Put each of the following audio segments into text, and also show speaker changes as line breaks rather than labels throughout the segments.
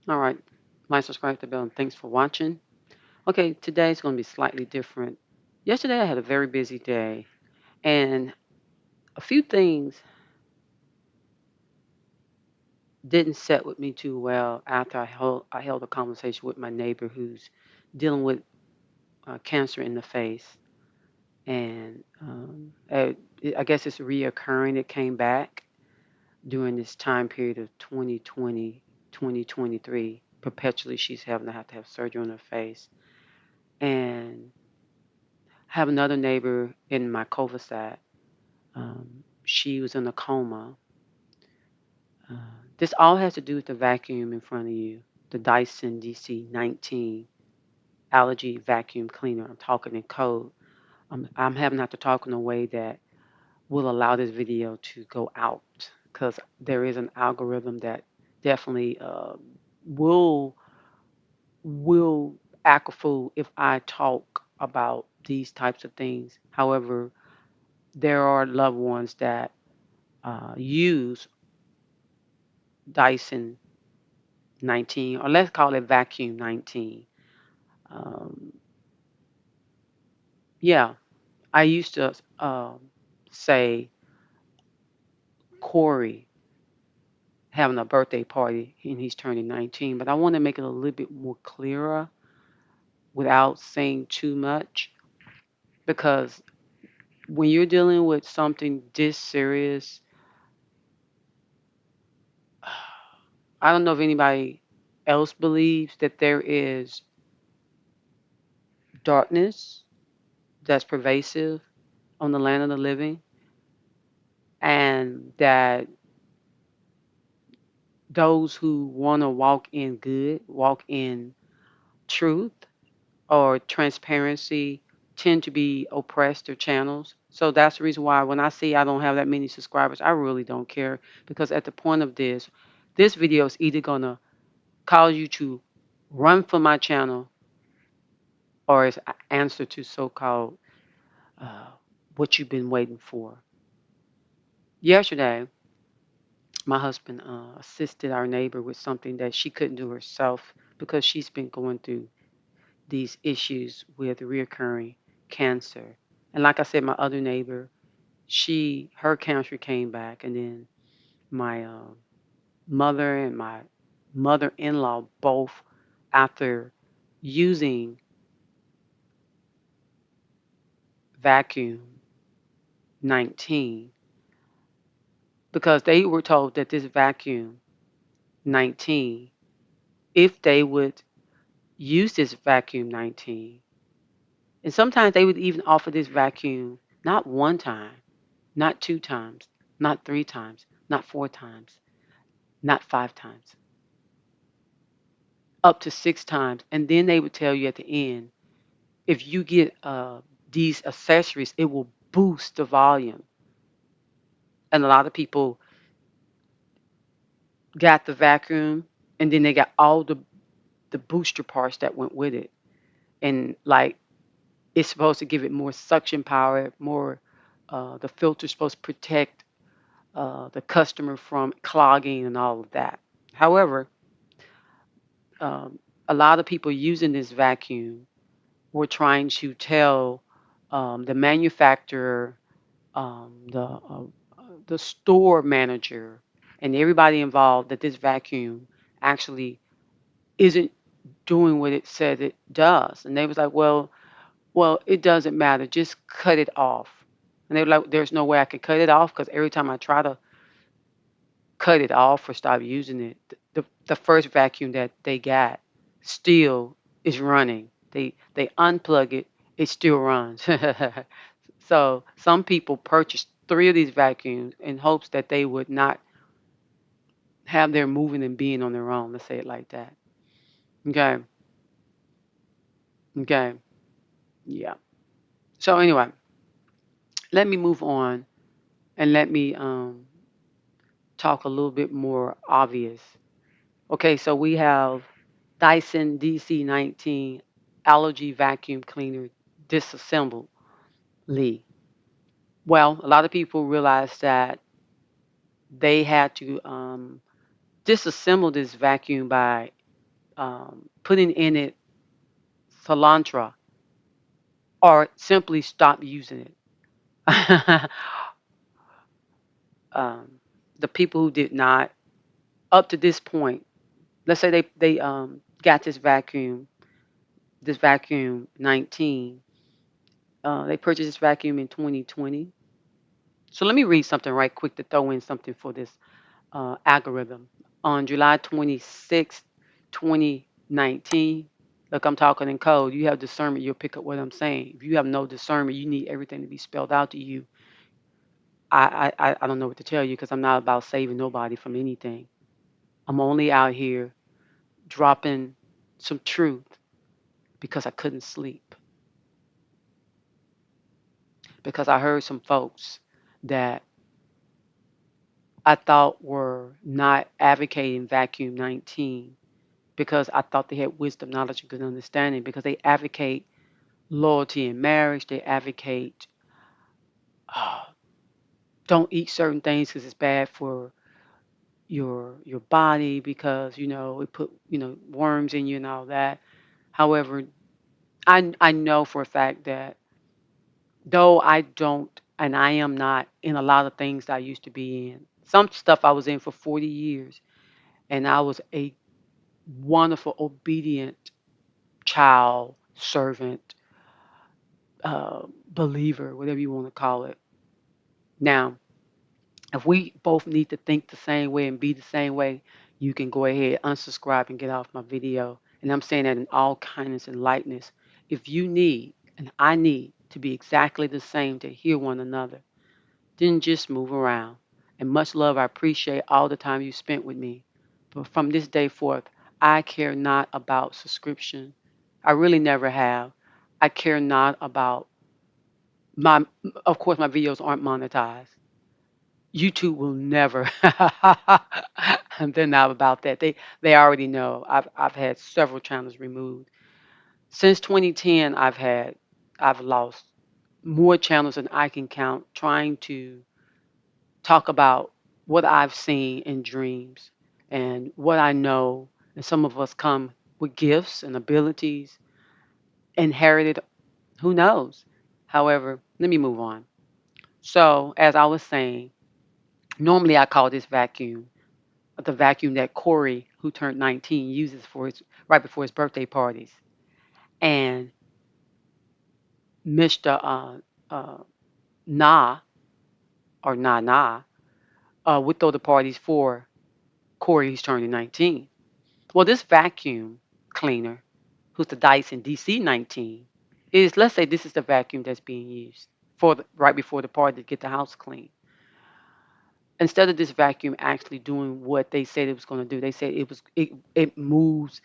All right. Like, subscribe to the bell, and thanks for watching. Okay, today's going to be slightly different. Yesterday, I had a very busy day, and a few things didn't set with me too well after I held a conversation with my neighbor who's dealing with cancer in the face. And I guess it's reoccurring. It came back during this time period of 2020, 2023. Perpetually, she's having to have surgery on her face. And I have another neighbor in my cul-de-sac. She was in a coma. Uh, this all has to do with the vacuum in front of you, the Dyson DC-19 allergy vacuum cleaner. I'm talking in code. I'm having to talk in a way that will allow this video to go out because there is an algorithm that definitely will will act a fool if I talk about these types of things. However, there are loved ones that use Dyson 19, or let's call it Vacuum 19. Um, yeah, I used to say Corey having a birthday party and he's turning 19, but I want to make it a little bit more clearer without saying too much because when you're dealing with something this serious, I don't know if anybody else believes that there is darkness that's pervasive on the land of the living and that those who want to walk in good, walk in truth or transparency tend to be oppressed or channels. So that's the reason why when I see I don't have that many subscribers, I really don't care because at the point of this video is either going to cause you to run from my channel or it's an answer to so-called uh, what you've been waiting for. Yesterday, my husband assisted our neighbor with something that she couldn't do herself because she's been going through these issues with reoccurring cancer. And like I said, my other neighbor, her cancer came back, and then my mother and my mother-in-law both, after using vacuum 19, because they were told that this vacuum 19, if they would use this vacuum 19, and sometimes they would even offer this vacuum not one time, not two times, not three times, not four times, not five times, up to six times. And then they would tell you at the end, if you get these accessories, it will boost the volume. And a lot of people got the vacuum and then they got all the booster parts that went with it. And like it's supposed to give it more suction power, more the filter's supposed to protect the customer from clogging and all of that. However, um, a lot of people using this vacuum were trying to tell the manufacturer, the store manager, and everybody involved that this vacuum actually isn't doing what it said it does. And they was like, well, it doesn't matter. Just cut it off. And they were like, there's no way I can cut it off because every time I try to cut it off or stop using it, the first vacuum that they got still is running. They unplug it, it still runs. So some people purchased three of these vacuums in hopes that they would not have their moving and being on their own. Let's say it like that. Okay. Okay. Yeah. So anyway, let me move on and let me talk a little bit more obvious. Okay, so we have Dyson DC-19 allergy vacuum cleaner disassembled. Lee. Well, a lot of people realized that they had to disassemble this vacuum by putting in it cilantro, or simply stop using it. um, the people who did not, up to this point, let's say they got this vacuum 19. They purchased this vacuum in 2020. So let me read something right quick to throw in something for this algorithm. On July 26th, 2019, look, I'm talking in code. You have discernment, you'll pick up what I'm saying. If you have no discernment, you need everything to be spelled out to you. I don't know what to tell you because I'm not about saving nobody from anything. I'm only out here dropping some truth because I couldn't sleep. Because I heard some folks that I thought were not advocating vacuum 19 because I thought they had wisdom, knowledge, and good understanding because they advocate loyalty in marriage. They advocate uh, don't eat certain things because it's bad for your body because it put worms in you and all that. However, I know for a fact that though I don't and I am not in a lot of things that I used to be in. Some stuff I was in for 40 years and I was a wonderful, obedient child, servant, believer, whatever you want to call it. Now, if we both need to think the same way and be the same way, you can go ahead, unsubscribe, and get off my video. And I'm saying that in all kindness and lightness. If you need, and I need, to be exactly the same to hear one another, then just move around. And much love, I appreciate all the time you spent with me. But from this day forth, I care not about subscription. I really never have. I care not about my, of course, my videos aren't monetized. YouTube will never, and they're not about that. They already know. I've had several channels removed. Since 2010, I've lost more channels than I can count trying to talk about what I've seen in dreams and what I know. And some of us come with gifts and abilities, inherited, who knows? However, let me move on. So, as I was saying, normally I call this vacuum the vacuum that Corey, who turned 19, uses for his right before his birthday parties. And Mr. Na or Na would throw the parties for Corey, who's turning 19. Well, this vacuum cleaner, who's the Dyson DC-19, is, let's say this is the vacuum that's being used for right before the party to get the house clean. Instead of this vacuum actually doing what they said it was going to do, they said it moves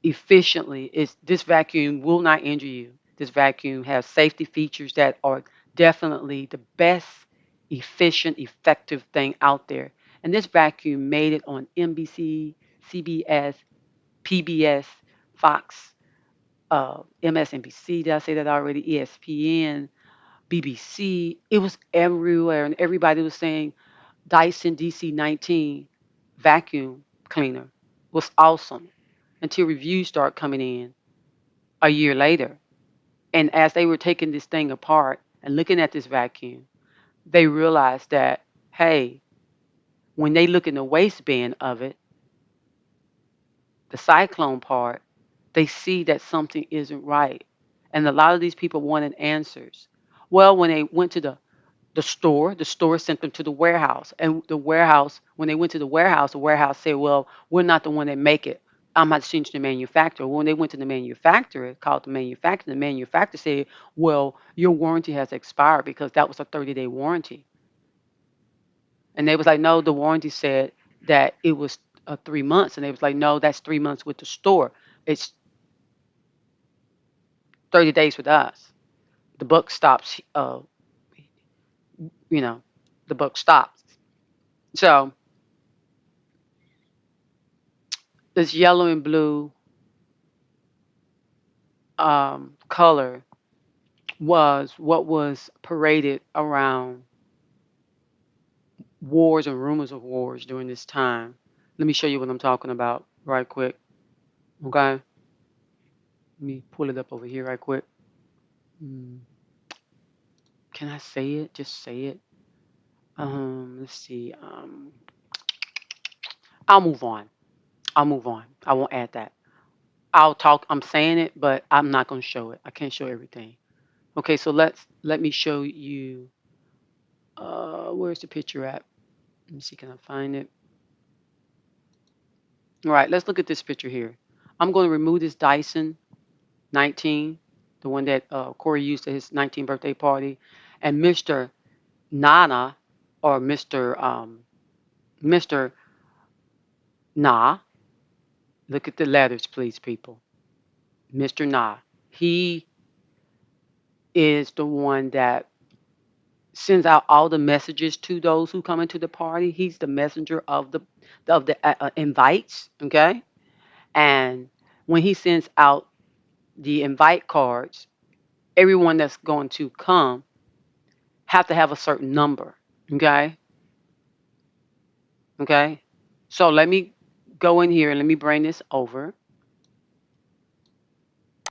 efficiently. This vacuum will not injure you. This vacuum has safety features that are definitely the best, efficient, effective thing out there. And this vacuum made it on NBC, CBS, PBS, Fox, MSNBC. Did I say that already? ESPN, BBC. It was everywhere, and everybody was saying Dyson DC-19 vacuum cleaner was awesome until reviews start coming in a year later. And as they were taking this thing apart and looking at this vacuum, they realized that, hey, when they look in the waistband of it, the cyclone part, they see that something isn't right. And a lot of these people wanted answers. Well, when they went to the store sent them to the warehouse. And the warehouse, when they went to the warehouse said, well, we're not the one that make it. I'm not sent to the manufacturer. When they went to the manufacturer, called the manufacturer said, well, your warranty has expired because that was a 30-day warranty. And they was like, no, the warranty said that it was 3 months. And they was like, no, that's 3 months with the store. It's 30 days with us. The buck stops, you know, the buck stops. So this yellow and blue color was what was paraded around wars and rumors of wars during this time. Let me show you what I'm talking about right quick. Okay, let me pull it up over here right quick. Mm, can I say it? Just say it. Let's see. I'll move on. I'll move on. I won't add that. I'll talk. I'm saying it, but I'm not gonna show it. I can't show everything. Okay, so let me show you. Where's the picture at? Let me see. Can I find it? All right. Let's look at this picture here. I'm going to remove this Dyson 19, the one that Corey used at his 19th birthday party, and Mr. Nana or Mr. Na. Look at the letters, please, people. Mr. Na. He is the one that sends out all the messages to those who come into the party. He's the messenger of the invites, okay? And when he sends out the invite cards, everyone that's going to come have to have a certain number, okay? Okay? So let me go in here and let me bring this over.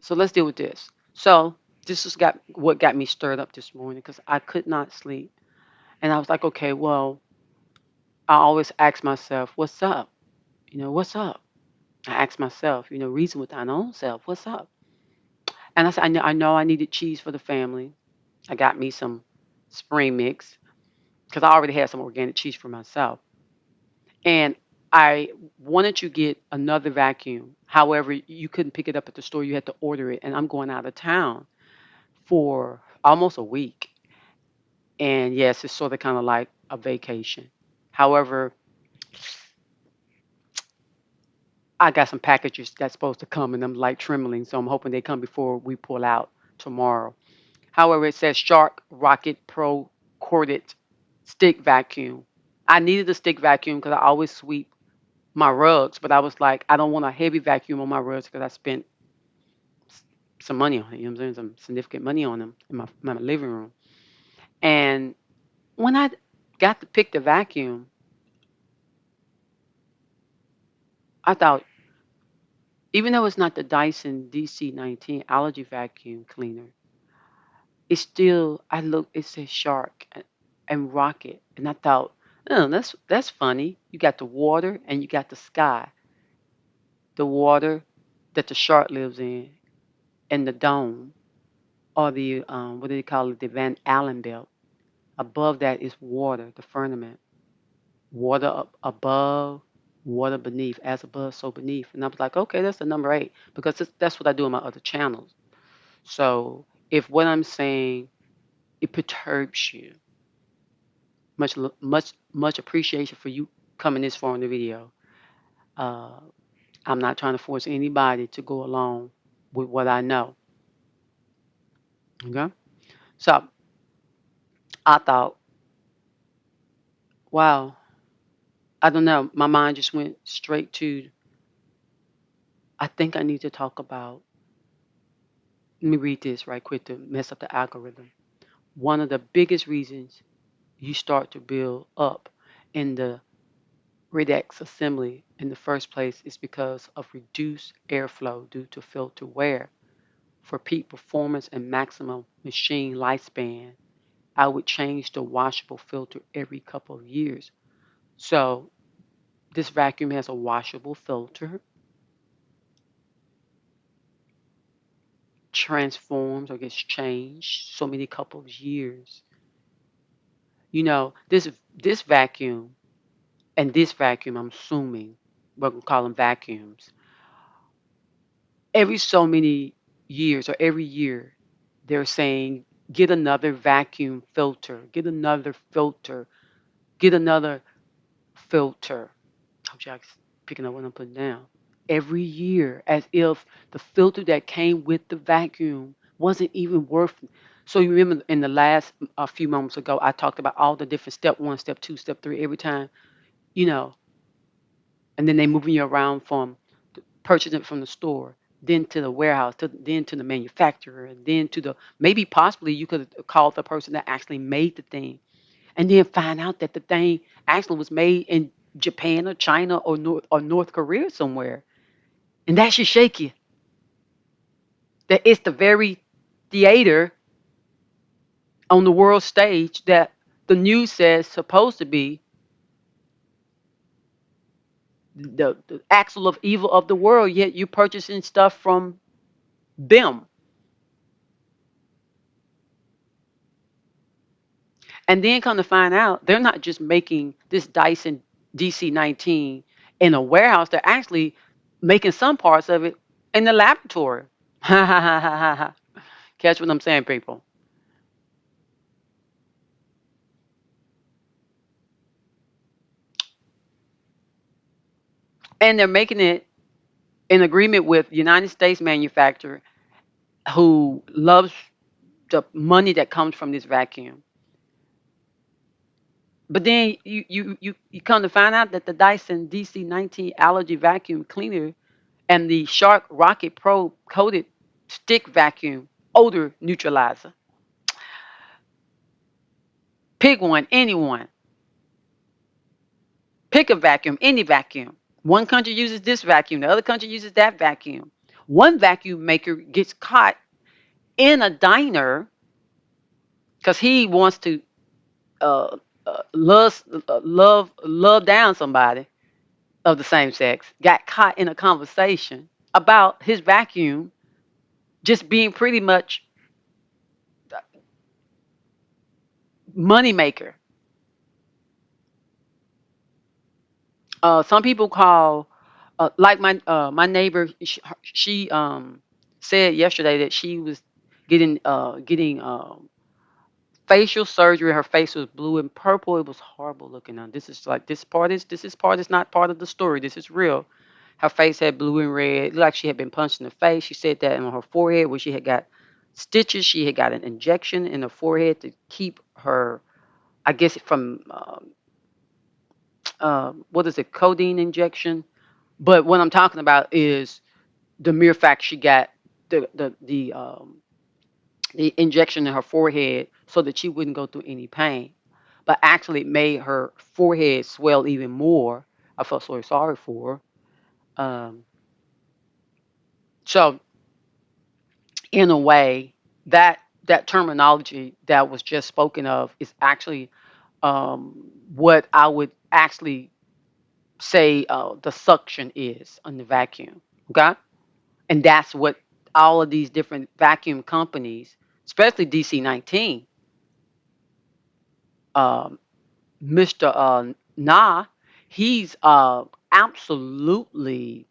So let's deal with this. So this is got what got me stirred up this morning because I could not sleep. And I was like, okay, well, I always ask myself, what's up? What's up? I ask myself, reason with thine own self, what's up? And I said, I know I needed cheese for the family. I got me some spring mix because I already had some organic cheese for myself. And I wanted to get another vacuum. However, you couldn't pick it up at the store. You had to order it. And I'm going out of town for almost a week. And yes, it's sort of kind of like a vacation. However, I got some packages that's supposed to come and I'm like trembling. So I'm hoping they come before we pull out tomorrow. However, it says Shark Rocket Pro corded stick vacuum. I needed a stick vacuum because I always sweep my rugs, but I was like, I don't want a heavy vacuum on my rugs because I spent some money on it. You know what I'm saying? Some significant money on them in my living room. And when I got to pick the vacuum, I thought, even though it's not the Dyson DC-19 allergy vacuum cleaner, it's still, I look, it says Shark and Rocket. And I thought, oh, that's funny. You got the water and you got the sky. The water that the shark lives in and the dome or the, what do they call it, the Van Allen belt. Above that is water, the firmament. Water up above, water beneath, as above, so beneath. And I was like, okay, that's the number 8 because that's what I do in my other channels. So if what I'm saying, it perturbs you, much appreciation for you coming this far in the video. Uh, I'm not trying to force anybody to go along with what I know. Okay. So I thought, wow, I don't know. My mind just went straight to, I think I need to talk about, let me read this right quick to mess up the algorithm. One of the biggest reasons you start to build up in the redex assembly in the first place is because of reduced airflow due to filter wear. For peak performance and maximum machine lifespan, I would change the washable filter every couple of years. So this vacuum has a washable filter, transforms or gets changed so many couple of years. This vacuum and this vacuum, I'm assuming, we're gonna call them vacuums. Every so many years or every year, they're saying get another vacuum filter, get another filter, get another filter. Hope y'all picking up what I'm putting down. Every year, as if the filter that came with the vacuum wasn't even worth it. So you remember in the last a few moments ago, I talked about all the different step 1, step 2, step 3 every time, you know, and then they moving you around from purchasing it from the store, then to the warehouse, then to the manufacturer, and then to the maybe possibly you could have called the person that actually made the thing, and then find out that the thing actually was made in Japan or China or North Korea somewhere. And that should shake you. That it's the very theater on the world stage that the news says supposed to be the axle of evil of the world, yet you're purchasing stuff from them. And then come to find out, they're not just making this Dyson DC-19 in a warehouse, they're actually making some parts of it in the laboratory. Ha ha ha ha ha ha. Catch what I'm saying, people? And they're making it in agreement with United States manufacturer who loves the money that comes from this vacuum. But then you come to find out that the Dyson DC-19 allergy vacuum cleaner and the Shark Rocket Pro coated stick vacuum odor neutralizer. Pick one, anyone. Pick a vacuum, any vacuum. One country uses this vacuum, the other country uses that vacuum. One vacuum maker gets caught in a diner because he wants to uh, love down somebody of the same sex. Got caught in a conversation about his vacuum just being pretty much moneymaker. Some people call, like my neighbor, she said yesterday that she was getting facial surgery. Her face was blue and purple. It was horrible looking. Now this is like this part is not part of the story. This is real. Her face had blue and red. It looked like she had been punched in the face. She said that on her forehead where she had got stitches. She had got an injection in her forehead to keep her, I guess, from what is it, codeine injection. But what I'm talking about is the mere fact she got the injection in her forehead so that she wouldn't go through any pain. But actually, it made her forehead swell even more. I felt so sorry for her. So, in a way, that terminology that was just spoken of is actually what I would actually say the suction is on the vacuum. Okay, and that's what all of these different vacuum companies, especially DC-19, um, Mr. Nah, he's absolutely,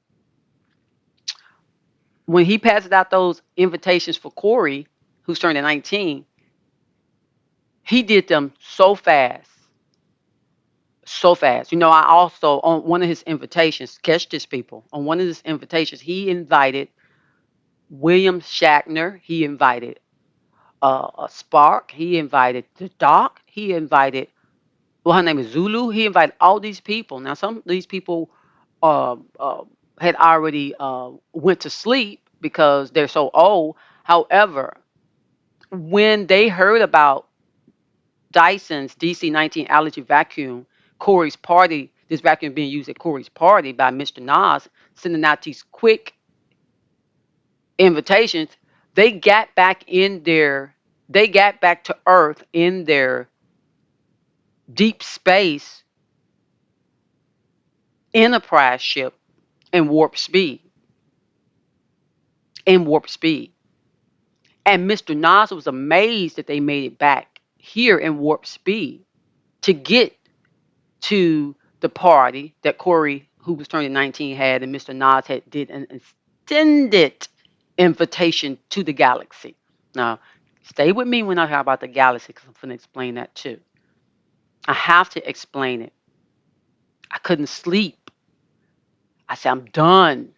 when he passes out those invitations for Corey, who's turning 19, he did them so fast. So fast. You know, I also, on one of his invitations, catch this, people, on one of his invitations, he invited William Shatner, he invited Spark, he invited the Doc, he invited, well, her name is Zulu. He invited all these people. Now, some of these people uh, uh, had already went to sleep because they're so old. However, when they heard about Dyson's DC-19 allergy vacuum, Corey's party, this vacuum being used at Corey's party by Mr. Nas, sending out these quick invitations, they got back in their, they got back to Earth in their deep space Enterprise ship in warp speed. In warp speed. And Mr. Nas was amazed that they made it back here in warp speed to get to the party that Corey, who was turning 19, had, and Mr. Nas had did an extended invitation to the galaxy. Now, stay with me when I talk about the galaxy because I'm going to explain that too. I have to explain it. I couldn't sleep. I said, I'm done.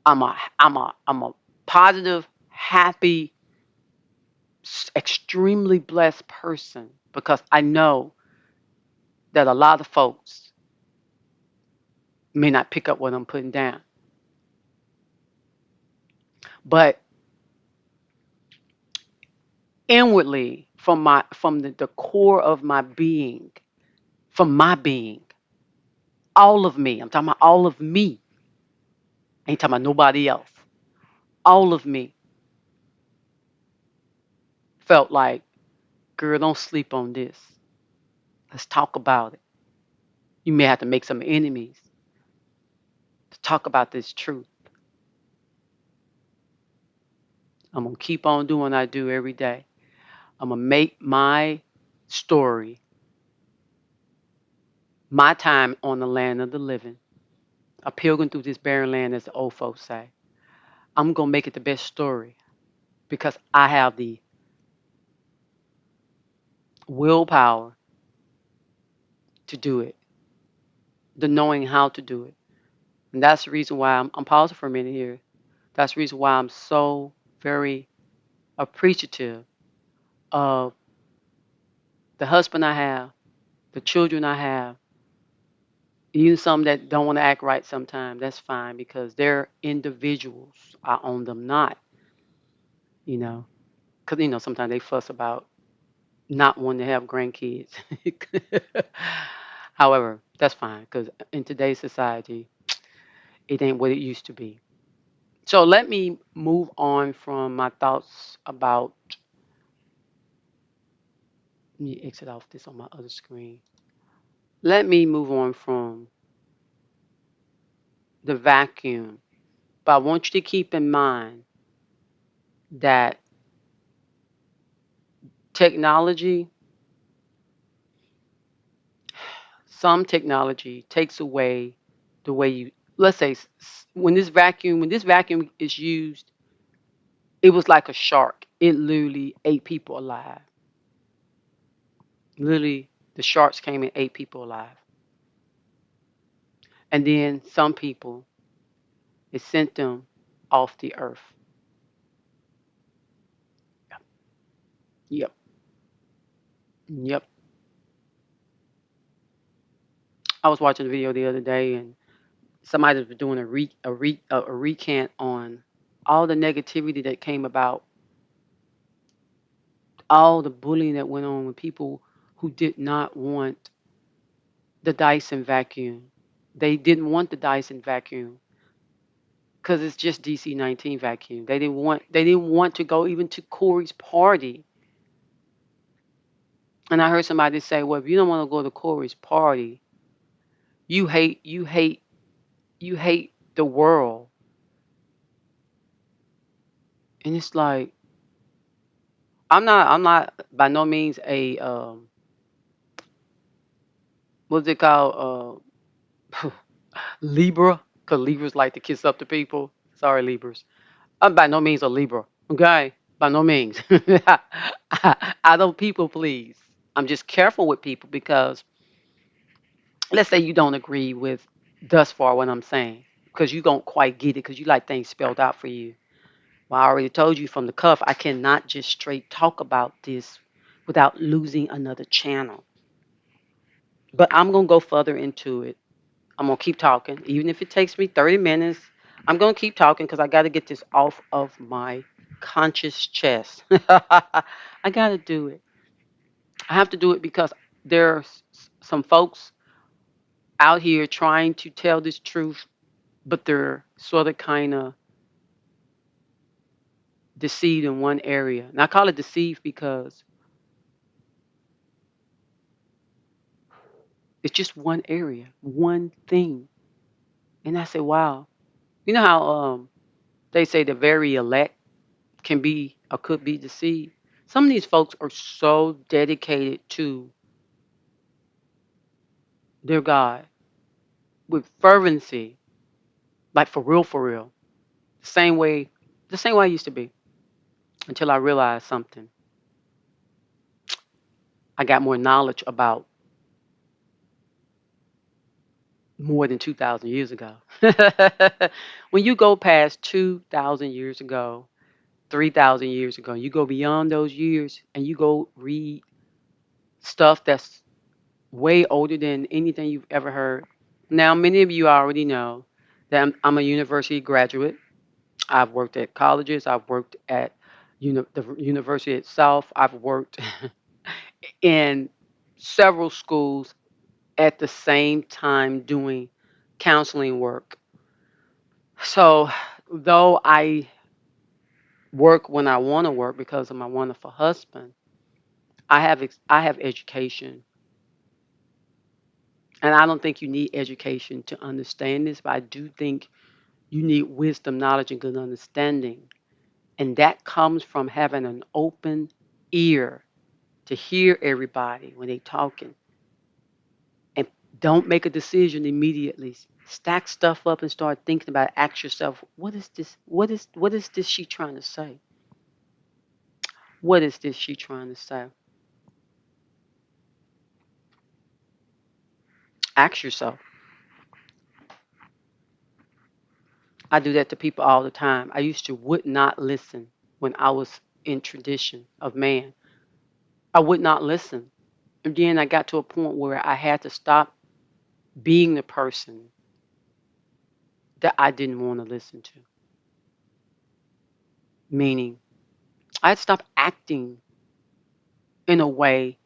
I'm a positive, happy, extremely blessed person because I know that a lot of folks may not pick up what I'm putting down. But inwardly, from the core of my being, from my being, all of me, I'm talking about all of me, Ain't talking about nobody else. All of me felt like, girl, don't sleep on this. Let's talk about it. You may have to make some enemies to talk about this truth. I'm going to keep on doing what I do every day. I'm going to make my story, my time on the land of the living, a pilgrim through this barren land, as the old folks say. I'm going to make it the best story because I have the willpower to do it, the knowing how to do it. And that's the reason why I'm pausing for a minute here. That's the reason why I'm so very appreciative of the husband I have, the children I have, even some that don't want to act right sometimes. That's fine because they're individuals. I own them not, you know, because, sometimes they fuss about not wanting to have grandkids. However, that's fine because in today's society, it ain't what it used to be. So let me move on from my thoughts about. Let me exit off this on my other screen. Let me move on from the vacuum. But I want you to keep in mind that technology, some technology takes away the way you, let's say, when this vacuum is used, it was like a shark. It literally ate people alive. Literally, the sharks came and ate people alive. And then some people, it sent them off the earth. Yep. Yep. I was watching a video the other day, and somebody was doing a recant on all the negativity that came about, all the bullying that went on with people who did not want the Dyson vacuum. They didn't want the Dyson vacuum because it's just DC-19 vacuum. They didn't want to go even to Corey's party. And I heard somebody say, "Well, if you don't want to go to Corey's party, you hate the world." And it's like, I'm not by no means a what's it called? Libra, because Libras like to kiss up to people. Sorry, Libras. I'm by no means a Libra. Okay, by no means. I don't people please. I'm just careful with people because let's say you don't agree with thus far what I'm saying because you don't quite get it because you like things spelled out for you. Well, I already told you from the cuff, I cannot just straight talk about this without losing another channel. But I'm going to go further into it. I'm going to keep talking. Even if it takes me 30 minutes, I'm going to keep talking because I got to get this off of my conscious chest. I got to do it. I have to do it because there's some folks out here trying to tell this truth, but they're sort of kind of deceived in one area. And I call it deceived because it's just one area, one thing. And I say, wow. You know how they say the very elect can be or could be deceived? Some of these folks are so dedicated to their God with fervency, like for real. The same way, the same way I used to be until I realized something. I got more knowledge about more than 2,000 years ago. When you go past 2,000 years ago, 3,000 years ago, you go beyond those years and you go read stuff that's way older than anything you've ever heard. Now, many of you already know that I'm a university graduate. I've worked at colleges, I've worked at the university itself, I've worked in several schools at the same time doing counseling work. So, though I work when I want to work because of my wonderful husband, I have education, and I don't think you need education to understand this, but I do think you need wisdom, knowledge, and good understanding, and that comes from having an open ear to hear everybody when they talking, and don't make a decision immediately. Stack stuff up and start thinking about it. Ask yourself, what is this? What is this she trying to say? What is this she trying to say? Ask yourself. I do that to people all the time. I used to would not listen when I was in tradition of man. I would not listen. And then I got to a point where I had to stop being the person that I didn't want to listen to. Meaning, I had to stop acting in a way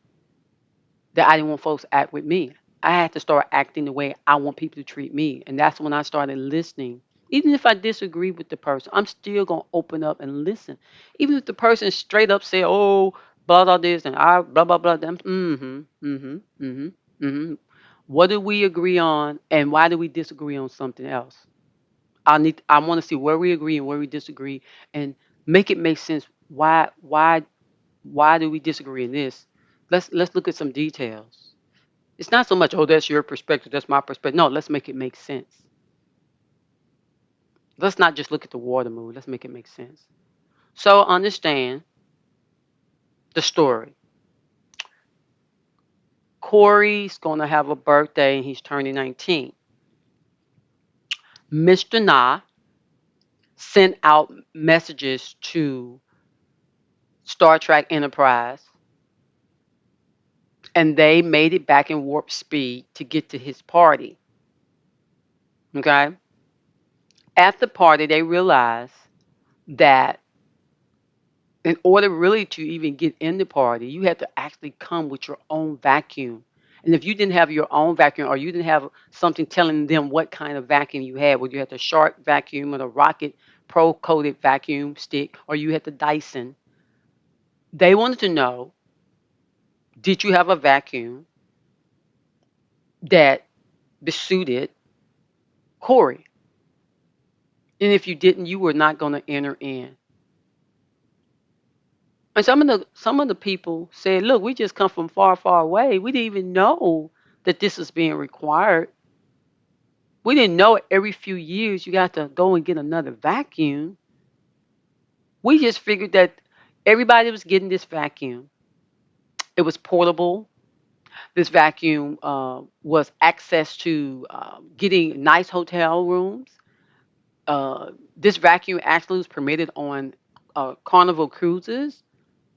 that I didn't want folks to act with me. I had to start acting the way I want people to treat me. And that's when I started listening. Even if I disagree with the person, I'm still going to open up and listen. Even if the person straight up say, oh, blah, blah, this, and I, blah, blah, blah, them, What do we agree on, and why do we disagree on something else? I want to see where we agree and where we disagree, and make it make sense. Why do we disagree in this? Let's look at some details. It's not so much, oh, that's your perspective, that's my perspective. No, let's make it make sense. Let's not just look at the water move. Let's make it make sense. So understand the story. Corey's going to have a birthday and he's turning 19. Mr. Na sent out messages to Star Trek Enterprise and they made it back in warp speed to get to his party. Okay? At the party, they realized that in order really to even get in the party, you had to actually come with your own vacuum. And if you didn't have your own vacuum or you didn't have something telling them what kind of vacuum you had, whether you had the Shark vacuum or the Rocket Pro coated vacuum stick or you had the Dyson, they wanted to know, did you have a vacuum that besuited Corey? And if you didn't, you were not going to enter in. And some of the people said, look, we just come from far, far away. We didn't even know that this is being required. We didn't know every few years you got to go and get another vacuum. We just figured that everybody was getting this vacuum. It was portable. This vacuum was access to getting nice hotel rooms. This vacuum actually was permitted on Carnival cruises.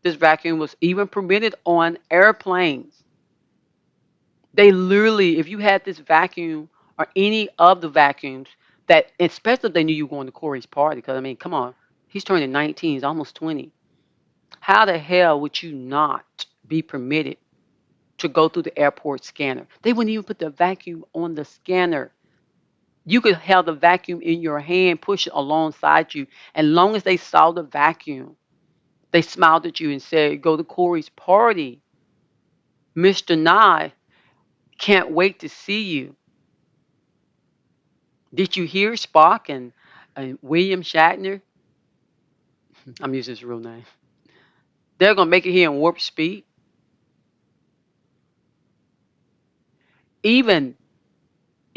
This vacuum was even permitted on airplanes. They literally, if you had this vacuum or any of the vacuums, that especially if they knew you were going to Corey's party, because I mean, come on, he's turning 19, he's almost 20. How the hell would you not be permitted to go through the airport scanner? They wouldn't even put the vacuum on the scanner. You could have the vacuum in your hand, push it alongside you, and long as they saw the vacuum, they smiled at you and said, "Go to Corey's party. Mr. Nye can't wait to see you." Did you hear Spock and William Shatner? I'm using his real name. They're gonna make it here in warp speed. Even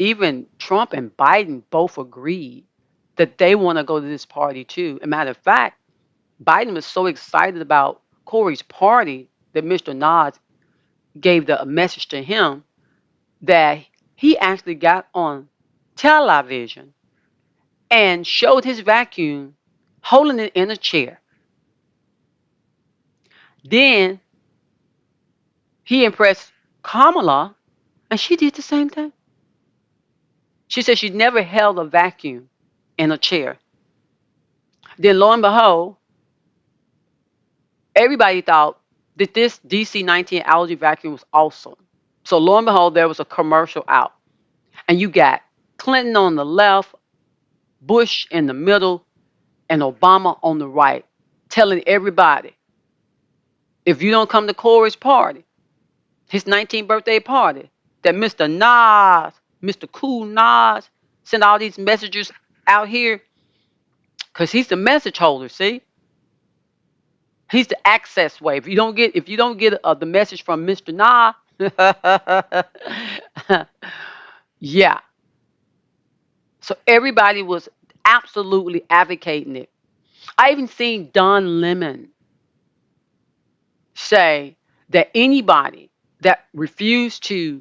even Trump and Biden both agreed that they want to go to this party too. As a matter of fact, Biden was so excited about Corey's party that Mr. Nas gave the message to him that he actually got on television and showed his vacuum holding it in a chair. Then he impressed Kamala, and she did the same thing. She said she never held a vacuum in a chair. Then lo and behold, everybody thought that this DC-19 allergy vacuum was awesome. So lo and behold, there was a commercial out. And you got Clinton on the left, Bush in the middle, and Obama on the right, telling everybody, if you don't come to Corey's party, his 19th birthday party, that Mr. Nas, Mr. Cool Nas, sent all these messages out here, because he's the message holder, see? He's the access way. If you don't get the message from Mr. Nas, yeah. So everybody was absolutely advocating it. I even seen Don Lemon say that anybody that refused to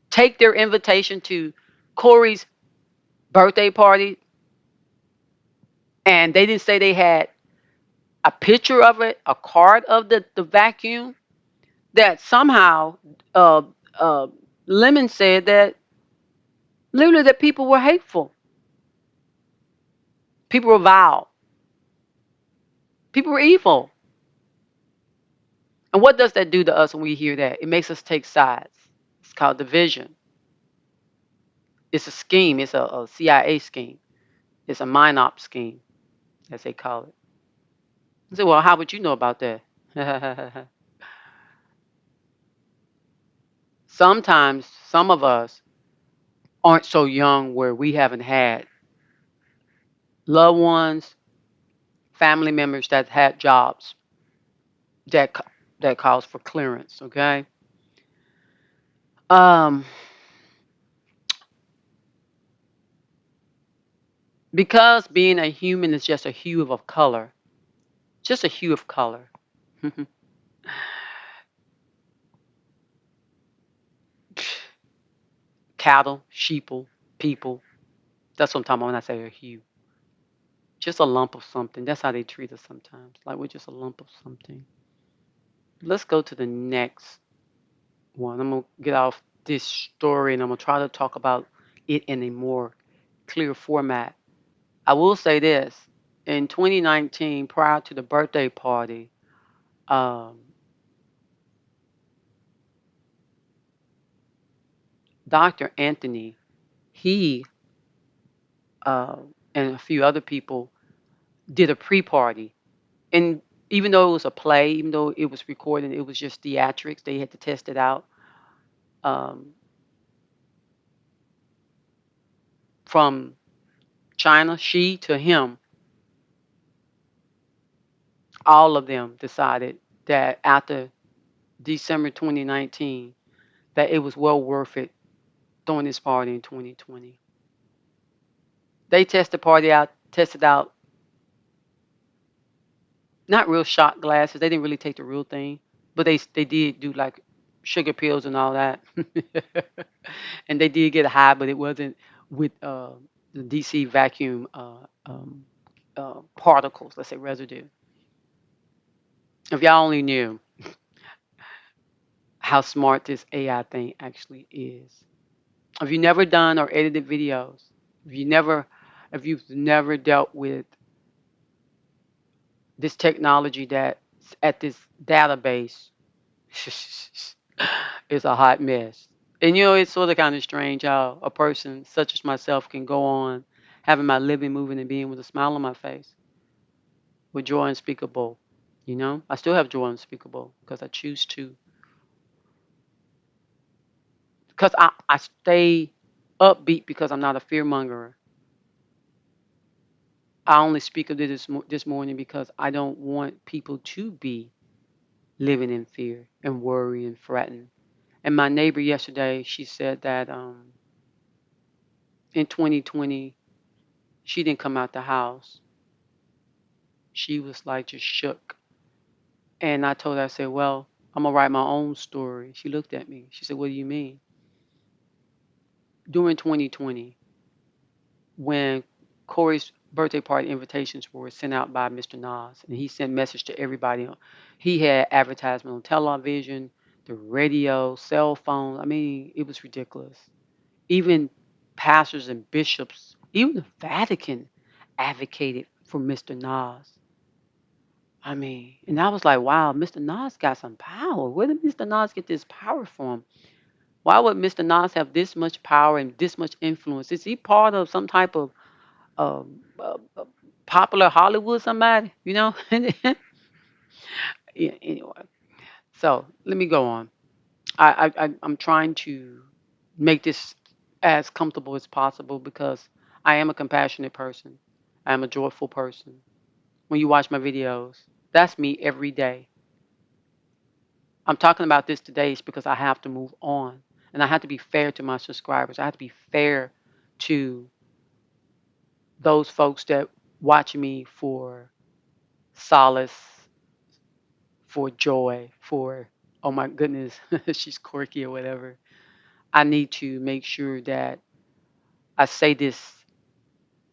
take their invitation to Corey's birthday party, and they didn't say they had a picture of it, a card of the vacuum, that somehow uh, uh, Lemon said that literally that people were hateful. People were vile. People were evil. And what does that do to us when we hear that? It makes us take sides. It's called division. It's a scheme. It's a CIA scheme. It's a mind op scheme, as they call it. I said, well, how would you know about that? Sometimes some of us aren't so young where we haven't had loved ones, family members that had jobs that that calls for clearance. Okay, um, because being a human is just a hue of color, just a hue of color. Cattle, sheeple, people. That's what I'm talking about when I say a hue. Just a lump of something. That's how they treat us sometimes. Like we're just a lump of something. Let's go to the next one. I'm gonna get off this story and I'm gonna try to talk about it in a more clear format. I will say this: in 2019, prior to the birthday party, um, Dr. Anthony, he uh, and a few other people did a pre-party, and even though it was a play, even though it was recorded, it was just theatrics. They had to test it out. Um, from China, she to him, all of them decided that after December 2019, that it was well worth it throwing this party in 2020. They tested out not real shot glasses. They didn't really take the real thing, but they did do like sugar pills and all that, and they did get high, but it wasn't with the DC vacuum particles. Let's say residue. If y'all only knew how smart this AI thing actually is. If you've never done or edited videos, if you never, if you've never dealt with this technology that's at this database, it's a hot mess. And it's sort of kind of strange how a person such as myself can go on having my living, moving, and being with a smile on my face with joy unspeakable. I still have joy unspeakable because I choose to. Because I stay upbeat because I'm not a fear monger. I only speak of this morning because I don't want people to be living in fear and worry and fretting. And my neighbor yesterday, she said that in 2020, she didn't come out the house. She was like just shook. And I told her, I said, well, I'm going to write my own story. She looked at me. She said, what do you mean? During 2020, when Corey's birthday party invitations were sent out by Mr. Nas, and he sent message to everybody. He had advertisement on television, the radio, cell phone. I mean, it was ridiculous. Even pastors and bishops, even the Vatican advocated for Mr. Nas. I mean, and I was like, wow, Mr. Nas got some power. Where did Mr. Nas get this power from? Why would Mr. Nas have this much power and this much influence? Is he part of some type of popular Hollywood somebody, Yeah, anyway, so let me go on. I'm trying to make this as comfortable as possible because I am a compassionate person. I am a joyful person. When you watch my videos, that's me every day. I'm talking about this today is because I have to move on. And I have to be fair to my subscribers. I have to be fair to those folks that watch me for solace, for joy, for, oh my goodness, she's quirky or whatever. I need to make sure that I say this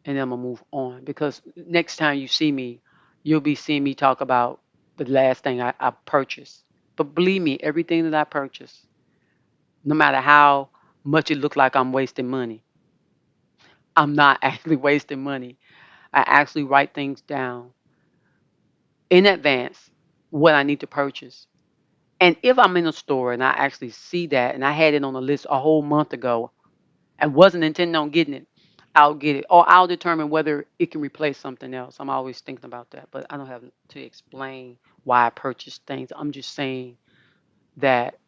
and then I'm going to move on because next time you see me, you'll be seeing me talk about the last thing I purchased. But believe me, everything that I purchase, no matter how much it look like I'm wasting money, I'm not actually wasting money. I actually write things down in advance what I need to purchase. And if I'm in a store and I actually see that and I had it on the list a whole month ago and wasn't intending on getting it, I'll get it. Or I'll determine whether it can replace something else. I'm always thinking about that. But I don't have to explain why I purchase things. I'm just saying that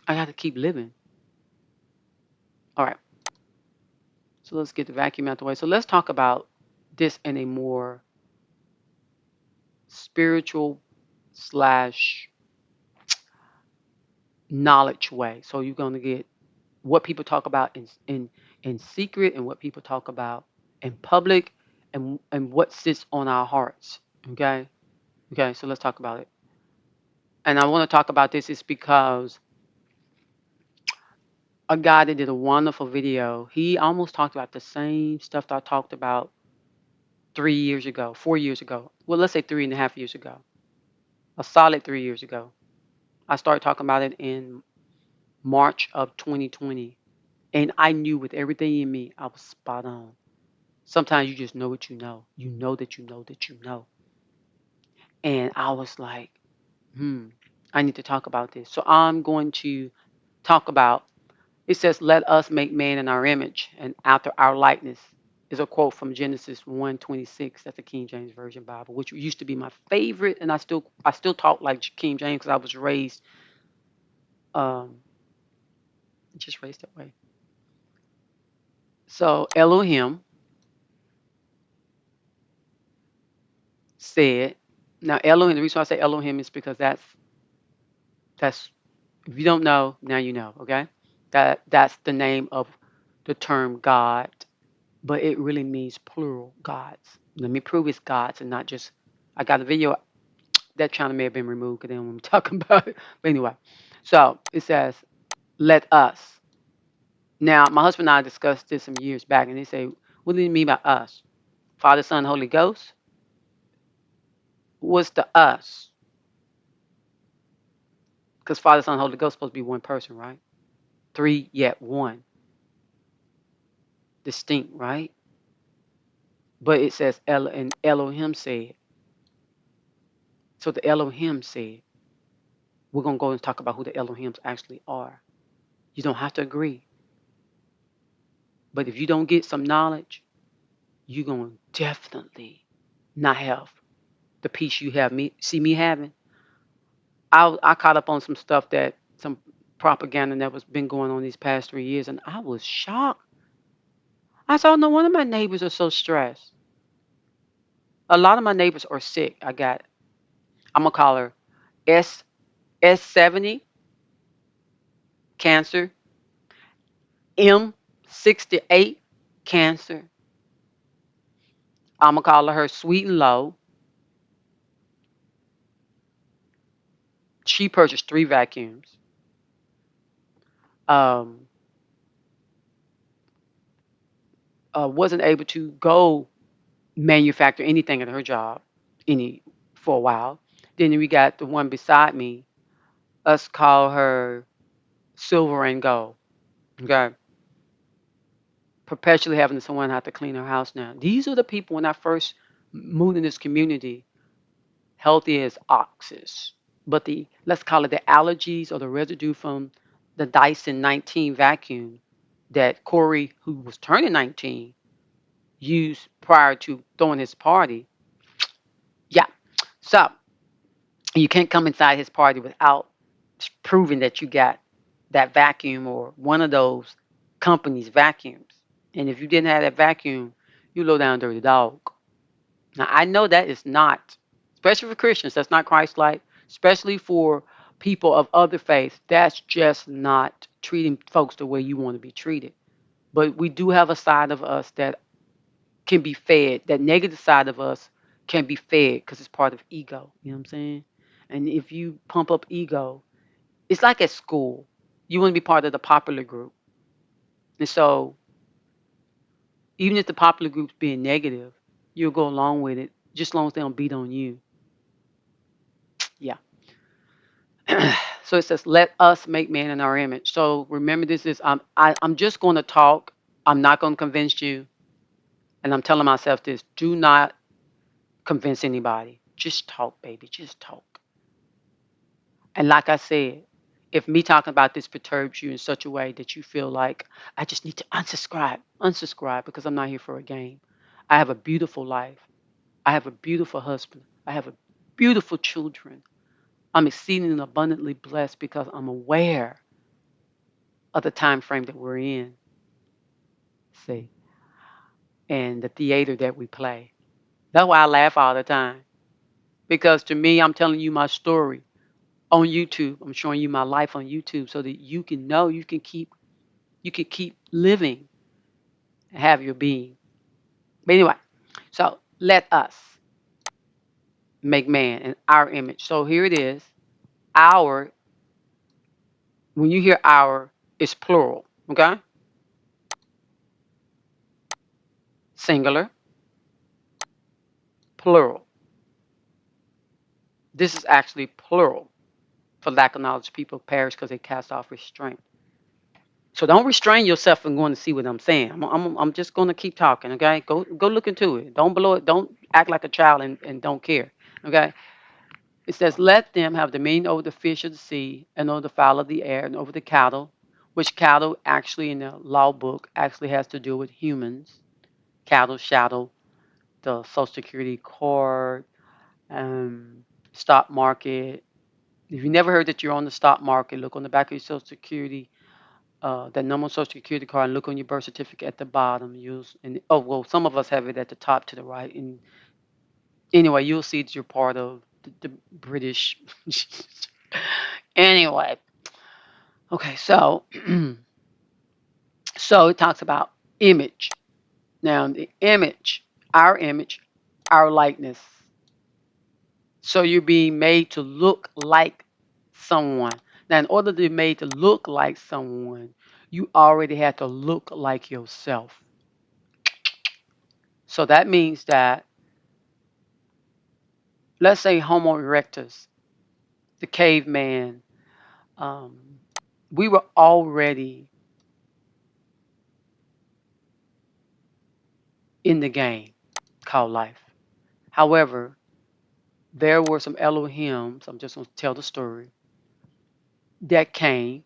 I got to keep living. All right. So let's get the vacuum out the way. So let's talk about this in a more spiritual slash knowledge way. So you're going to get what people talk about in secret and what people talk about in public and what sits on our hearts. Okay? Okay, so let's talk about it. And I want to talk about this is because a guy that did a wonderful video, he almost talked about the same stuff that I talked about 3 years ago, 4 years ago. Well, let's say 3.5 years ago. A solid 3 years ago. I started talking about it in March of 2020. And I knew with everything in me, I was spot on. Sometimes you just know what you know. You know that you know that you know. And I was like, I need to talk about this. So I'm going to talk about it says, let us make man in our image and after our likeness is a quote from Genesis 1:26. That's the King James Version Bible, which used to be my favorite. And I still talk like King James because I was raised um just raised that way. So Elohim said, now Elohim, the reason why I say Elohim is because that's if you don't know, now you know, okay? That's the name of the term God, but it really means plural gods. Let me prove it's gods and not just I got a video that channel may have been removed because then when we talk about it. But anyway, so it says, let us. Now, my husband and I discussed this some years back, and he said, what do you mean by us? Father, Son, Holy Ghost? What's the us? Because Father, Son, Holy Ghost is supposed to be one person, right? Three, yet one. Distinct, right? But it says, and Elohim said. So the Elohim said, we're going to go and talk about who the Elohims actually are. You don't have to agree. But if you don't get some knowledge, you're going to definitely not have the peace you have me see me having. I caught up on some stuff that some propaganda that was been going on these past 3 years, and I was shocked. I saw no one of my neighbors are so stressed. A lot of my neighbors are sick. I'm gonna call her S S70 cancer, M68 cancer. I'm gonna call her sweet and low. She purchased 3 vacuums. Um, wasn't able to go manufacture anything at her job any for a while. Then we got the one beside me. Us call her silver and gold. Okay, perpetually having someone have to clean her house now. These are the people when I first moved in this community, healthy as oxes. But the let's call it the allergies or the residue from the Dyson 19 vacuum that Corey, who was turning 19, used prior to throwing his party. Yeah. So you can't come inside his party without proving that you got that vacuum or one of those companies' vacuums. And if you didn't have that vacuum, you low down dirty dog. Now I know that is not, especially for Christians, that's not Christ-like. Especially for people of other faiths, that's just not treating folks the way you want to be treated. But we do have a side of us that can be fed. That negative side of us can be fed because it's part of ego. You know what I'm saying? And if you pump up ego, it's like at school. You want to be part of the popular group. And so even if the popular group's being negative, you'll go along with it just as long as they don't beat on you. Yeah. So it says, let us make man in our image. So remember, this is, I'm just going to talk. I'm not going to convince you. And I'm telling myself this, do not convince anybody. Just talk, baby. Just talk. And like I said, if me talking about this perturbs you in such a way that you feel like I just need to unsubscribe because I'm not here for a game. I have a beautiful life. I have a beautiful husband. I have a beautiful children. I'm exceeding and abundantly blessed because I'm aware of the time frame that we're in. See, and the theater that we play. That's why I laugh all the time. Because to me, I'm telling you my story on YouTube. I'm showing you my life on YouTube so that you can know you can keep living and have your being. But anyway, so let us make man in our image. So here it is. Our, when you hear our, it's plural. Okay? Singular, plural. This is actually plural. For lack of knowledge, people perish because they cast off restraint. So don't restrain yourself from going to see what I'm saying. I'm just going to keep talking, okay? Go look into it. Don't blow it. Don't act like a child and don't care, okay? It says, let them have dominion over the fish of the sea and over the fowl of the air and over the cattle, which cattle actually in the law book actually has to do with humans. Cattle, shadow, the Social Security card, um, stock market. If you never heard that you're on the stock market, look on the back of your Social Security, that number on Social Security card, and look on your birth certificate at the bottom. Some of us have it at the top to the right. And anyway, you'll see that you're part of the British. Anyway, okay, so so it talks about image. Now, the image, our likeness. So you're being made to look like someone. Now, in order to be made to look like someone, you already have to look like yourself. So that means that, let's say Homo erectus, the caveman, um, we were already in the game called life. However, there were some Elohims, I'm just going to tell the story, that came,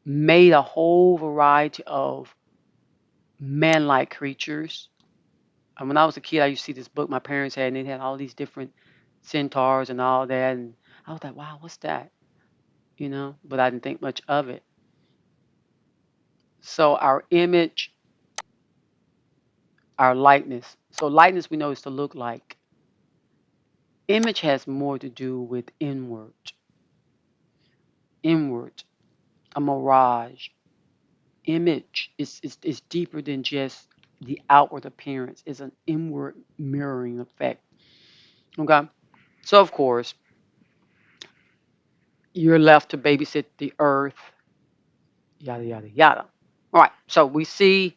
made a whole variety of man like creatures. And when I was a kid, I used to see this book my parents had, and it had all these different centaurs and all that. And I was like, wow, what's that? You know, but I didn't think much of it. So our image, our likeness. So likeness we know is to look like. Image has more to do with inward, a mirage. Image is deeper than just the outward appearance. It's an inward mirroring effect. Okay? So of course, you're left to babysit the earth, yada yada yada. All right. So we see,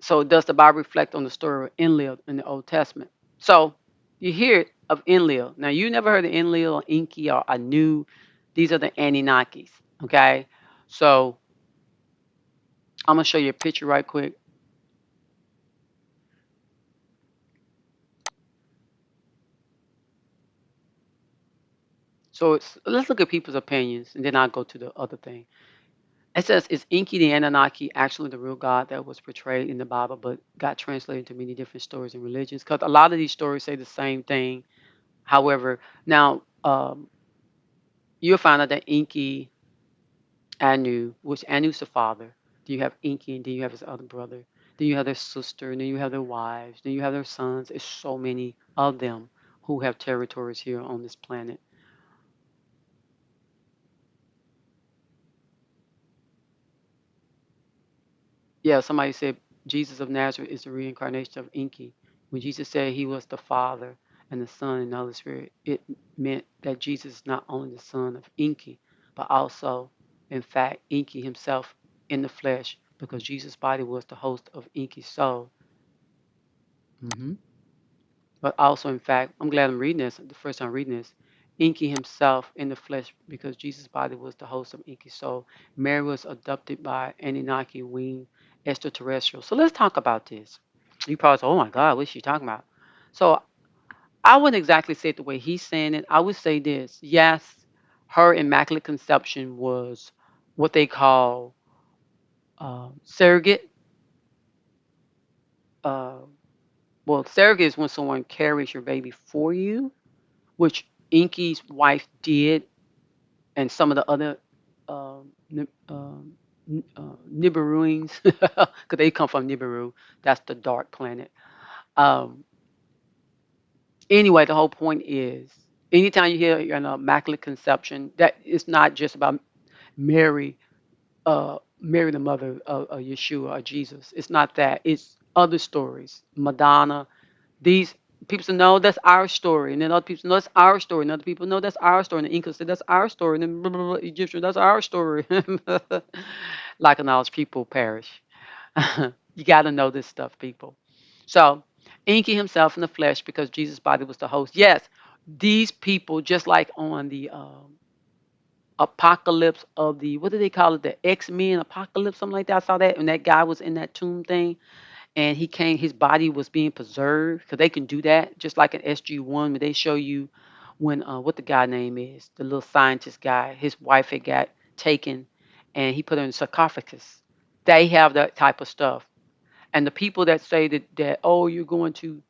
so does the Bible reflect on the story of Enlil in the Old Testament? So you hear of Enlil. Now you never heard of Enlil or Enki or Anu. These are the Anunnakis. Okay. So I'm gonna show you a picture right quick. So let's look at people's opinions, and then I'll go to the other thing. It says, is Enki the Anunnaki actually the real God that was portrayed in the Bible, but got translated into many different stories and religions? Because a lot of these stories say the same thing. However, now you'll find out that Enki, Anu, which Anu's the father. Then you have Enki, and then you have his other brother. Then you have their sister, and then you have their wives. Then you have their sons. It's so many of them who have territories here on this planet. Yeah, somebody said Jesus of Nazareth is the reincarnation of Enki. When Jesus said he was the Father and the Son and the Holy Spirit, it meant that Jesus is not only the son of Enki, but also, in fact, Enki himself in the flesh, because Jesus' body was the host of Enki's soul. hmm But also, in fact, I'm glad I'm reading this, the first time reading this, Enki himself in the flesh, because Jesus' body was the host of Enki's soul. Mary was adopted by Anunnaki winged extraterrestrial. So let's talk about this. You probably say, oh my God, what's she talking about? So I wouldn't exactly say it the way he's saying it. I would say this. Yes, her immaculate conception was what they call surrogate. Uh, well, surrogate is when someone carries your baby for you, which Inky's wife did, and some of the other Nibiruings, because they come from Nibiru. That's the dark planet. Um, anyway, the whole point is, anytime you hear an immaculate conception, that it's not just about Mary, Mary the mother of Yeshua or Jesus. It's not that. It's other stories. Madonna. These people say, no, that's our story. And then other people say, no, that's our story. And other people know that's our story. And the Incas say, that's our story. And then blah, blah, blah, Egyptian, that's our story. Like an knowledge people perish. You got to know this stuff, people. So, Inky himself in the flesh, because Jesus' body was the host. Yes, these people, just like on the apocalypse of the, what do they call it? The X-Men apocalypse, something like that. I saw that. And that guy was in that tomb thing, and he came, his body was being preserved, because they can do that just like an SG-1, where they show you when what the guy name is, the little scientist guy, his wife had got taken, and he put her in a sarcophagus. They have that type of stuff. And the people that say that oh, you're going to,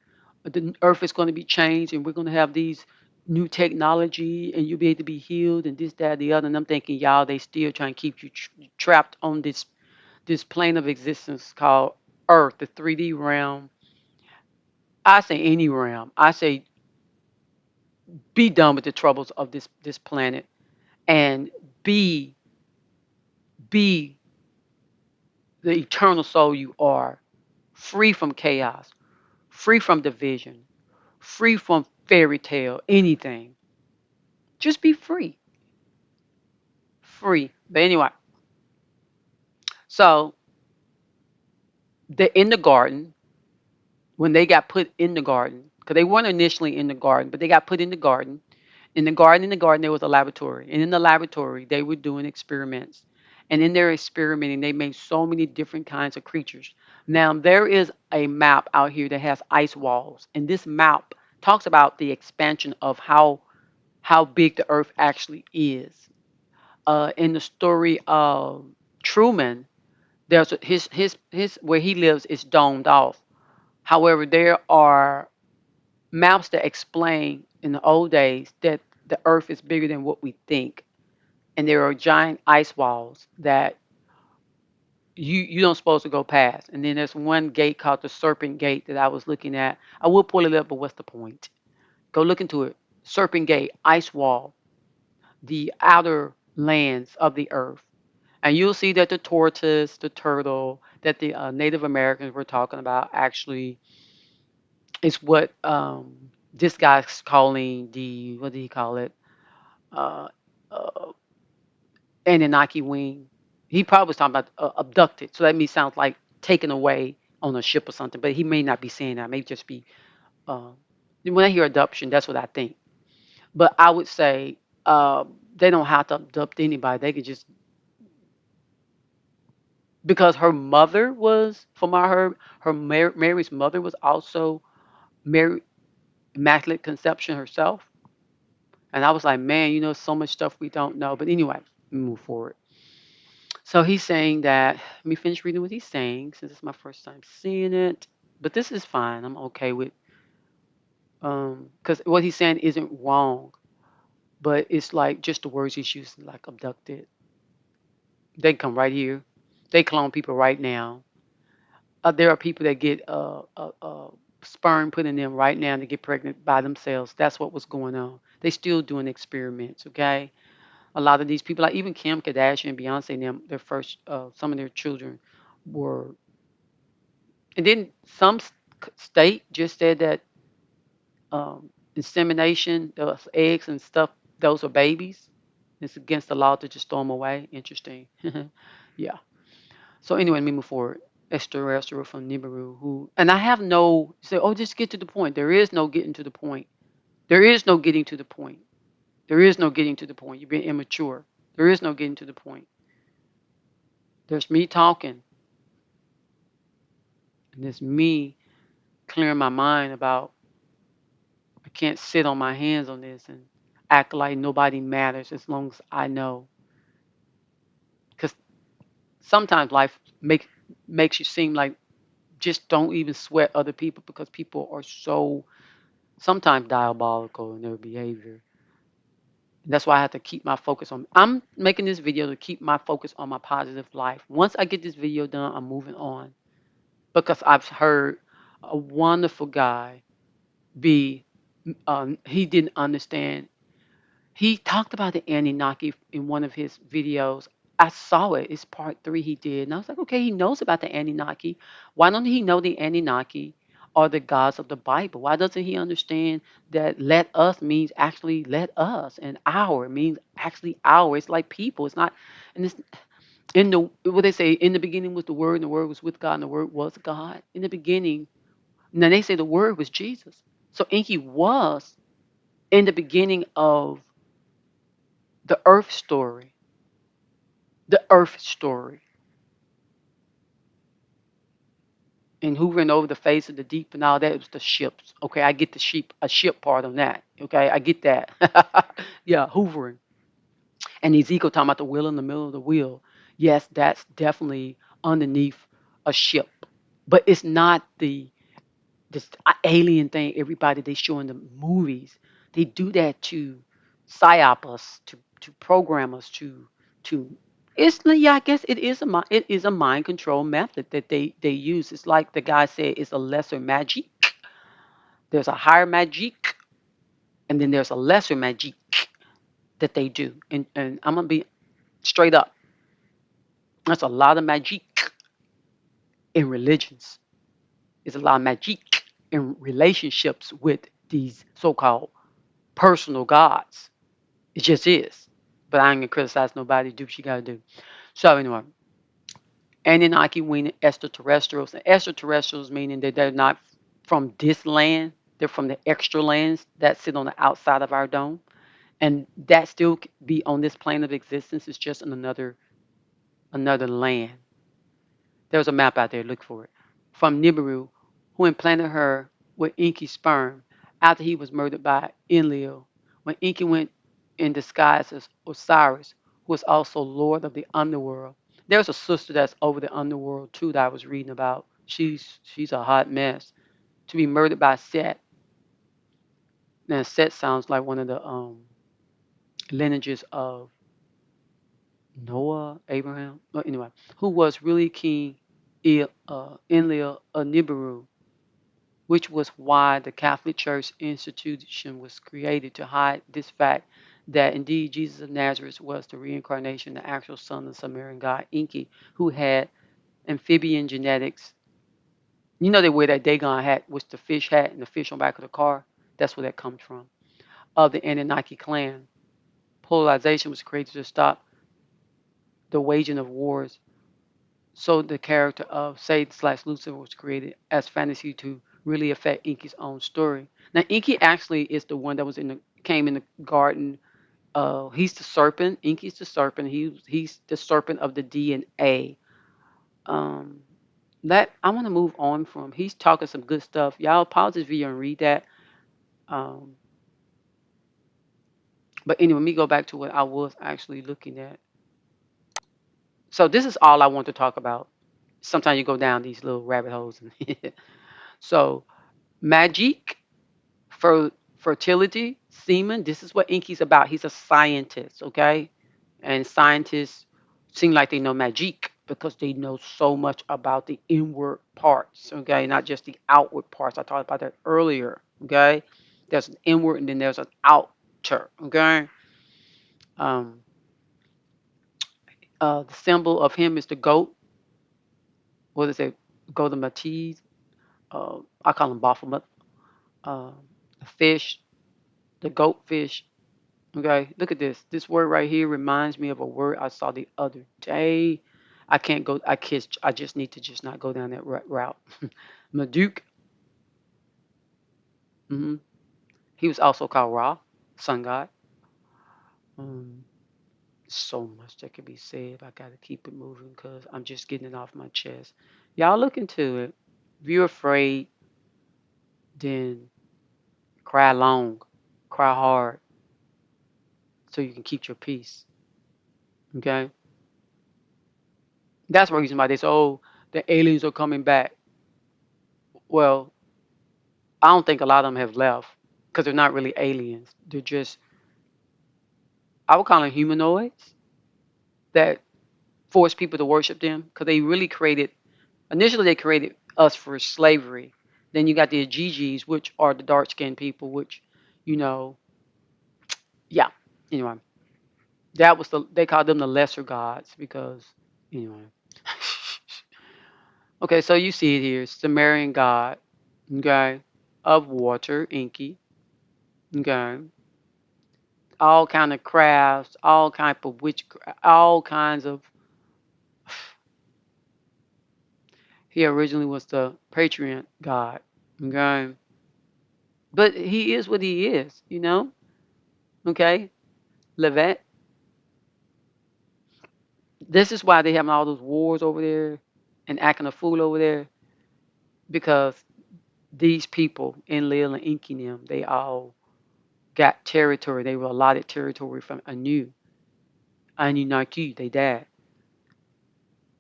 the earth is going to be changed, and we're going to have these new technology, and you'll be able to be healed, and this, that, the other, and I'm thinking, y'all, they still trying to keep you trapped on this plane of existence called Earth, the 3D realm. I say any realm. I say be done with the troubles of this planet, and be be the eternal soul you are, free from chaos, free from division, free from fairy tale, anything. Just be free, free. But anyway, so in the garden, when they got put in the garden, because they weren't initially in the garden, but they got put in the garden. In the garden, there was a laboratory. And in the laboratory, they were doing experiments. And in their experimenting, they made so many different kinds of creatures. Now, there is a map out here that has ice walls. And this map talks about the expansion of how big the earth actually is. In the story of Truman, his where he lives is domed off. However, there are maps that explain in the old days that the earth is bigger than what we think, and there are giant ice walls that you don't supposed to go past. And then there's one gate called the Serpent Gate that I was looking at. I will pull it up, but what's the point? Go look into it. Serpent Gate, ice wall, the outer lands of the earth. And you'll see that the tortoise, the turtle that the Native Americans were talking about actually is what this guy's calling the, what did he call it? Uh, uh, Anunnaki wing. He probably was talking about abducted. So that means sounds like taken away on a ship or something. But he may not be saying that. Maybe just be, uh, when I hear adoption, that's what I think. But I would say they don't have to abduct anybody. They could just, because her mother was, from what I heard, Mary's mother was also Mary Immaculate Conception herself. And I was like, man, so much stuff we don't know. But anyway, move forward. So he's saying that, let me finish reading what he's saying since it's my first time seeing it. But this is fine. I'm okay with, because what he's saying isn't wrong, but it's like just the words he's using, like abducted. They come right here. They clone people right now. There are people that get sperm put in them right now to get pregnant by themselves. That's what was going on. They still doing experiments, okay? A lot of these people, like even Kim Kardashian, Beyonce, and them, their first, some of their children were, and then some state just said that insemination, those eggs and stuff, those are babies. It's against the law to just throw them away. Interesting. Yeah. So anyway, let me move forward. Extraterrestrial from Nibiru, who, and I have no, say, oh, just get to the point. There is no getting to the point. There is no getting to the point. There is no getting to the point. You've been immature. There is no getting to the point. There's me talking, and there's me clearing my mind about, I can't sit on my hands on this and act like nobody matters as long as I know. Because sometimes life makes you seem like just don't even sweat other people because people are so sometimes diabolical in their behavior. And that's why I have to keep my focus on. I'm making this video to keep my focus on my positive life. Once I get this video done, I'm moving on because I've heard a wonderful guy be. He didn't understand. He talked about the Anunnaki in one of his videos. I saw it. It's part 3 he did. And I was like, okay, he knows about the Anunnaki. Why don't he know the Anunnaki are the gods of the Bible? Why doesn't he understand that let us means actually let us and our means actually our? It's like people. It's not, and it's in the, what they say, in the beginning was the Word, and the Word was with God, and the Word was God. In the beginning, now they say the Word was Jesus. So Enki was in the beginning of the earth story. The earth story. And who ran over the face of the deep and all that, it was the ships. Okay, I get the ship part on that. Okay, I get that. Yeah, hoovering. And Ezekiel talking about the wheel in the middle of the wheel. Yes, that's definitely underneath a ship. But it's not this alien thing everybody they show in the movies. They do that to psyop us, to program us, to it's, yeah, I guess it is a mind control method that they use. It's like the guy said, it's a lesser magic. There's a higher magic, and then there's a lesser magic that they do. And I'm gonna be straight up. There's a lot of magic in religions. There's a lot of magic in relationships with these so-called personal gods. It just is. But I ain't gonna criticize nobody. Do what you gotta do. So anyway, Anunnaki meaning extraterrestrials. And extraterrestrials meaning that they're not from this land. They're from the extra lands that sit on the outside of our dome. And that still be on this plane of existence. It's just in another land. There's a map out there. Look for it. From Nibiru, who implanted her with Enki's sperm after he was murdered by Enlil. When Enki went in disguise as Osiris, who was also Lord of the underworld. There's a sister that's over the underworld too that I was reading about. She's a hot mess. To be murdered by Set. Now Set sounds like one of the lineages of Noah, Abraham. Well, anyway, who was really King Enlil of Nibiru, which was why the Catholic Church institution was created to hide this fact that indeed Jesus of Nazareth was the reincarnation, the actual son of the Sumerian god Enki, who had amphibian genetics. You know they wear that Dagon hat, which the fish hat and the fish on the back of the car. That's where that comes from. Of the Anunnaki clan, polarization was created to stop the waging of wars. So the character of Satan/Lucifer was created as fantasy to really affect Inky's own story. Now Inky actually is the one that was came in the garden. He's the serpent. Inky's the serpent. He's the serpent of the DNA. Um, that I want to move on from. He's talking some good stuff. Y'all pause this video and read that. Um, But anyway, let me go back to what I was actually looking at. So this is all I want to talk about. Sometimes you go down these little rabbit holes. So magic, fertility, semen. This is what Inky's about. He's a scientist, okay? And scientists seem like they know magic because they know so much about the inward parts, okay? Not just the outward parts. I talked about that earlier, okay? There's an inward and then there's an outer, okay? Um, the symbol of him is the goat. What is it? Goat of Maltese. I call him Baphomet. Uh, the fish, the goat fish. Okay, look at this. This word right here reminds me of a word I saw the other day. I can't go. I kissed. I just need to just not go down that route. Maduk. hmm He was also called Ra, sun god. Um, so much that could be said. I got to keep it moving because I'm just getting it off my chest. Y'all look into it. If you're afraid, then cry long, cry hard, so you can keep your peace. Okay, that's the reason why they say, "Oh, the aliens are coming back." Well, I don't think a lot of them have left because they're not really aliens. They're just, I would call them humanoids that force people to worship them because they really created, initially, they created us for slavery. Then you got the Ajijis, which are the dark skinned people, which, you know, yeah. Anyway, that was they called them the lesser gods because, anyway. Okay, so you see it here Sumerian god, okay, of water, Enki, okay, all kind of crafts, all kind of witchcraft, all kinds of. He originally was the patriarch god, okay, but he is what he is, okay. Levant. This is why they having all those wars over there and acting a fool over there because these people, Enlil and Inky, they all got territory. They were allotted territory from Anunnaki, they dad.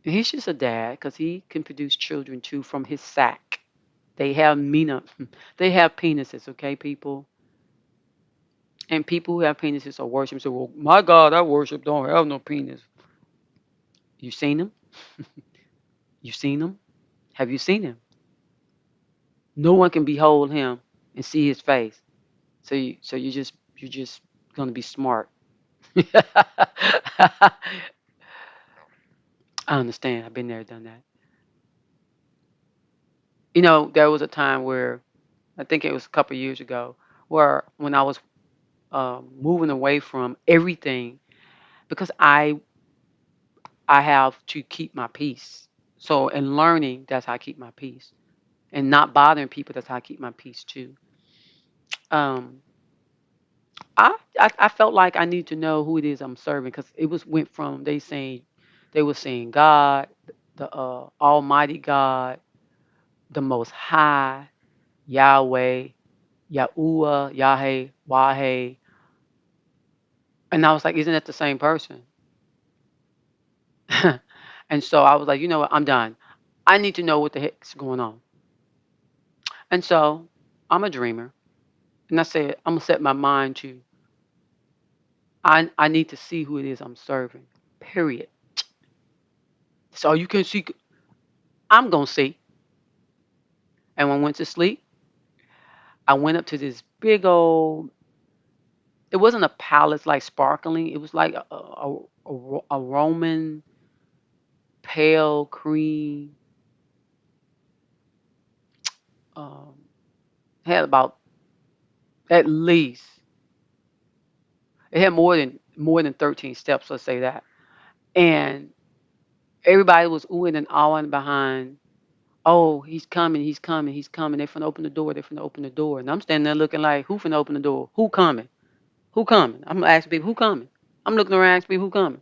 And he's just a dad because he can produce children too from his sack. They have they have penises, okay, people? And people who have penises are worship. So, well, my God, I worship don't have no penis. You seen him? You seen him? Have you seen him? No one can behold him and see his face. So you're just gonna be smart. I understand. I've been there, done that. There was a time where I think it was a couple of years ago, where when I was moving away from everything because I have to keep my peace. So in learning, that's how I keep my peace, and not bothering people. That's how I keep my peace too. Um, I felt like I need to know who it is I'm serving because it was went from they were saying God, the Almighty God, the Most High, Yahweh, Yahuwah, Yahweh, Waheh, and I was like, isn't that the same person? And so I was like, you know what? I'm done. I need to know what the heck's going on. And so I'm a dreamer. And I said, I'm going to set my mind to, I need to see who it is I'm serving, period. So you can see, I'm going to see. And when I went to sleep, I went up to this big old, it wasn't a palace like sparkling. It was like a Roman pale cream. Um, had about at least, it had more than 13 steps, let's say that. And everybody was oohing and awing behind. Oh, he's coming, he's coming, he's coming. They finna open the door. They finna open the door. And I'm standing there looking like, who finna open the door? Who coming? Who coming? I'm asking people, who coming? I'm looking around asking people, who coming?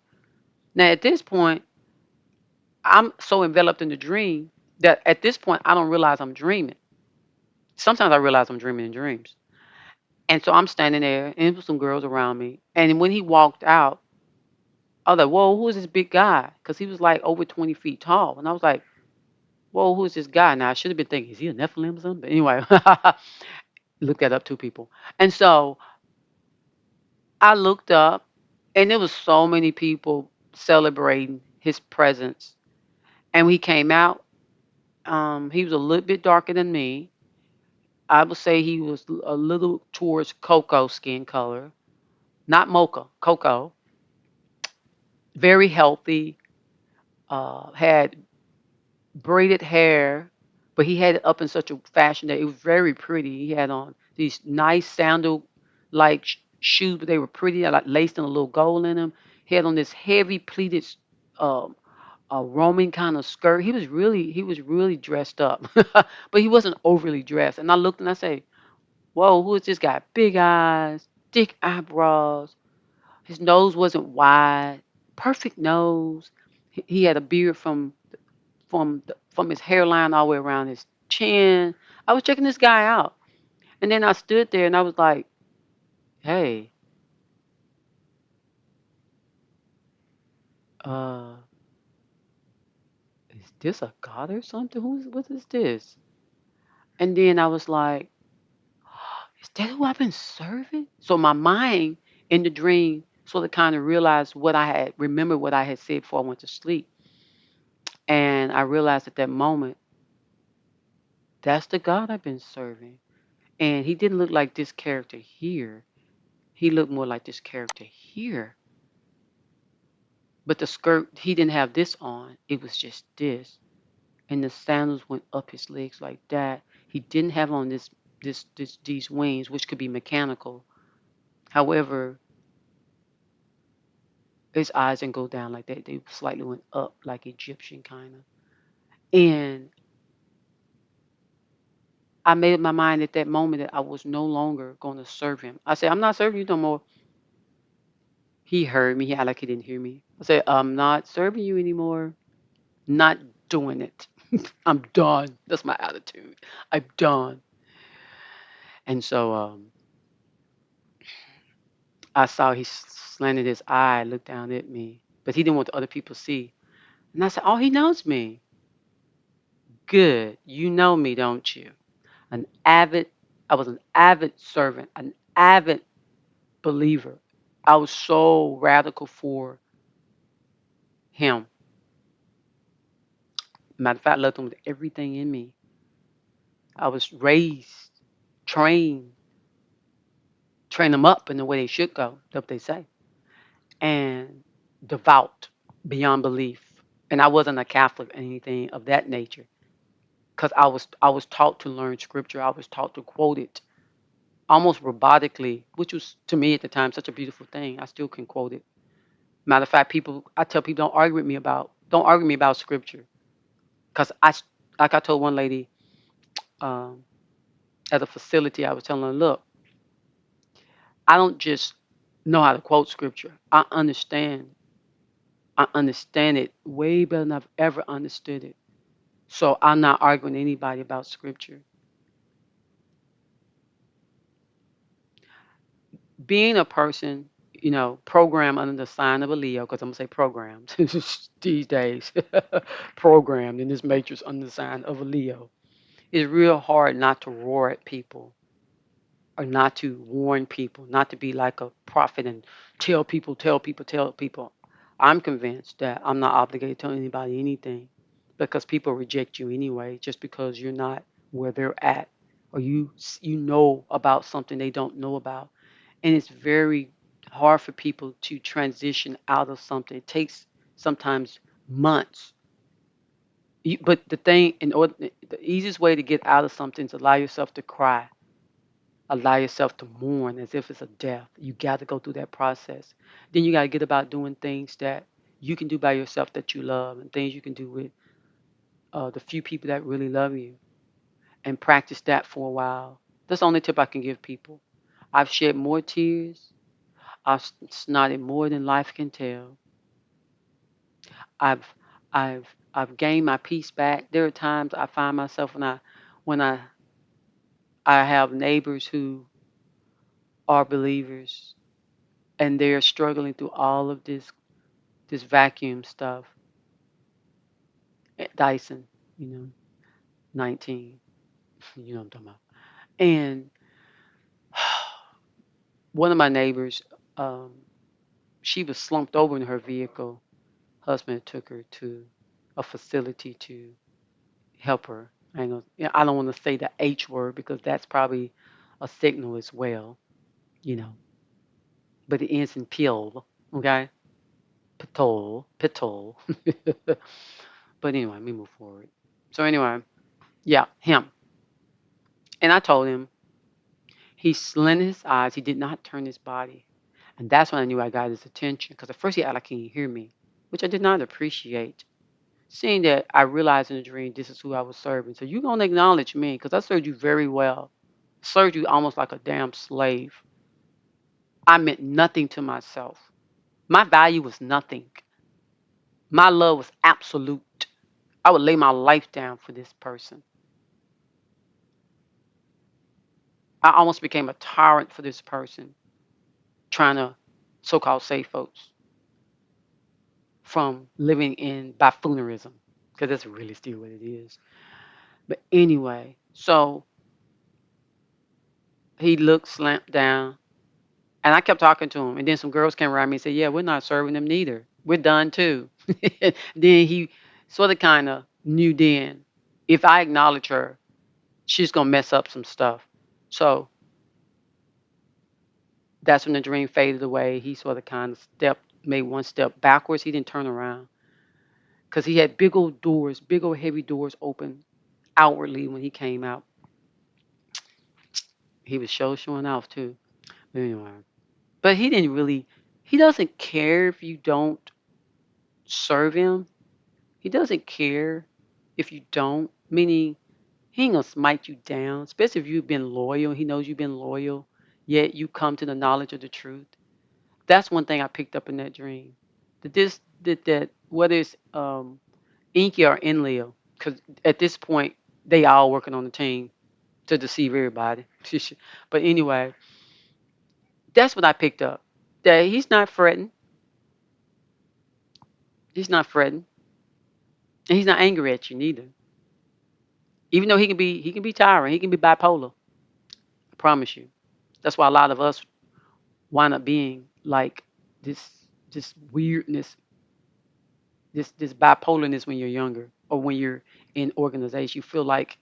Now at this point, I'm so enveloped in the dream that at this point I don't realize I'm dreaming. Sometimes I realize I'm dreaming in dreams. And so I'm standing there, and there was some girls around me. And when he walked out, I was like, "Whoa, who is this big guy?" Because he was like over 20 feet tall, and I was like, "Whoa, who is this guy?" Now I should have been thinking, "Is he a Nephilim or something?" But anyway, look that up, two people. And so I looked up, and there was so many people celebrating his presence. And when he came out, he was a little bit darker than me. I would say he was a little towards cocoa skin color, not mocha, cocoa. Very healthy. Had braided hair, but he had it up in such a fashion that it was very pretty. He had on these nice sandal like shoes, but they were pretty, like laced in a little gold in them. He had on this heavy pleated um, Roman kind of skirt. He was really dressed up, but he wasn't overly dressed. And I looked and I said, "Whoa, who is this guy? Big eyes, thick eyebrows. His nose wasn't wide, perfect nose. He had a beard from his hairline all the way around his chin." I was checking this guy out, and then I stood there and I was like, "Hey, uh, is this a god or something? What is this?" And then I was like, "Is that who I've been serving?" So my mind in the dream sort of kind of realized remember what I had said before I went to sleep, and I realized at that moment that's the God I've been serving. And he didn't look like this character here. He looked more like this character here. But the skirt, he didn't have this on. It was just this. And the sandals went up his legs like that. He didn't have on these wings, which could be mechanical. However, his eyes didn't go down like that. They slightly went up like Egyptian kind of. And I made up my mind at that moment that I was no longer going to serve him. I said, "I'm not serving you no more." He heard me. He acted like he didn't hear me. I said, "I'm not serving you anymore. Not doing it. I'm done." That's my attitude. I'm done. And so I saw he slanted his eye, looked down at me, but he didn't want the other people to see. And I said, "Oh, he knows me. Good. You know me, don't you?" An avid, I was an avid servant, an avid believer. I was so radical for him. Matter of fact, I loved him with everything in me. I was raised, trained, train them up in the way they should go. That's what they say. And devout beyond belief. And I wasn't a Catholic or anything of that nature because I was taught to learn scripture. I was taught to quote it almost robotically, which was to me at the time such a beautiful thing. I still can quote it. Matter of fact, I tell people don't argue with me about scripture because like I told one lady um, at a facility, I was telling her, "Look, I don't just know how to quote scripture. I understand it way better than I've ever understood it. So I'm not arguing anybody about scripture. Being a person, programmed under the sign of a Leo, because I'm gonna say programmed these days, programmed in this matrix under the sign of a Leo, it's real hard not to roar at people or not to warn people, not to be like a prophet and tell people, tell people, tell people. I'm convinced that I'm not obligated to tell anybody anything because people reject you anyway just because you're not where they're at or you know about something they don't know about. And it's very hard for people to transition out of something. It takes sometimes months. But the thing, the easiest way to get out of something is allow yourself to cry, allow yourself to mourn as if it's a death. You got to go through that process. Then you got to get about doing things that you can do by yourself that you love and things you can do with the few people that really love you and practice that for a while. That's the only tip I can give people. I've shed more tears. I've snotted more than life can tell. I've I've gained my peace back. There are times I find myself when I have neighbors who are believers and they're struggling through all of this vacuum stuff. Dyson, you know, 19, you know what I'm talking about. And one of my neighbors, um, she was slumped over in her vehicle. Husband took her to a facility to help her. I don't want to say the H word because that's probably a signal as well, you know. But it ends in pill, okay? Pitol. But anyway, let me move forward. So anyway, yeah, him. And I told him he slanted his eyes. He did not turn his body. And that's when I knew I got his attention. Because at first he acted like he didn't hear me, which I did not appreciate. Seeing that I realized in the dream this is who I was serving. So you're going to acknowledge me because I served you very well. Served you almost like a damn slave. I meant nothing to myself. My value was nothing. My love was absolute. I would lay my life down for this person. I almost became a tyrant for this person, trying to so called save folks from living in buffoonerism, because that's really still what it is. But anyway, so he looked slamped down, and I kept talking to him. And then some girls came around me and said, "Yeah, we're not serving them neither. We're done too." Then he sort of kind of knew then if I acknowledge her, she's going to mess up some stuff. So that's when the dream faded away. He sort of kind of made one step backwards. He didn't turn around because he had big old doors, big old heavy doors open outwardly when he came out. He was showing off too. Anyway, but he didn't really. He doesn't care if you don't serve him. He doesn't care if you don't. Meaning, he ain't gonna smite you down, especially if you've been loyal. He knows you've been loyal, yet you come to the knowledge of the truth. That's one thing I picked up in that dream. That whether it's Inky or Enlil, because at this point they all working on the team to deceive everybody. But anyway, that's what I picked up. That he's not fretting. He's not fretting, and he's not angry at you neither. Even though he can be tiring, he can be bipolar. I promise you. That's why a lot of us wind up being like this this weirdness, this bipolarness when you're younger or when you're in organization. You feel like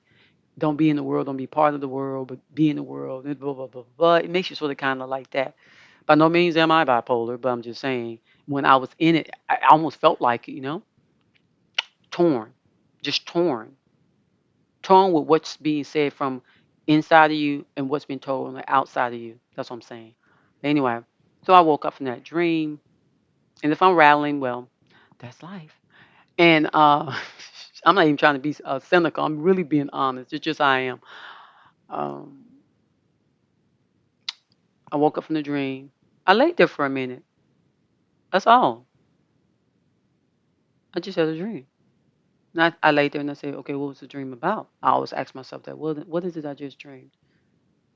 don't be in the world, don't be part of the world, but be in the world. And blah blah blah blah. It makes you sort of kind of like that. By no means am I bipolar, but I'm just saying when I was in it, I almost felt like it, torn, just torn with what's being said from inside of you and what's being told on the outside of you. That's what I'm saying. Anyway, so I woke up from that dream, and if I'm rattling, well, that's life. And I'm not even trying to be cynical. I'm really being honest. It's just I am. Um, I woke up from the dream. I laid there for a minute. That's all. I just had a dream. And I laid there and I said, okay, what was the dream about? I always ask myself that. What is it I just dreamed?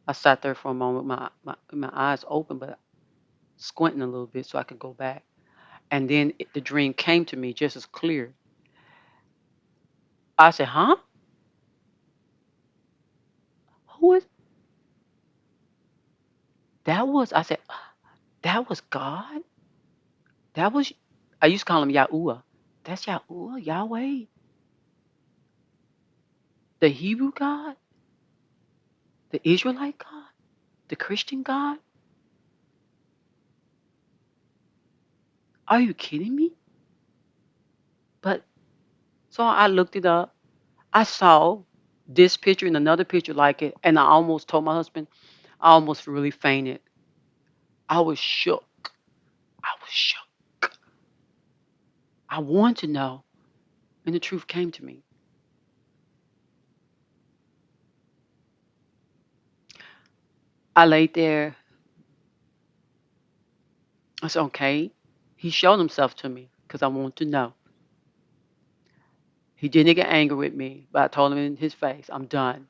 I sat there for a moment, my eyes open, but squinting a little bit so I could go back. And then the dream came to me just as clear. I said, huh? Who is that? I said, that was God? That was, I used to call him Yhwh. That's Yhwh, Yahweh, the Hebrew God, the Israelite God, the Christian God. Are you kidding me? But so I looked it up. I saw this picture and another picture like it, and I almost told my husband, I almost really fainted. I was shook. I was shook. I wanted to know, and the truth came to me. I laid there. I said, okay. He showed himself to me because I wanted to know. He didn't get angry with me, but I told him in his face, I'm done.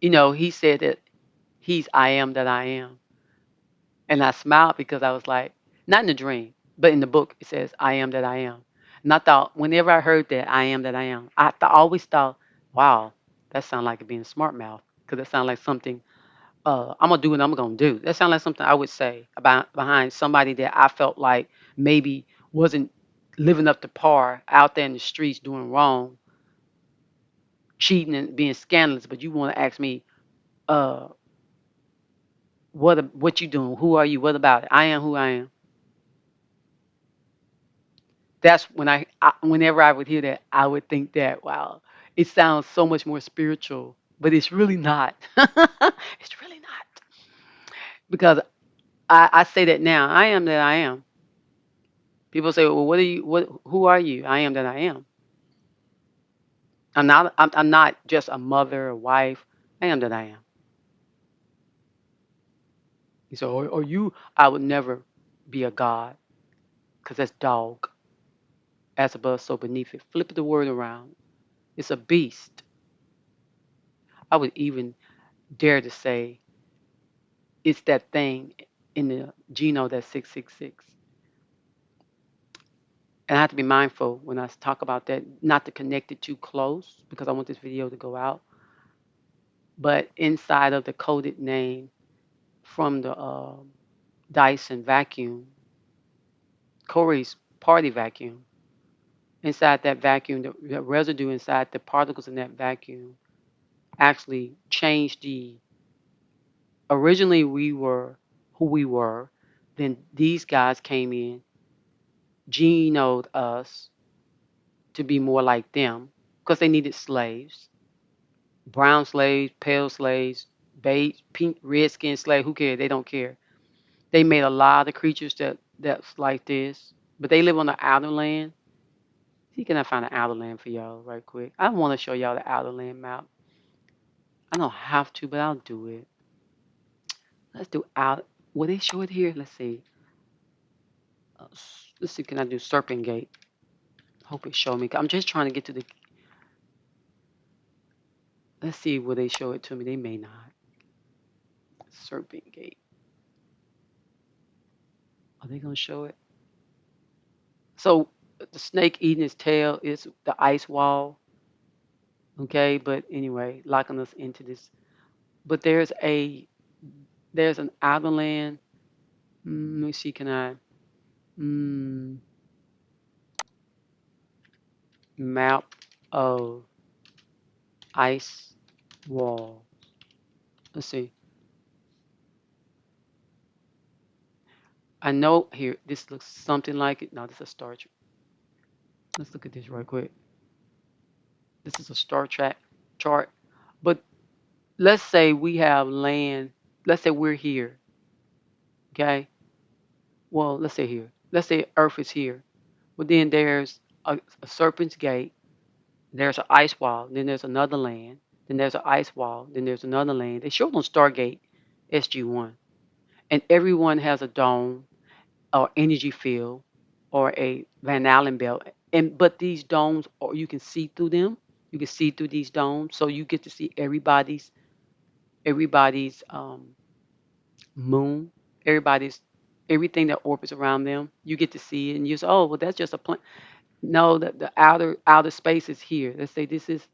he said that he's I am that I am. And I smiled because I was like, not in the dream, but in the book, it says, I am that I am. And I thought, whenever I heard that, I am that I am, always thought, wow, that sounds like it being smart mouth. Because it sounds like something, I'm going to do what I'm going to do. That sounds like something I would say about behind somebody that I felt like maybe wasn't living up to par out there in the streets doing wrong, cheating and being scandalous. But you want to ask me, uh, what you doing? Who are you? What about it? I am who I am. That's when whenever I would hear that, I would think that, wow, it sounds so much more spiritual, but it's really not. It's really not. Because I say that now. I am that I am. People say, well, who are you? I am that I am. I'm not just a mother, a wife. I am that I am. You say, or you, I would never be a God, because that's dog. As above, so beneath it. Flip the word around. It's a beast. I would even dare to say it's that thing in the genome that's 666. And I have to be mindful when I talk about that, not to connect it too close because I want this video to go out. But inside of the coded name from the Dyson vacuum, Corey's party vacuum, inside that vacuum, the residue inside the particles in that vacuum actually changed the. Originally, we were who we were. Then these guys came in, genoed us to be more like them because they needed slaves, brown slaves, pale slaves, beige, pink, red skinned slaves. Who cares? They don't care. They made a lot of creatures that's like this, but they live on the outer land. See, can I find an outer land for y'all right quick? I want to show y'all the outer land map. I don't have to, but I'll do it. Let's do out. Will they show it here? Let's see. Let's see. Can I do Serpent Gate? Hope it show me. I'm just trying to get to the. Let's see. Will they show it to me? They may not. Serpent Gate. Are they gonna show it? So the snake eating its tail is the ice wall. Okay, but anyway, locking us into this. But there's an outer land. Let me see. Can I map of ice wall? Let's see. I know here. This looks something like it. No, this is a Star Trek. Let's look at this right quick. This is a Star Trek chart. But let's say we have land. Let's say we're here. Okay. Well, let's say here. Let's say Earth is here. Well, then there's a serpent's gate. There's an ice wall. Then there's another land. Then there's an ice wall. Then there's another land. They show it on Stargate SG1. And everyone has a dome or energy field or a Van Allen belt. But these domes, or you can see through them. You can see through these domes, so you get to see everybody's moon, everybody's everything that orbits around them. You get to see it, and you say, "Oh, well, that's just a planet." No, the outer space is here. Let's say this is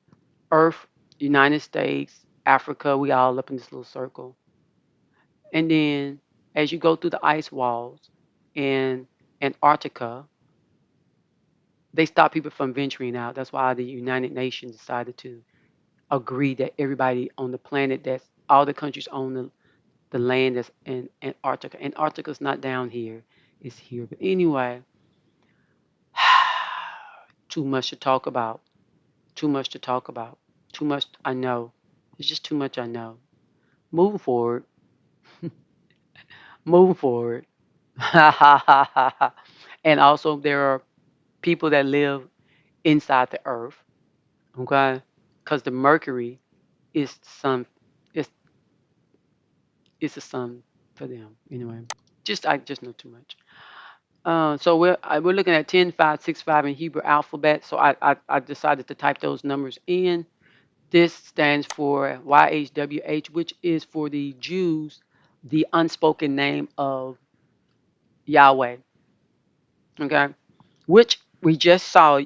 Earth, United States, Africa. We all up in this little circle, and then as you go through the ice walls in Antarctica, they stop people from venturing out. That's why the United Nations decided to agree that everybody on the planet, that's all the countries own the land that's in Antarctica. Antarctica's not down here; it's here. But anyway, too much to talk about. Too much to talk about. Too much I know. It's just too much I know. Moving forward. Moving forward. And also there are people that live inside the earth. Okay? Because the Mercury is the sun. It's it's the sun for them. Anyway. I just know too much. So we're looking at 10, 5, 6, 5 in Hebrew alphabet. So I decided to type those numbers in. This stands for YHWH, which is for the Jews, the unspoken name of Yahweh. Okay, which we just saw.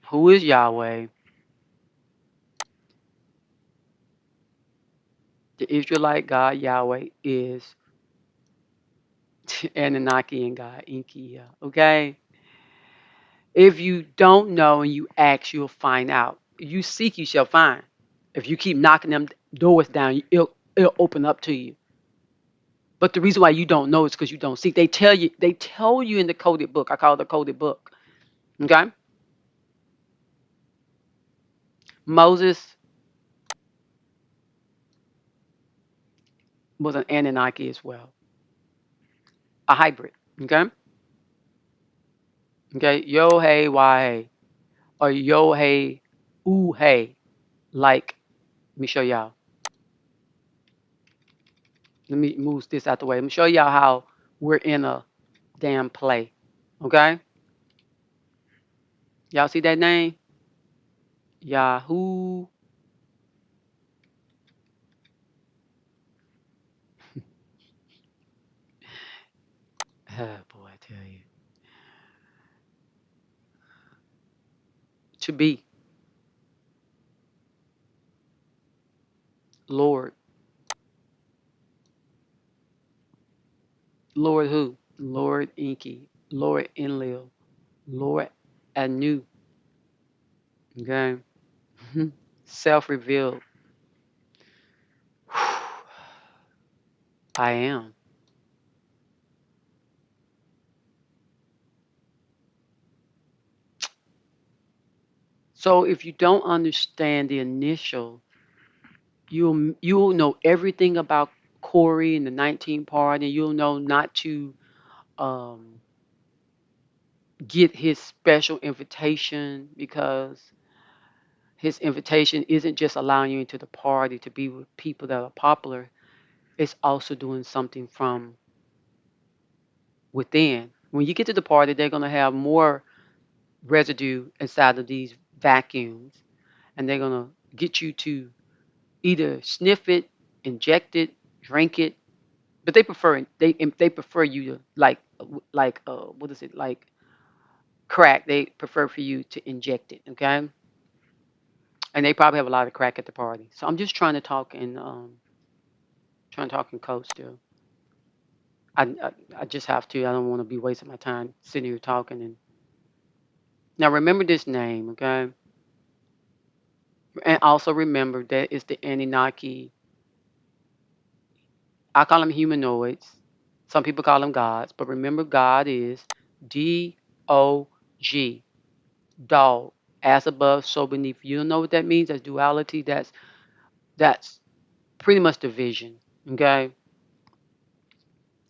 Who is Yahweh? The Israelite God Yahweh is Anunnakian God Enki. Okay, if you don't know and you ask, you'll find out. If you seek, you shall find. If you keep knocking them doors down, it'll open up to you. But the reason why you don't know is because you don't seek. They tell you in the coded book. I call it the coded book. Okay? Moses was an Anunnaki as well. A hybrid. Okay? Okay. Yo hey why hey. Or yo hey ooh hey. Like, let me show y'all. Let me move this out the way. Let me show y'all how we're in a damn play. Okay? Y'all see that name? Yahoo. Oh boy, I tell you. To be. Lord. Lord who? Lord Inky. Lord Enlil. Lord Anu. Okay? Self revealed. I am. So if you don't understand the initial, you'll know everything about Corey and the 19 part, and you'll know not to um, get his special invitation because his invitation isn't just allowing you into the party to be with people that are popular. It's also doing something from within. When you get to the party, they're going to have more residue inside of these vacuums, and they're going to get you to either sniff it, inject it, drink it, but they prefer you to what is it, like crack. They prefer for you to inject it, okay? And they probably have a lot of crack at the party. So I'm just trying to talk in code still. I just have to. I don't want to be wasting my time sitting here talking. And now remember this name, okay? And also remember that it's the Anunnaki. I call them humanoids. Some people call them gods, but remember God is DOG, dog, as above, so beneath. You don't know what that means? That's duality. That's pretty much division. Okay?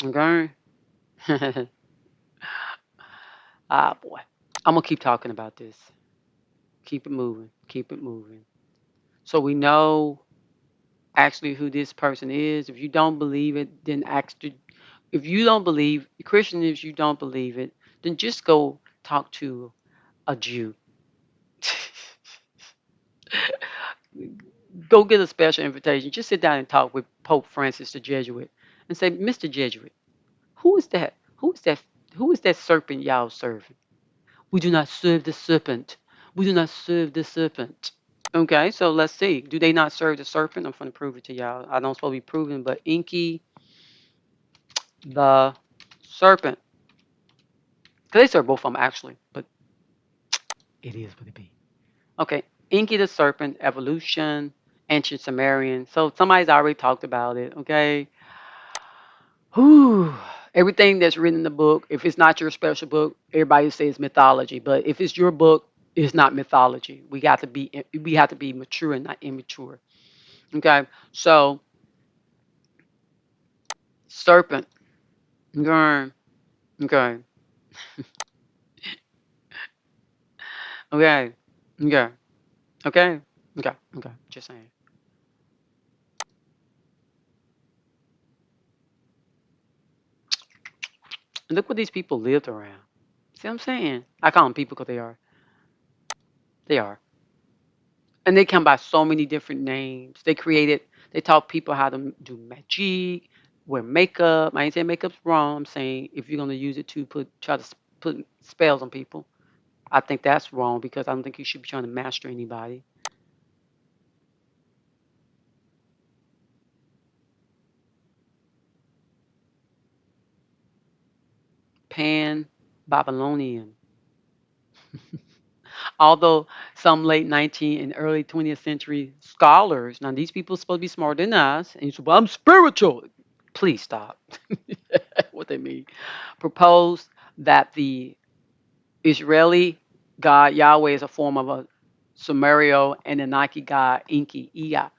Okay? Ah boy. I'm gonna keep talking about this. Keep it moving. Keep it moving. So we know actually who this person is. If you don't believe it, then if you don't believe Christian, if you don't believe it, then just go talk to a Jew. Go get a special invitation. Just sit down and talk with Pope Francis the Jesuit and say, Mr. Jesuit, who is that? Who is that? Who is that serpent y'all serving? We do not serve the serpent. We do not serve the serpent. Okay, so let's see. Do they not serve the serpent? I'm going to prove it to y'all. I don't supposed to be proving, but Inky the serpent. Because they serve both of them actually, but it is what it be. Okay, Inky the serpent, evolution, ancient Sumerian. So somebody's already talked about it. Okay, whew. Everything that's written in the book, if it's not your special book, everybody says mythology. But if it's your book, it's not mythology. We have to be mature and not immature. Okay, so serpent. Okay, okay, okay, okay, okay, okay, okay. Just saying. And look what these people lived around. See what I'm saying? I call them people because they are. They are. And they come by so many different names. They taught people how to do magic, wear makeup. I ain't saying makeup's wrong. I'm saying if you're gonna use it to try to put spells on people, I think that's wrong because I don't think you should be trying to master anybody. Pan Babylonian. Although some late 19th and early 20th century scholars, now these people are supposed to be smarter than us, and you say, well, I'm spiritual. Please stop. What they mean. Proposed that the Israeli god Yahweh is a form of a Sumerio and Anunnaki god Enki, Ea.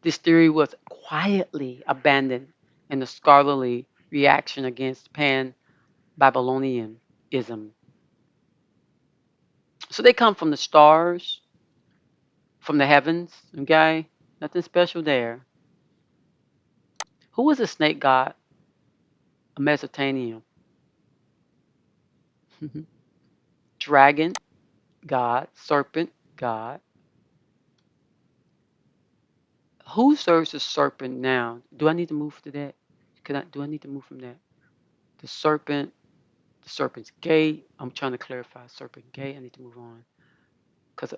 This theory was quietly abandoned in the scholarly reaction against Pan Babylonianism. So they come from the stars, from the heavens, okay? Nothing special there. Who was the snake god of Mesopotamia? Dragon god, serpent god. Who serves the serpent now? Do I need to move to that? Do I need to move from that? The serpent, the serpent's gate. I'm trying to clarify serpent gate. I need to move on because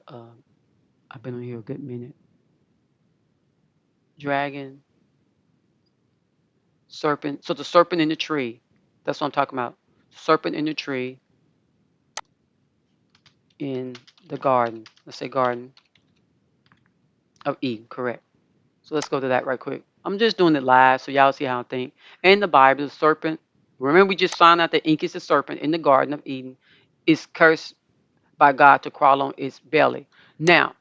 I've been on here a good minute. Dragon, serpent. So the serpent in the tree. That's what I'm talking about. Serpent in the tree in the garden. Let's say garden of Eden. Correct. So let's go to that right quick. I'm just doing it live so y'all see how I think. In the Bible, the serpent. Remember, we just found out that Ink is the serpent in the Garden of Eden is cursed by God to crawl on its belly. Now,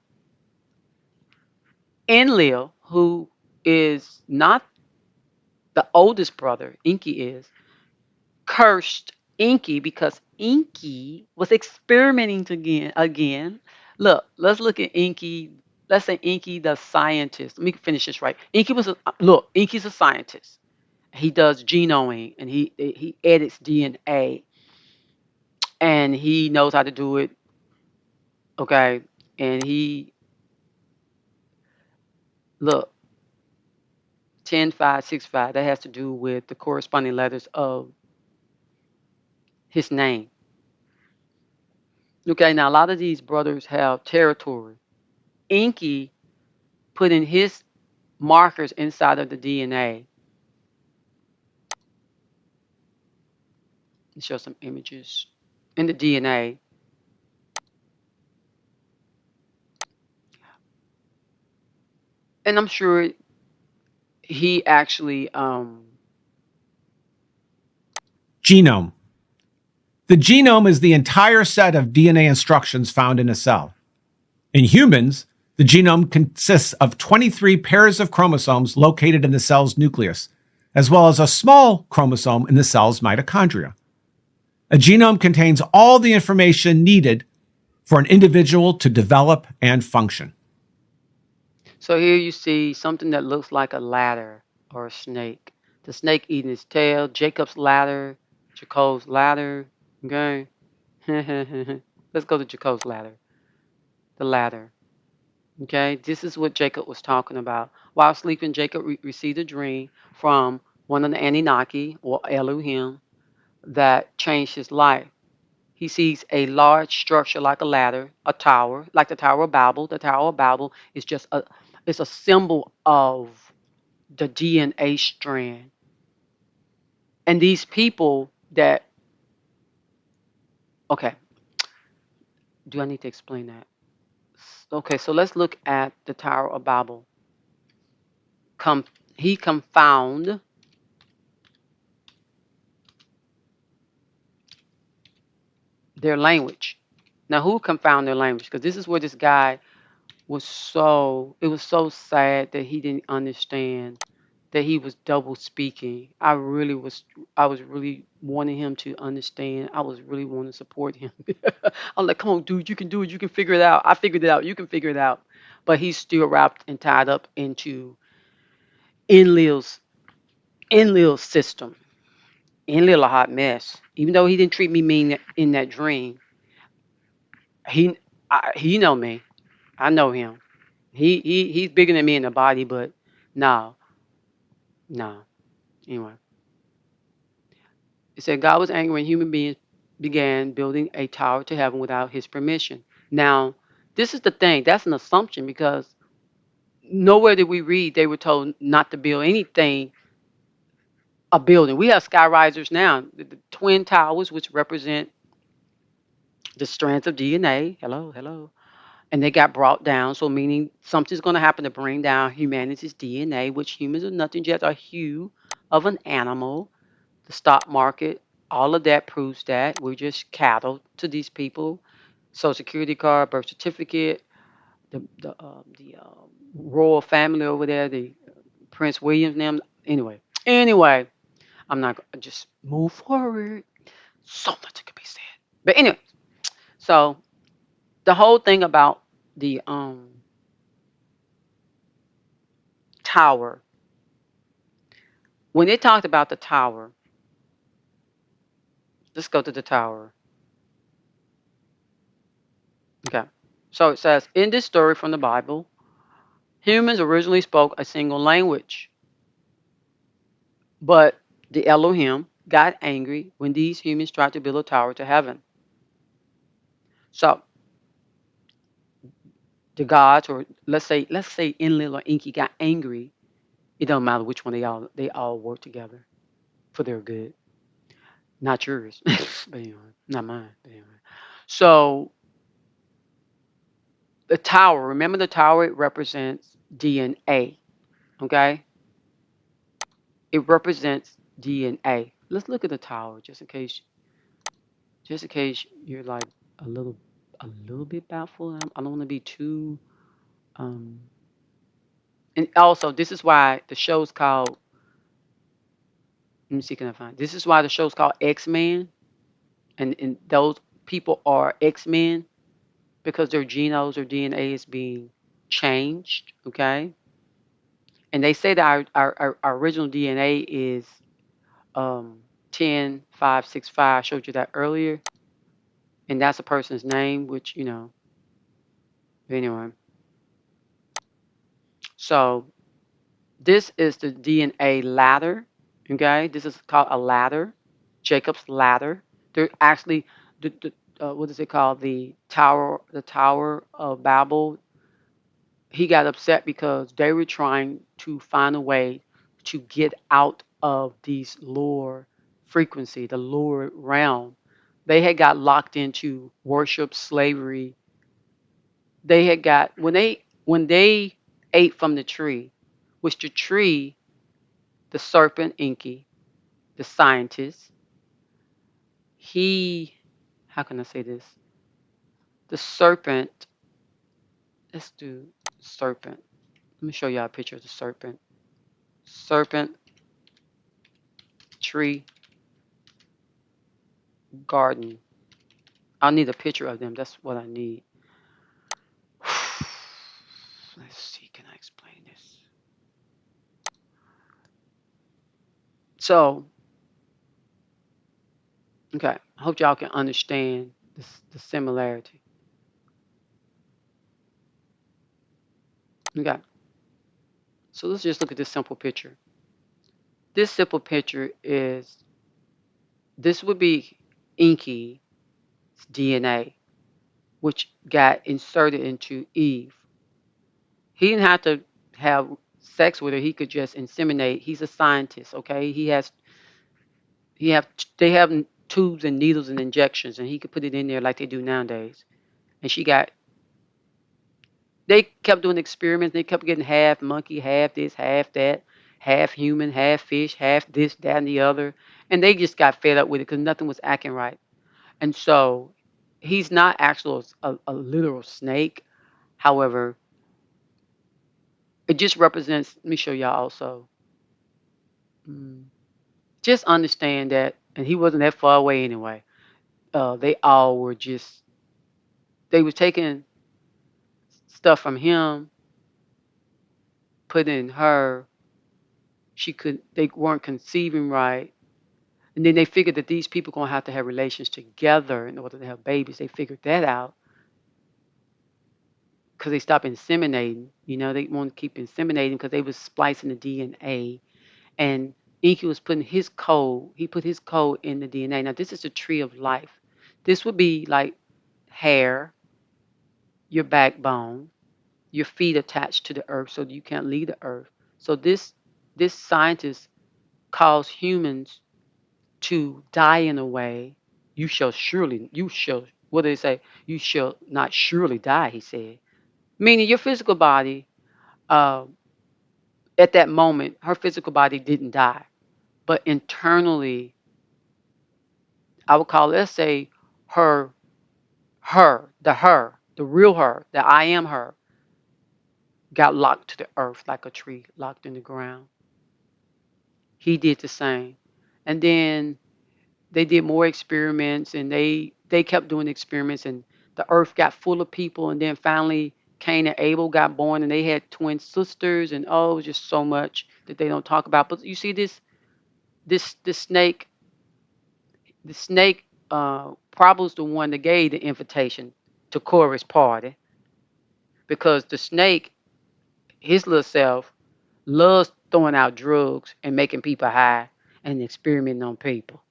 Enlil, who is not the oldest brother, Inky is, cursed Inky because Inky was experimenting again. Look, let's look at Inky. Let's say Inky, the scientist. Let me finish this right. Inky's a scientist. He does genome and he edits DNA and he knows how to do it. Okay, and he look 10 5 6 5. That has to do with the corresponding letters of his name. Okay, now a lot of these brothers have territory. Inky put in his markers inside of the DNA. Let's show some images in the DNA. And I'm sure he actually
Genome. The genome is the entire set of DNA instructions found in a cell. In humans, the genome consists of 23 pairs of chromosomes located in the cell's nucleus, as well as a small chromosome in the cell's mitochondria. A genome contains all the information needed for an individual to develop and function.
so here you see something that looks like a ladder or a snake. The snake eating its tail, Jacob's ladder, Jacob's ladder. Okay. Let's go to Jacob's ladder. The ladder. Okay. This is what Jacob was talking about. While sleeping, Jacob received a dream from one of the Anunnaki or Elohim that changed his life. He sees a large structure like a ladder, a tower, like the Tower of Babel. The Tower of Babel is just it's a symbol of the DNA strand. And these people that okay, do I need to explain that? Okay, so let's look at the Tower of Babel. Come, he confound their language. Now, who confound their language? Because this is where this guy it was so sad that he didn't understand that he was double speaking. I was really wanting him to understand. I was really wanting to support him. I'm like, come on, dude, you can do it. You can figure it out. I figured it out. You can figure it out. But he's still wrapped and tied up into Enlil's Enlil's system. Enlil a hot mess. Even though he didn't treat me mean in that dream, he he know me. I know him. He's bigger than me in the body, but no, no. Anyway, it said God was angry when human beings began building a tower to heaven without his permission. Now, this is the thing. That's an assumption because nowhere did we read they were told not to build anything, a building. We have sky risers now, the twin towers, which represent the strands of DNA. Hello, hello. And they got brought down. So, meaning something's going to happen to bring down humanity's DNA, which humans are nothing just a hue of an animal. The stock market, all of that proves that we're just cattle to these people. Social security card, birth certificate, the royal family over there, the Prince William, them. Anyway, I'm not gonna just move forward. So much could be said, but anyway. So the whole thing about the tower, when they talked about the tower, let's go to the tower. Okay. So it says in this story from the Bible, humans originally spoke a single language, but the Elohim got angry when these humans tried to build a tower to heaven. So the gods, or let's say Enlil or Inky got angry. It don't matter which one they all work together for their good, not yours, but anyway, not mine. But anyway, so the tower. Remember the tower. It represents DNA. Okay, it represents DNA. Let's look at the tower just in case you're like a little a little bit baffled. I don't want to be too um and also this is why the show's called, let me see, can I find, this is why the show's called X-Men, and those people are X-Men because their genomes or DNA is being changed, okay? And they say that our original DNA is um 10,565. I showed you that earlier, and that's a person's name, which anyway. So this is the DNA ladder. Okay, this is called a ladder, Jacob's ladder. They're actually what is it called? The Tower of Babel. He got upset because they were trying to find a way to get out of these lower frequency, the lower realm. They had got locked into worship, slavery. They had got when they ate from the tree, which the tree, the serpent Inky, the scientist, he, how can I say this? The serpent, let's do serpent. Let me show y'all a picture of the serpent. Serpent, tree, garden. I'll need a picture of them. That's what I need. Let's see, can I explain this? So, okay, I hope y'all can understand the similarity. Okay, so let's just look at this simple picture. This simple picture is, this would be Inky's DNA, which got inserted into Eve. He didn't have to have sex with her. He could just inseminate. He's a scientist, okay? He have they have tubes and needles and injections, and he could put it in there like they do nowadays. And they kept doing experiments. They kept getting half monkey, half this, half that, half human, half fish, half this, that, and the other. And they just got fed up with it because nothing was acting right. And so he's not actually a literal snake. However, it just represents, let me show y'all also. Mm, just understand that, and he wasn't that far away anyway. They all were just, they were taking stuff from him, putting in her. They weren't conceiving right. And then they figured that these people gonna have to have relations together in order to have babies. They figured that out because they stopped inseminating. You know, they want to keep inseminating because they was splicing the DNA. And Enki was putting his code. He put his code in the DNA. Now this is the tree of life. This would be like hair, your backbone, your feet attached to the earth so you can't leave the earth. So this scientist calls humans to die in a way. You shall, what did they say? You shall not surely die, he said. Meaning your physical body, uh, at that moment, her physical body didn't die. But internally, I would call, let's say, her, the real her, the I am her, got locked to the earth like a tree locked in the ground. He did the same. And then they did more experiments and they kept doing experiments and the earth got full of people and then finally Cain and Abel got born and they had twin sisters and oh, it was just so much that they don't talk about. But you see this snake probably was the one that gave the invitation to Korah's party because the snake, his little self, loves throwing out drugs and making people high and experimenting on people.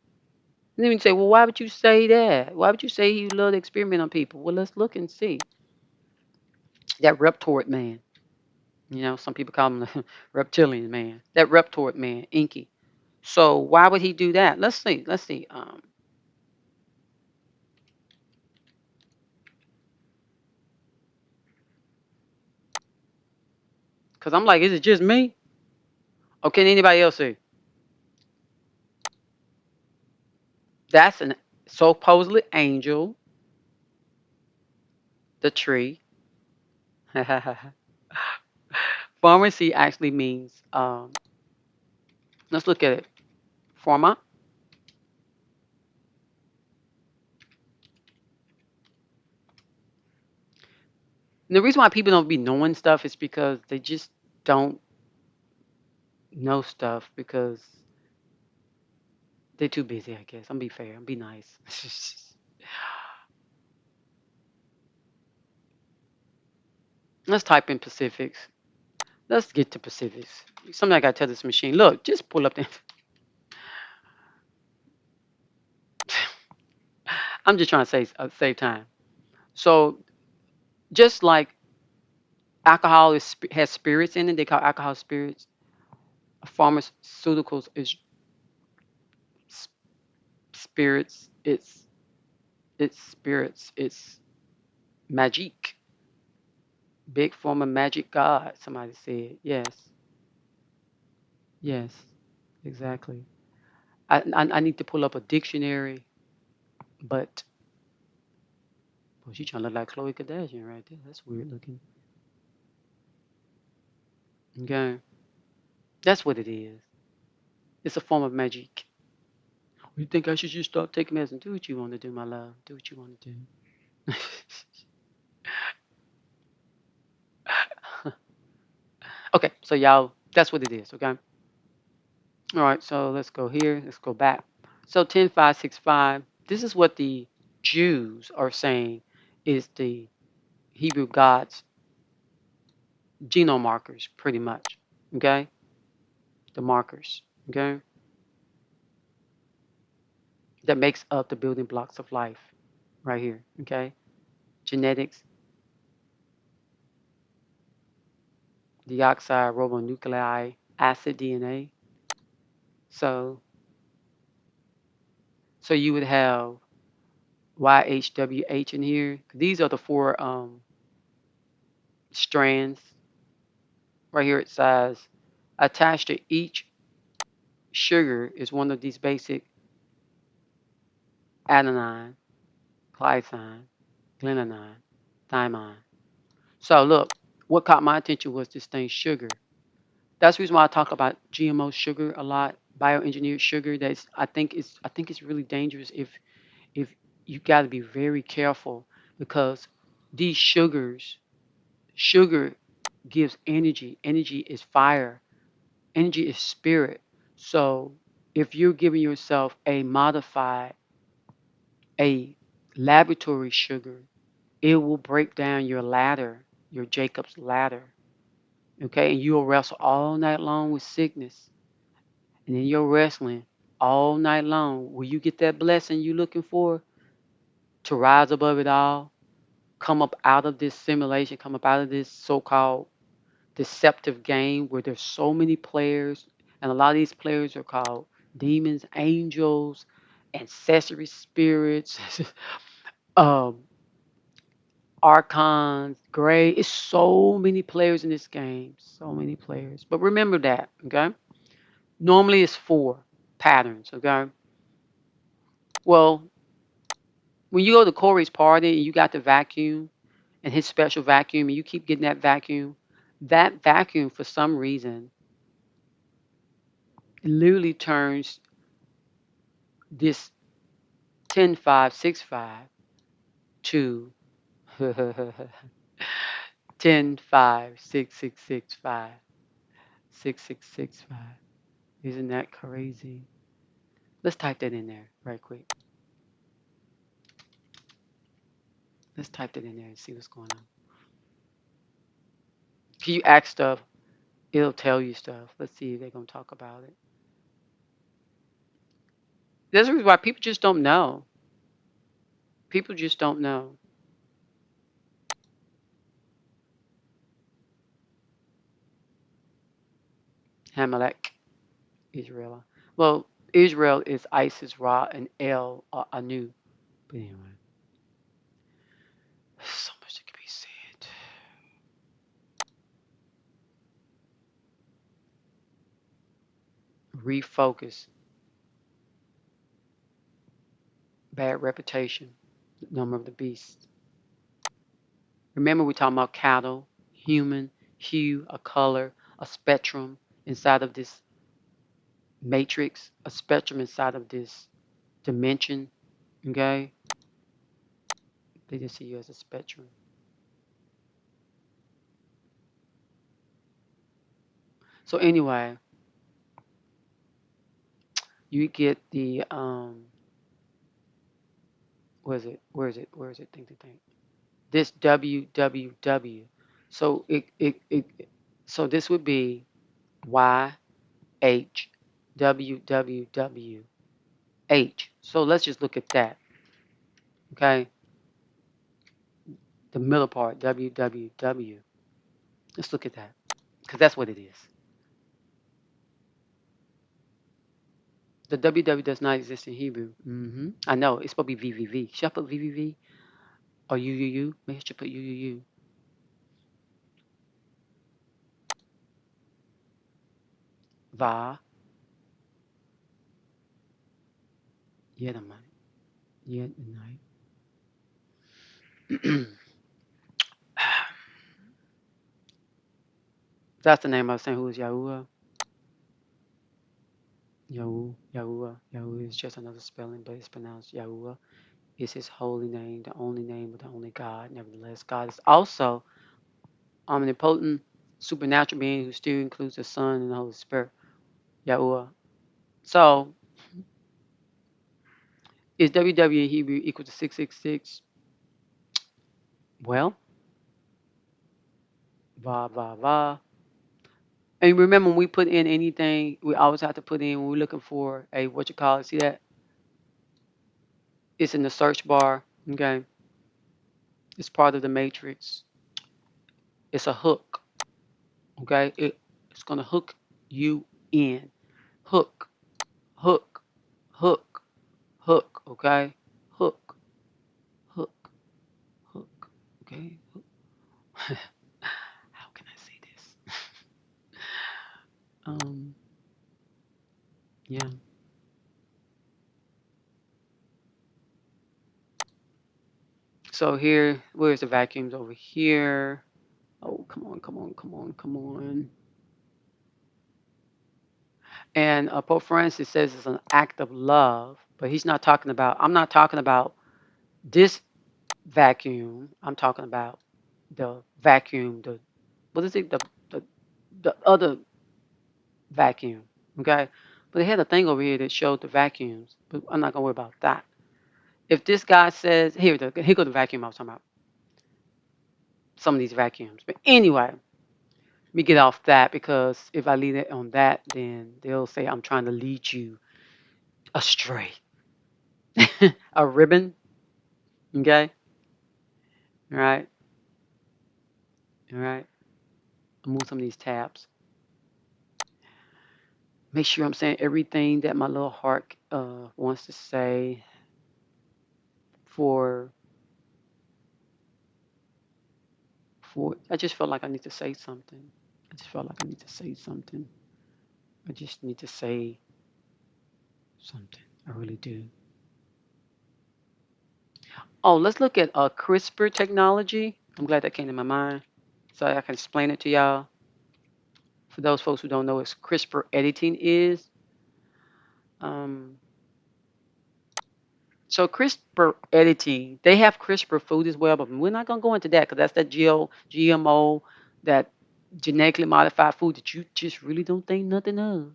And then you say, well, why would you say that? Why would you say you love to experiment on people? Well, let's look and see. That reptoid man, you know, some people call him the reptilian man. That reptoid man, Inky. So why would he do that? Let's see. Let's see. Because I'm like, is it just me? Or can anybody else see? That's an supposedly angel, the tree. Pharmacy actually means, let's look at it. Pharma. And the reason why people don't be knowing stuff is because they just don't know stuff because they're too busy, I guess. I'm be fair. I'm be nice. Let's type in Pacifics. Let's get to Pacifics. Something I gotta tell this machine. Look, just pull up the. I'm just trying to save time. So just like alcohol has spirits in it, they call alcohol spirits. Pharmaceuticals is spirits. It's spirits. It's magic. Big form of magic god. Somebody said yes. Yes. Exactly. I need to pull up a dictionary, but well, she trying to look like Khloe Kardashian right there. That's weird looking. Okay, that's what it is. It's a form of magic. You think I should just stop taking medicine? Do what you want to do, my love. Do what you want to do. Okay, so y'all, that's what it is. Okay. All right, so let's go here. Let's go back. So 10565. This is what the Jews are saying is the Hebrew gods' genome markers, pretty much. Okay, the markers. Okay, that makes up the building blocks of life right here. Okay, genetics, deoxyribonucleic acid DNA. So so you would have YHWH in here. These are the four strands right here. It says attached to each sugar is one of these basic adenine, glycine, glenine, thymine. So look, what caught my attention was this thing sugar. That's the reason why I talk about GMO sugar a lot, bioengineered sugar. I think it's really dangerous if you got to be very careful because these sugar gives energy. Energy is fire. Energy is spirit. So if you're giving yourself a laboratory sugar, it will break down your ladder. your Jacob's ladder. Okay, and you'll wrestle all night long with sickness. And then you're wrestling all night long. Will you get that blessing you're looking for to rise above it all? Come up out of this simulation, come up out of this so called deceptive game where there's so many players, and a lot of these players are called demons, angels, ancestry spirits, um, archons, gray. It's so many players in this game, so many players. But remember that, okay? Normally it's four patterns, okay? Well, when you go to Corey's party and you got the vacuum and his special vacuum, and you keep getting that vacuum for some reason literally turns this 10 5 6 5 to 10 5 6 6 6 5 6 6 6 5. Isn't that crazy? Let's type that in there right quick. Let's type that in there and see what's going on. Can you ask stuff? It'll tell you stuff. Let's see if they're gonna talk about it. That's the reason why people just don't know. People just don't know. Hamelech, Israel. Well, Israel is Isis, Ra, and El, Anu. But anyway, so much that can be said. Refocus. Bad reputation. Number of the beast. Remember, we're talking about cattle, human, hue, a color, a spectrum inside of this matrix, a spectrum inside of this dimension. Okay? They just see you as a spectrum. So anyway, you get the where is it? Where is it? Where is it? Think. This www. So so this would be YH www H. So let's just look at that. Okay? The middle part, www. Let's look at that. Because that's what it is. The www does not exist in Hebrew. I know. It's supposed to be VVV. Should I put VVV or UUU? Maybe I should put UUU. Va. Yedamite. Yedamite. That's the name I was saying. Who is Yahweh? Yahweh is just another spelling, but it's pronounced Yahweh. It's his holy name, the only name of the only God. Nevertheless, God is also omnipotent, supernatural being who still includes the Son and the Holy Spirit. Yahweh. So, is WW in Hebrew equal to 666? Well, va. And remember, when we put in anything, we always have to put in when we're looking for a what you call it. See that? It's in the search bar. Okay, it's part of the matrix. It's a hook. Okay, it's gonna hook you in. Hook, hook, hook, hook. Okay, hook, hook, hook. Okay. Hook. How can I say this? Um, yeah. So here, where's the vacuums over here? Oh, come on. And Pope Francis says it's an act of love, but he's not talking about, I'm not talking about this vacuum. I'm talking about the vacuum, what is it? The, the other vacuum, okay? But they had a thing over here that showed the vacuums, but I'm not going to worry about that. If this guy says, here goes the vacuum I was talking about. some of these vacuums. But anyway, let me get off that because if I leave it on that, then they'll say I'm trying to lead you astray. A ribbon, okay? All right, all right. I'll move some of these tabs. Make sure I'm saying everything that my little heart wants to say for I just felt like I need to say something. I just felt like I need to say something. I just need to say something. I really do. Oh, let's look at CRISPR technology. I'm glad that came to my mind. So I can explain it to y'all. For those folks who don't know what CRISPR editing is. Um, so CRISPR editing, they have CRISPR food as well, but we're not going to go into that because that's that GMO, that genetically modified food that you just really don't think nothing of.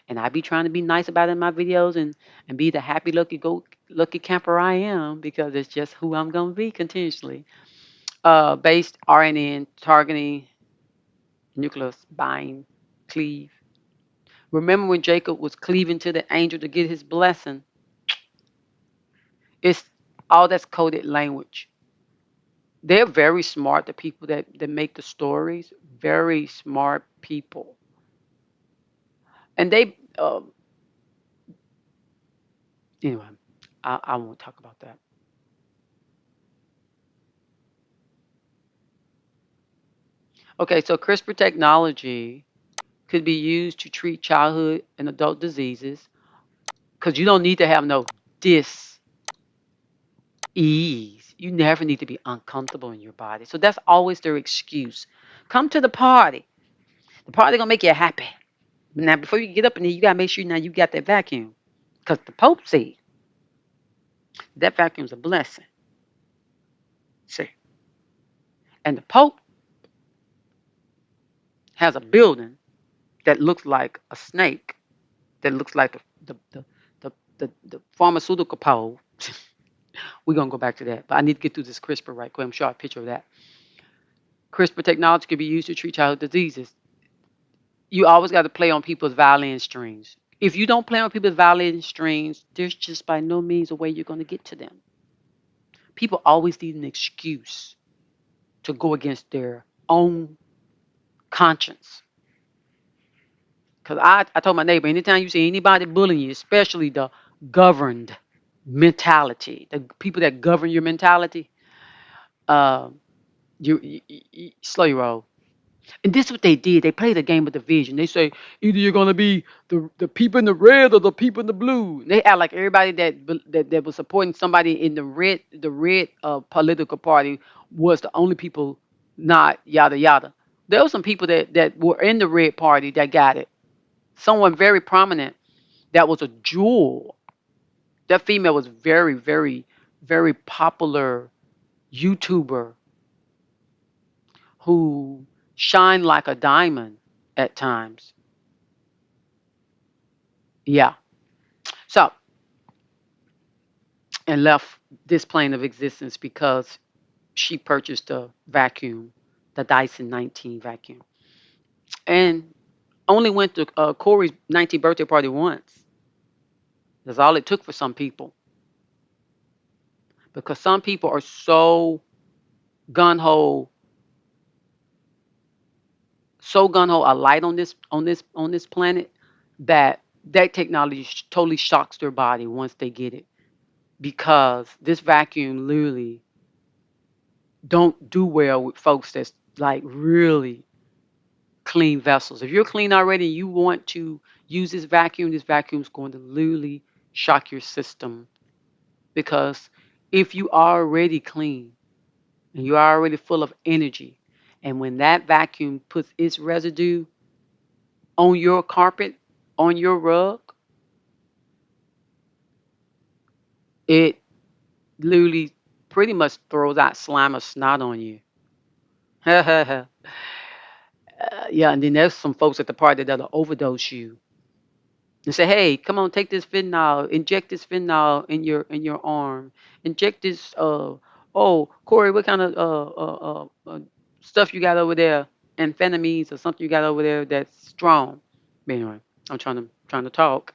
And I be trying to be nice about it in my videos and be the happy lucky camper I am because it's just who I'm gonna be continuously. Based RNA targeting nucleus bind cleave. Remember when Jacob was cleaving to the angel to get his blessing? It's all that's coded language. They're very smart, the people that make the stories, very smart people. And they anyway, I won't talk about that. Okay, so CRISPR technology could be used to treat childhood and adult diseases because you don't need to have no dis ease. You never need to be uncomfortable in your body. So that's always their excuse. Come to the party. The party gonna make you happy. Now before you get up in there, you gotta make sure now you got that vacuum. Because the Pope said that vacuum's a blessing. See. And the Pope has a building that looks like a snake, that looks like the pharmaceutical pole. We're gonna go back to that. But I need to get through this CRISPR right quick. I'm sure a picture of that. CRISPR technology can be used to treat childhood diseases. You always got to play on people's violin strings. If you don't play on people's violin strings, there's just by no means a way you're going to get to them. People always need an excuse to go against their own conscience. Because I told my neighbor, anytime you see anybody bullying you, especially the governed mentality, the people that govern your mentality, uh, you slow your roll. And this is what they did. They played a game of division. They say either you're gonna be the people in the red or the people in the blue. They act like everybody that was supporting somebody in the red political party was the only people, not yada yada. There were some people that were in the red party that got it. Someone very prominent that was a jewel. That female was very, very, very popular YouTuber who shined like a diamond at times. Yeah. So, and left this plane of existence because she purchased a vacuum, the Dyson 19 vacuum, and only went to Corey's 19th birthday party once. That's all it took for some people because some people are so gun ho, a light on this planet that that technology totally shocks their body once they get it because this vacuum literally don't do well with folks that's like really clean vessels. If you're clean already and you want to use this vacuum is going to literally shock your system because if you are already clean and you're already full of energy, and when that vacuum puts its residue on your carpet, on your rug, it literally pretty much throws out slime or snot on you. Yeah, and then there's some folks at the party that'll overdose you and say, "Hey, come on, take this fentanyl, inject this fentanyl in your arm, inject this Oh, Corey, what kind of stuff you got over there? Amphetamines or something you got over there that's strong. But anyway, I'm trying to talk.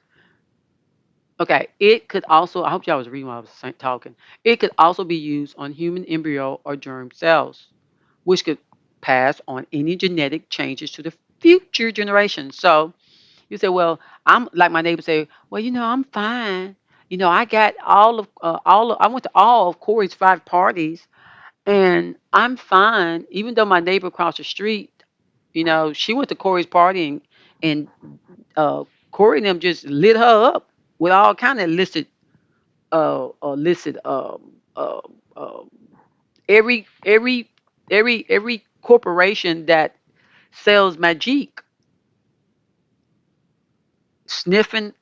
Okay, it could also. I hope y'all was reading while I was talking. It could also be used on human embryo or germ cells, which could pass on any genetic changes to the future generations. So you say, well, I'm like my neighbor say, well, I'm fine. I got I went to all of Corey's 5 parties, and I'm fine. Even though my neighbor across the street, she went to Corey's party, and Corey and them just lit her up with all kind of illicit um, every every every corporation that sells magic, sniffing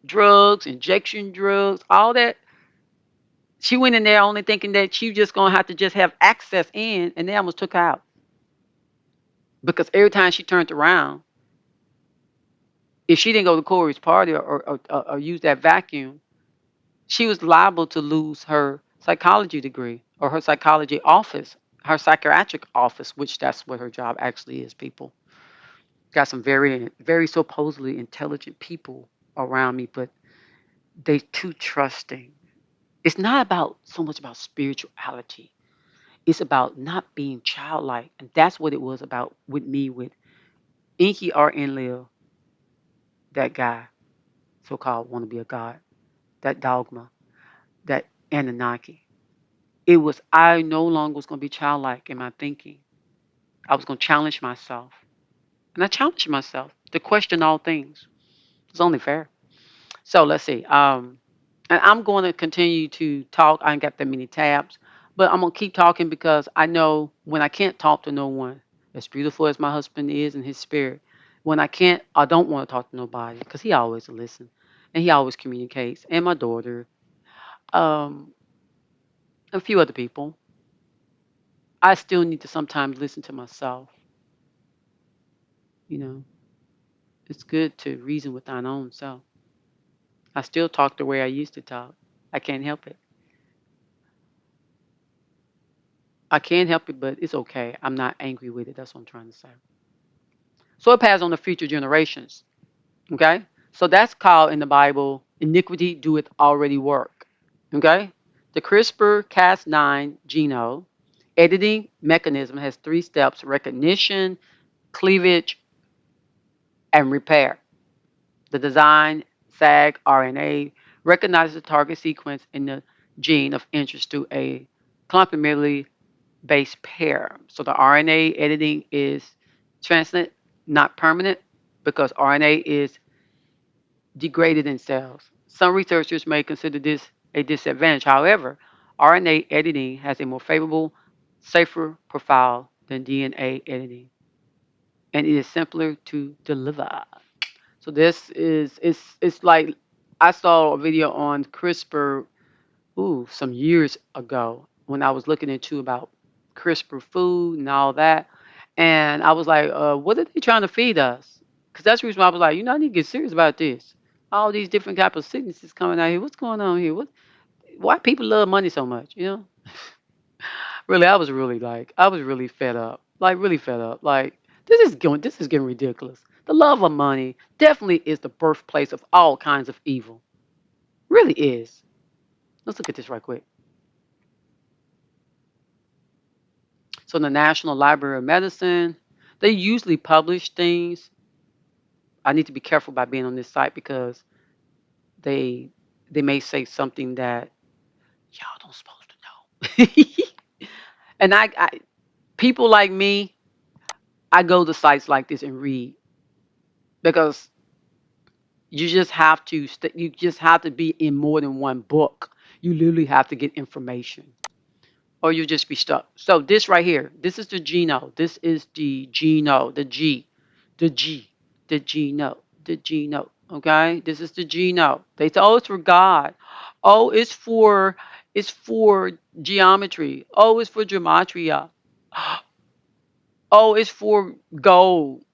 drugs, injection drugs, all that. She went in there only thinking that she just gonna have to just have access in, and they almost took her out because every time she turned around, if she didn't go to Corey's party or use that vacuum, she was liable to lose her psychology degree or her psychology office, her psychiatric office, which that's what her job actually is. People got some very, very supposedly intelligent people around me, but they too trusting. It's not about so much about spirituality. It's about not being childlike, and that's what it was about with me with Inky or Enlil, that guy, so-called want to be a god, that dogma, that Anunnaki. It was I no longer was going to be childlike in my thinking. I was going to challenge myself, and I challenged myself to question all things. It's only fair. So let's see. And I'm going to continue to talk. I ain't got that many tabs, but I'm gonna keep talking because I know when I can't talk to no one, as beautiful as my husband is in his spirit, when I can't, I don't want to talk to nobody because he always listens and he always communicates. And my daughter, um, a few other people, I still need to sometimes listen to myself. You know, it's good to reason with thine own self. I still talk the way I used to talk. I can't help it. I can't help it, but it's okay. I'm not angry with it. That's what I'm trying to say. So it passes on to future generations. Okay? So that's called in the Bible, iniquity doeth already work. Okay? The CRISPR Cas9 genome editing mechanism has 3 steps: recognition, cleavage, and repair. The design SAG RNA recognizes the target sequence in the gene of interest through a complementary base pair. So the RNA editing is transient, not permanent, because RNA is degraded in cells. Some researchers may consider this a disadvantage. However, RNA editing has a more favorable, safer profile than DNA editing, and it is simpler to deliver. So this is it's like I saw a video on CRISPR some years ago when I was looking into about CRISPR food and all that. And I was like, what are they trying to feed us? Because that's the reason why I was like, I need to get serious about this. All these different type of sicknesses coming out here. What's going on here? Why people love money so much? Really, I was really fed up. Like really fed up. Like this is getting ridiculous. The love of money definitely is the birthplace of all kinds of evil. Really is. Let's look at this right quick. So the National Library of Medicine, they usually publish things. I need to be careful by being on this site because they they may say something that y'all don't supposed to know. And I people like me, I go to sites like this and read because you just have to be in more than one book. You literally have to get information or you'll just be stuck. So this right here, this is the genome. This is the genome, the G, the genome, the genome. Okay, this is the genome. They say, oh, it's for God. Oh, it's for geometry. Oh, it's for gematria. Oh, it's for gold.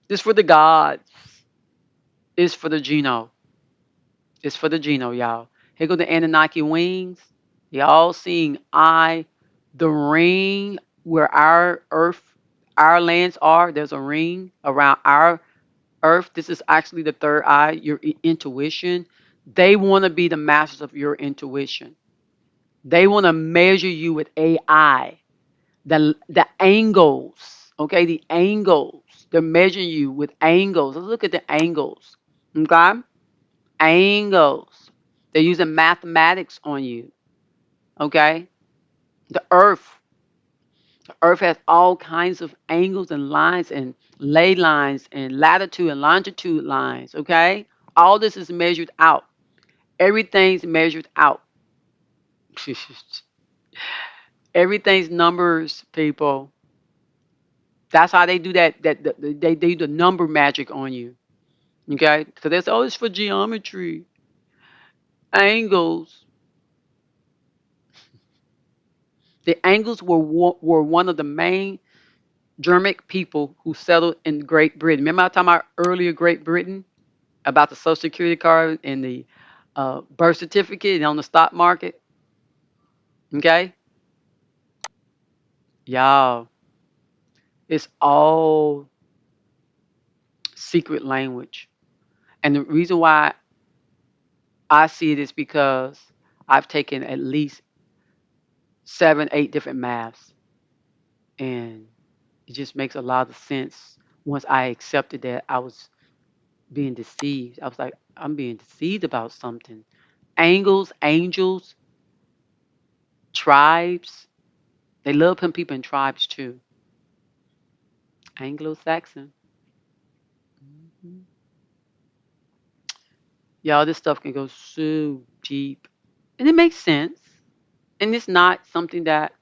It's for the gods. It's for the genome. It's for the genome, y'all. Here go the Anunnaki wings. Y'all seeing the ring where our earth, our lands are. There's a ring around our earth. This is actually the third eye, your intuition. They want to be the masters of your intuition. They want to measure you with AI. The angles, okay, the angles. They're measuring you with angles. Let's look at the angles, okay? Angles. They're using mathematics on you, okay? The earth, the earth has all kinds of angles and lines and ley lines and latitude and longitude lines, okay? All this is measured out. Everything's measured out. Everything's numbers, people. That's how they do they do the number magic on you. Okay? Because that's always for geometry. Angles. The Angles were one of the main Germanic people who settled in Great Britain. Remember I was talking about earlier Great Britain? About the Social Security card and the birth certificate and on the stock market? Okay? Y'all, it's all secret language. And the reason why I see it is because I've taken at least 7, 8 different maths, and it just makes a lot of sense once I accepted that I was being deceived. I was like, I'm being deceived about something. Angles, angels, tribes. They love putting people in tribes too. Anglo-Saxon. Mhm. Y'all, this stuff can go so deep, and it makes sense. And it's not something that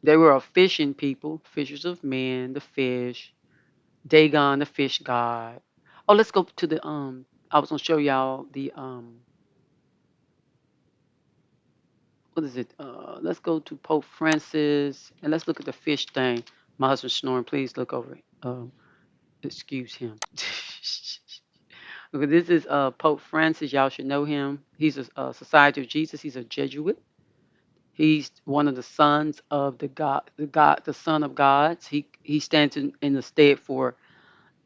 they were a fishing people, fishers of men, the fish, Dagon, the fish god. Oh, let's go to the I was gonna show y'all the what is it? Let's go to Pope Francis and let's look at the fish thing. My husband's snoring. Please look over it. Excuse him. Okay, this is Pope Francis. Y'all should know him. He's a Society of Jesus. He's a Jesuit. He's one of the sons of the Son of Gods. He stands in the stead for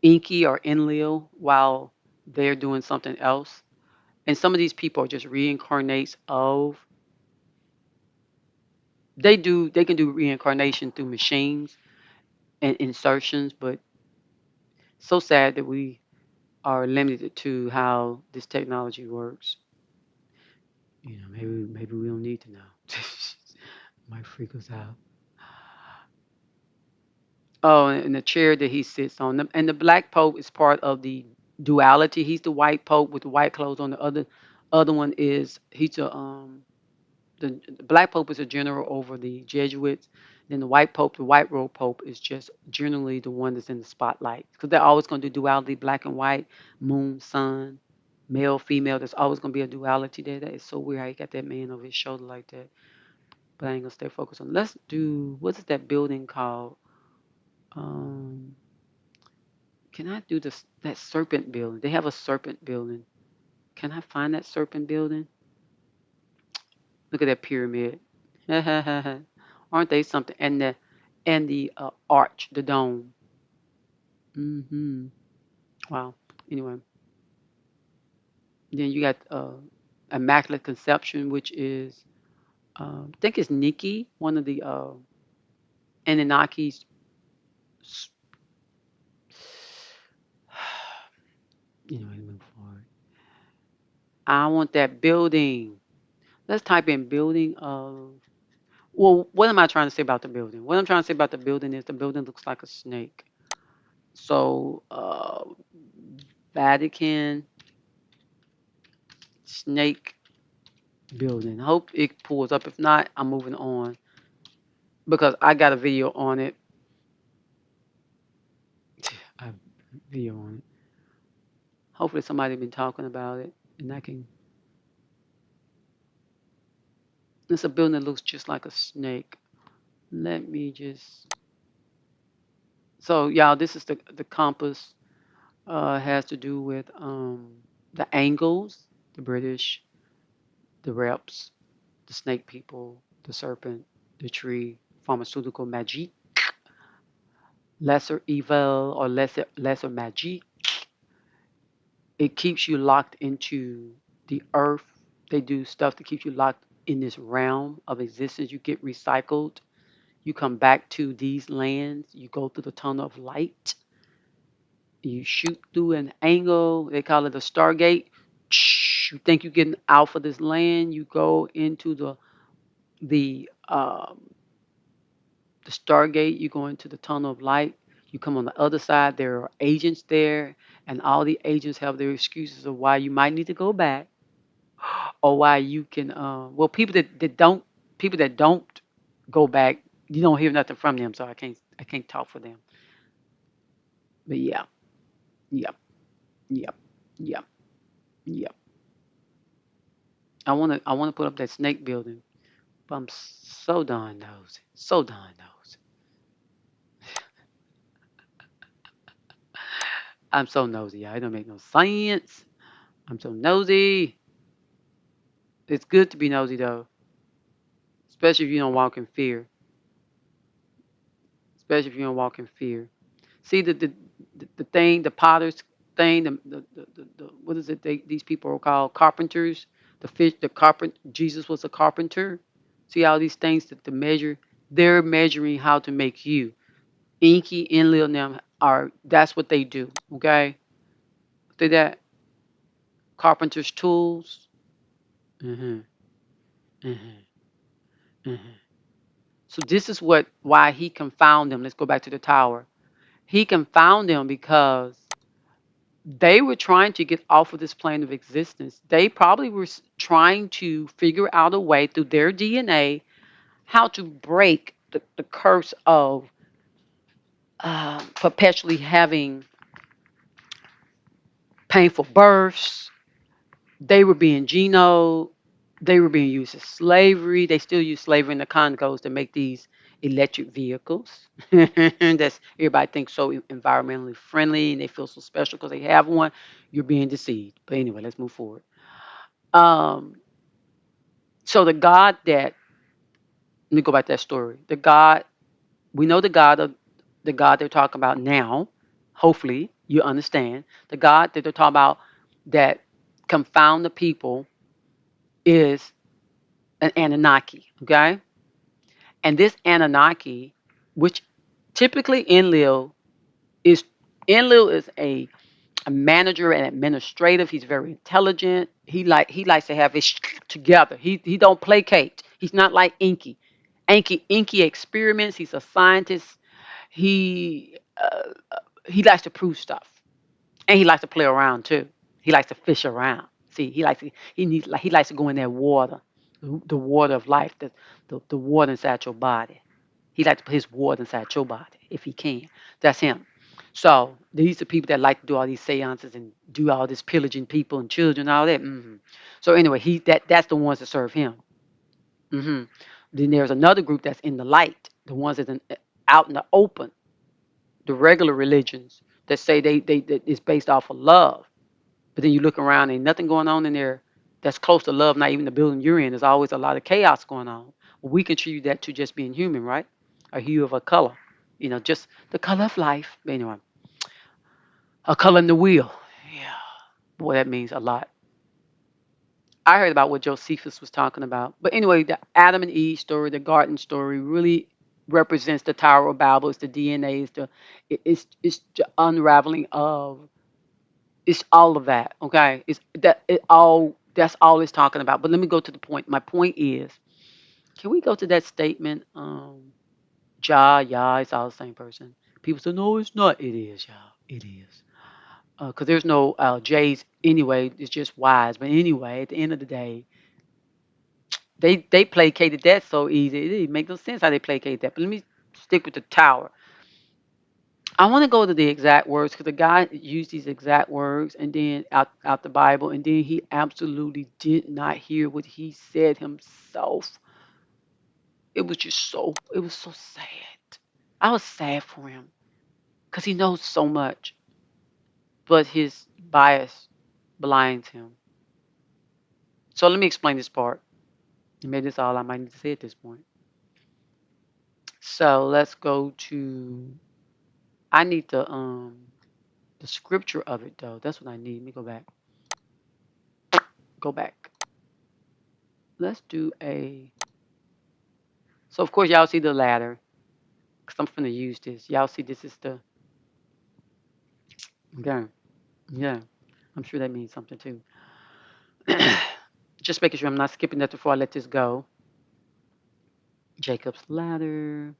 Inky or Enlil while they're doing something else. And some of these people are just reincarnates of they can do reincarnation through machines and insertions, but so sad that we are limited to how this technology works. You know, maybe we don't need to know. Might freak us out. Oh, and the chair that he sits on. And the black pope is part of the duality. He's the white pope with the white clothes on. The other one is he's the black pope is a general over the Jesuits. Then the white pope, the white robe pope, is just generally the one that's in the spotlight because they're always going to do duality, black and white, moon, sun, male, female. There's always going to be a duality there. That is so weird how you got that man over his shoulder like that. But I ain't gonna stay focused on. Let's do what's that building called? Um, can I do this that serpent building? They have a serpent building. Can I find that serpent building? Look at that pyramid. Aren't they something? And the arch, the dome. Wow. Anyway, then you got Immaculate Conception, which is I think it's Nikki, one of the Anunnakis. Anyway, move forward. I want that building. Let's type in building of. Well, what am I trying to say about the building? What I'm trying to say about the building is the building looks like a snake. So, Vatican snake building. I hope it pulls up. If not, I'm moving on because I got a video on it. I have a video on it. Hopefully, somebody been talking about it, and I can. It's a building that looks just like a snake. Let me just. So, y'all, this is the compass. Has to do with the angles. the British, the reps, the snake people, the serpent, the tree, pharmaceutical magic, lesser evil or lesser magic. It keeps you locked into the earth. They do stuff to keep you locked in this realm of existence. You get recycled. You come back to these lands. You go through the tunnel of light. You shoot through an angle. They call it a stargate. You think you're getting out of this land. You go into the the stargate. You go into the tunnel of light. You come on the other side. There are agents there, and all the agents have their excuses of why you might need to go back, or why you can. Well, people that don't go back, you don't hear nothing from them. So I can't talk for them. But yeah, yep, yep, yep, yep. I wanna put up that snake building, but I'm so darn nosy, so darn nosy. I'm so nosy, y'all. It don't make no sense. I'm so nosy. It's good to be nosy though, especially if you don't walk in fear. Especially if you don't walk in fear. See the thing, the potter's thing, the what is it? These people are called carpenters. The fish, the carpent. Jesus was a carpenter. See all these things that the measure. They're measuring how to make you. Inky, Enlil, and them are. That's what they do. Okay, see that carpenter's tools. Mhm. Mhm. Mhm. So this is why he confound them. Let's go back to the tower. He confound them because they were trying to get off of this plane of existence. They probably were trying to figure out a way through their DNA how to break the curse of perpetually having painful births. They were being genoed. They were being used as slavery. They still use slavery in the Congos to make these electric vehicles. That's everybody thinks so environmentally friendly and they feel so special because they have one. You're being deceived. But anyway, let's move forward. Um, so the God that let me go back to that story. The God we know the God they're talking about now. Hopefully you understand the God that they're talking about that confound the people is an Anunnaki. Okay, and this Anunnaki, which typically is Enlil is a manager and administrative. He's very intelligent. He likes to have his together. He don't placate. He's not like Inky. Inky experiments. He's a scientist. He he likes to prove stuff, and he likes to play around too. He likes to fish around. See, he likes to go in that water, the water of life, the water inside your body. He likes to put his water inside your body if he can. That's him. So these are people that like to do all these seances and do all this pillaging people and children, all that. So anyway, that's the ones that serve him. hmm Then there's another group that's in the light, the ones that are out in the open, the regular religions that say they that it's based off of love. But then you look around, ain't nothing going on in there that's close to love. Not even the building you're in. There's always a lot of chaos going on. Well, we contribute that to just being human, right? A hue of a color, just the color of life. But anyway, a color in the wheel. Yeah, boy, that means a lot. I heard about what Josephus was talking about. But anyway, the Adam and Eve story, the garden story, really represents the Tower of Babel. It's the DNA. It's the unraveling of it's all of that. Okay, it's that it all. That's all it's talking about. But let me go to the point. My point is, can we go to that statement? Yeah, it's all the same person. People say, no, it's not. It is, y'all. It is. Because there's no J's anyway. It's just Y's. But anyway, at the end of the day, they placated that so easy. It didn't make no sense how they placated that. But let me stick with the tower. I want to go to the exact words because the guy used these exact words and then out the Bible, and then he absolutely did not hear what he said himself. It was so sad. I was sad for him because he knows so much, but his bias blinds him. So let me explain this part. Maybe that's all I might need to say at this point. So let's go to. I need the scripture of it though. That's what I need. Let me go back. Go back. Let's do a. So of course y'all see the ladder because I'm finna use this. Y'all see this is the. Okay. Yeah. I'm sure that means something too. Just making sure I'm not skipping that before I let this go. Jacob's ladder.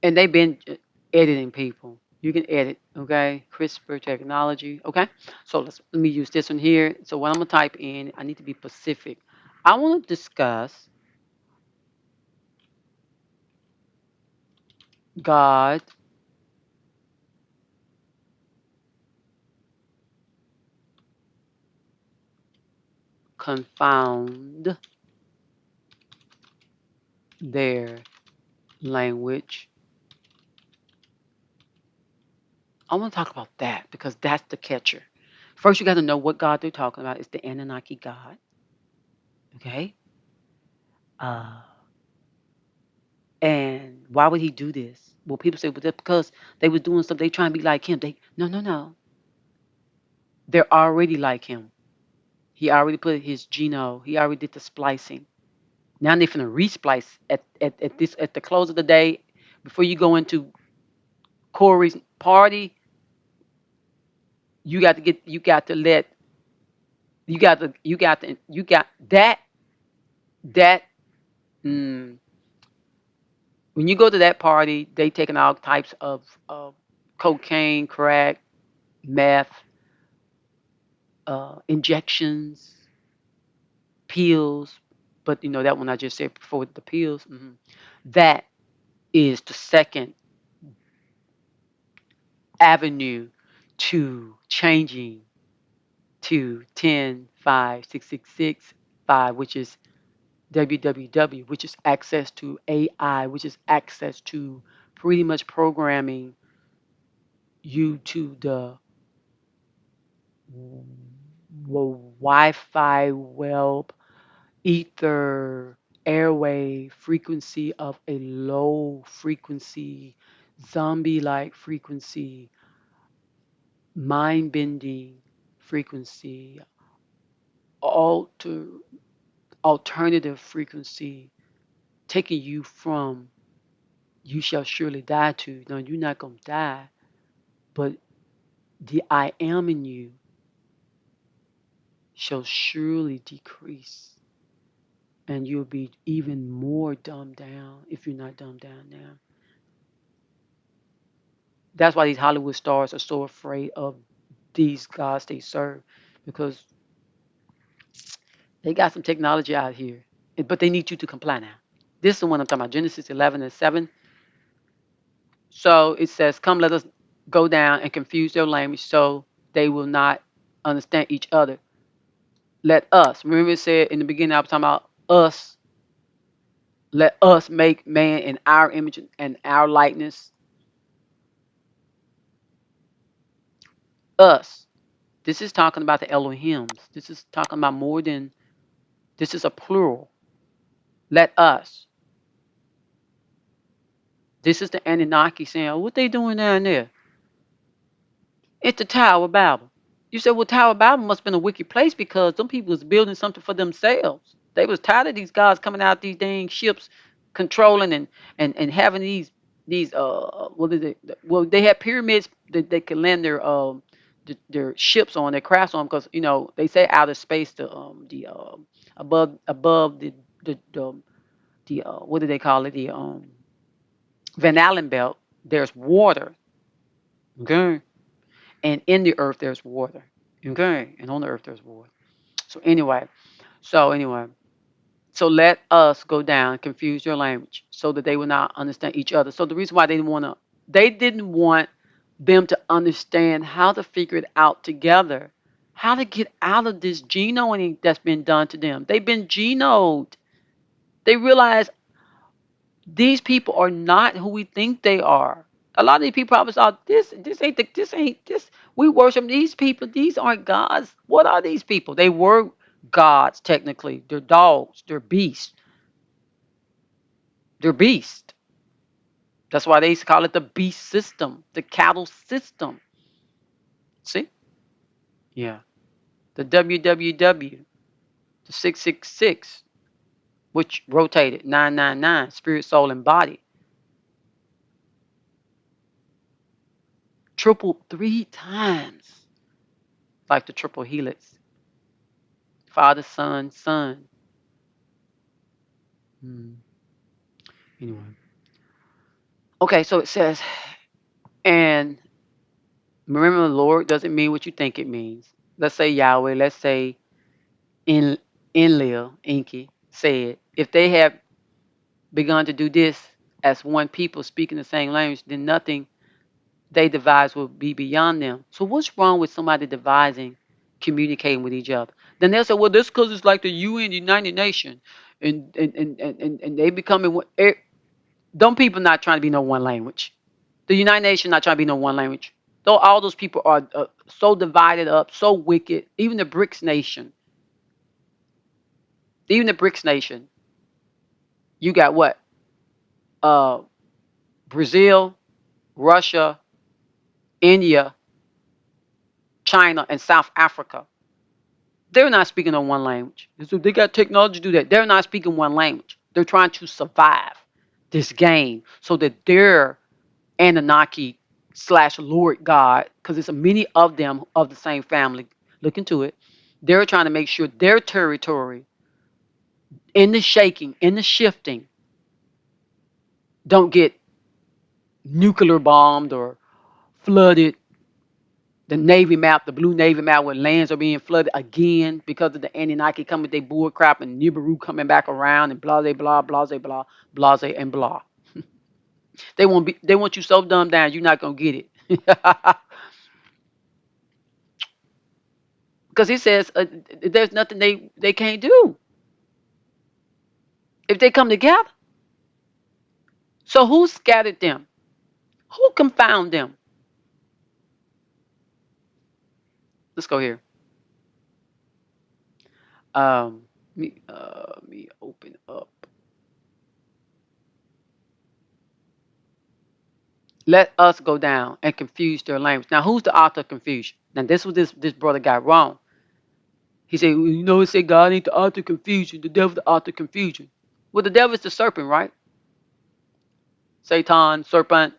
And they've been editing people. You can edit, okay? CRISPR technology, okay? So let me use this one here. So what I'm gonna type in, I need to be specific. I want to discuss God confound their language. I want to talk about that because that's the catcher. First, you got to know what God they're talking about. It's the Anunnaki God, okay? Uh, and why would he do this? Well, people say, well, that's because they were doing something. They trying to be like him. They no, no, no. They're already like him. He already put his genome. He already did the splicing. Now they're finna resplice at the close of the day before you go into Corey's party. You got to let you got that mm, when you go to that party, they taking all types of cocaine, crack, meth, injections, pills. But you know that one I just said before with the pills. That is the second avenue to changing to 10, 5, 6, 6, 6, 5, which is www, which is access to AI, which is access to pretty much programming you to the Wi-Fi, web, ether, airway frequency of a low frequency, zombie-like frequency, mind-bending frequency, alter, alternative frequency, taking you from you shall surely die to, no, you're not going to die, but the I am in you shall surely decrease. And you'll be even more dumbed down if you're not dumbed down now. That's why these Hollywood stars are so afraid of these gods they serve because they got some technology out here, but they need you to comply now. This is the one I'm talking about, Genesis 11 and 7. So it says, come, let us go down and confuse their language so they will not understand each other. Let us. Remember it said in the beginning, I was talking about us. Let us make man in our image and our likeness. Us. This is talking about the Elohims. This is talking about more than, this is a plural. Let us. This is the Anunnaki saying, oh, what they doing down there? It's the Tower of Babel. You said, well, Tower of Babel must have been a wicked place because some people was building something for themselves. They was tired of these guys coming out these dang ships, controlling and having these what is it? Well, they had pyramids that they could land their ships on, their crafts on, because you know they say outer space, the above the what do they call it, the Van Allen belt, there's water, okay, and in the earth there's water, okay, and on the earth there's water. So anyway, so anyway, so let us go down and confuse your language so that they will not understand each other. So the reason why they didn't want them to understand how to figure it out together, how to get out of this genoing that's been done to them. They've been genoed. They realize these people are not who we think they are. A lot of these people probably thought this. We worship these people. These aren't gods. What are these people? They were gods technically. They're dogs. They're beasts. They're beasts. That's why they used to call it the beast system, the cattle system. See? Yeah. The WWW, the 666, which rotated 999, spirit, soul, and body, tripled 3 times, like the triple helix. Father, Son, Son. Hmm. Anyway. Okay, so it says, and remember, the Lord doesn't mean what you think it means. Let's say Yahweh, let's say in Enlil, Inky, said, if they have begun to do this as one people speaking the same language, then nothing they devise will be beyond them. So what's wrong with somebody devising, communicating with each other? Then they'll say, well, this because it's like the UN, United Nations, and they becoming what? Don't people not trying to be no one language? The United Nations not trying to be no one language. Though all those people are so divided up, so wicked. Even the BRICS nation, you got what? Uh, Brazil, Russia, India, China, and South Africa. They're not speaking on one language. So they got technology to do that. They're not speaking one language. They're trying to survive this game so that their Anunnaki slash Lord God, because it's many of them of the same family. Look into it. They're trying to make sure their territory, in the shaking, in the shifting, don't get nuclear bombed or flooded. The Navy map, the blue Navy map, where lands are being flooded again because of the Anunnaki coming with their bull crap and Nibiru coming back around and blah, blah, blah, blah, blah, blah, and blah. They want you so dumbed down you're not gonna get it. Because he says there's nothing they can't do if they come together. So who scattered them? Who confound them? Let's go here. Me open up. Let us go down and confuse their language. Now, who's the author of confusion? Now, this was this brother got wrong. He said, well, it said God ain't the author of confusion. The devil the author of confusion. Well, the devil is the serpent, right? Satan, serpent.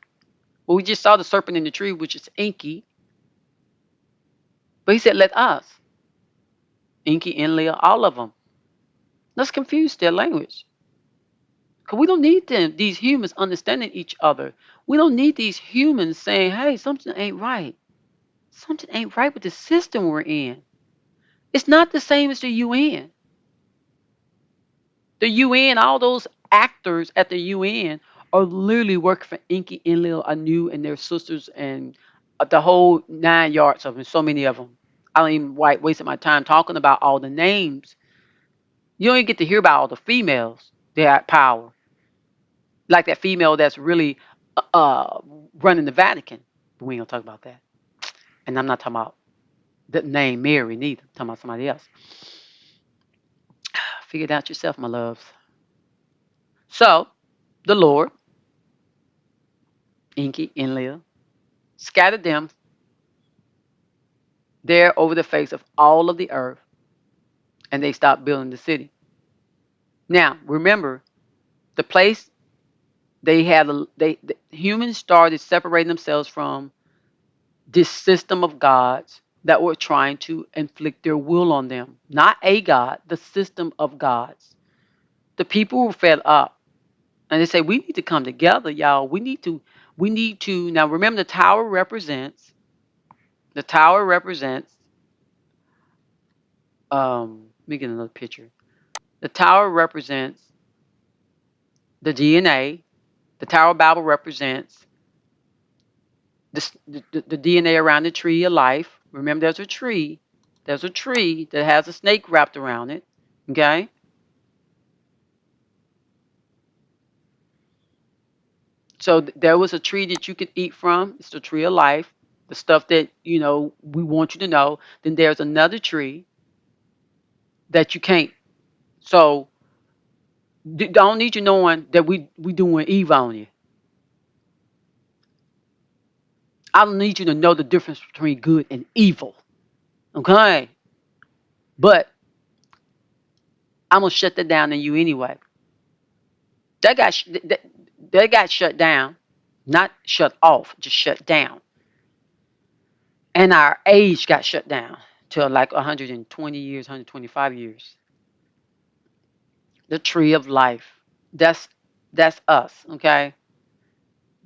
Well, we just saw the serpent in the tree, which is Inky. But he said, let us. Inky, Enlil, all of them. Let's confuse their language. Because we don't need these humans understanding each other. We don't need these humans saying, hey, something ain't right. Something ain't right with the system we're in. It's not the same as the UN. The UN, all those actors at the UN are literally working for Inky, Enlil, Anu, and their sisters, and the whole 9 yards of them. So many of them. I don't even waste my time talking about all the names. You don't even get to hear about all the females that have power, like that female that's really uh, running the Vatican. But we ain't gonna talk about that. And I'm not talking about the name Mary neither. I'm talking about somebody else. Figure it out yourself, my loves. So the Lord, Inky, Enlil, scattered them there over the face of all of the earth, and they stopped building the city. Now, remember, the place the humans started separating themselves from this system of gods that were trying to inflict their will on them. Not a God, the system of gods. The people were fed up. And they say, we need to come together, y'all. We need to now remember the tower represents let me get another picture. The tower represents the DNA. The Tower of Babel represents the DNA around the tree of life. Remember, there's a tree. There's a tree that has a snake wrapped around it. Okay? So there was a tree that you could eat from. It's the tree of life, the stuff that we want you to know. Then there's another tree that you can't. So don't need you knowing that we doing evil on you. I don't need you to know the difference between good and evil. Okay, but I'm gonna shut that down in you anyway. That got shut down, not shut off, just shut down. And our age got shut down to like 120 years, 125 years. The tree of life. That's us, okay?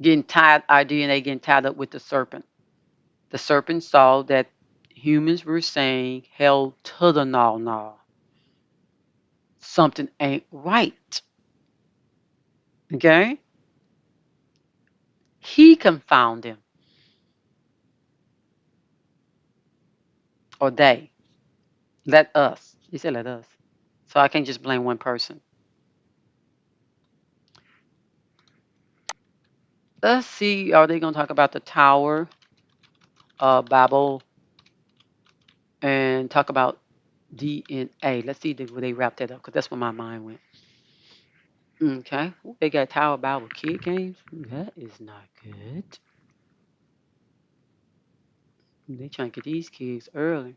Getting tied, our DNA getting tied up with the serpent. The serpent saw that humans were saying hell to the no. Something ain't right. Okay? He confound them. Or they. Let us. He said let us. So I can't just blame one person. Let's see, are they gonna talk about the Tower of Babel and talk about DNA? Let's see where they wrap that up, because that's where my mind went. Okay. Ooh, they got Tower of Babel kid games. That is not good. They trying to get these kids early.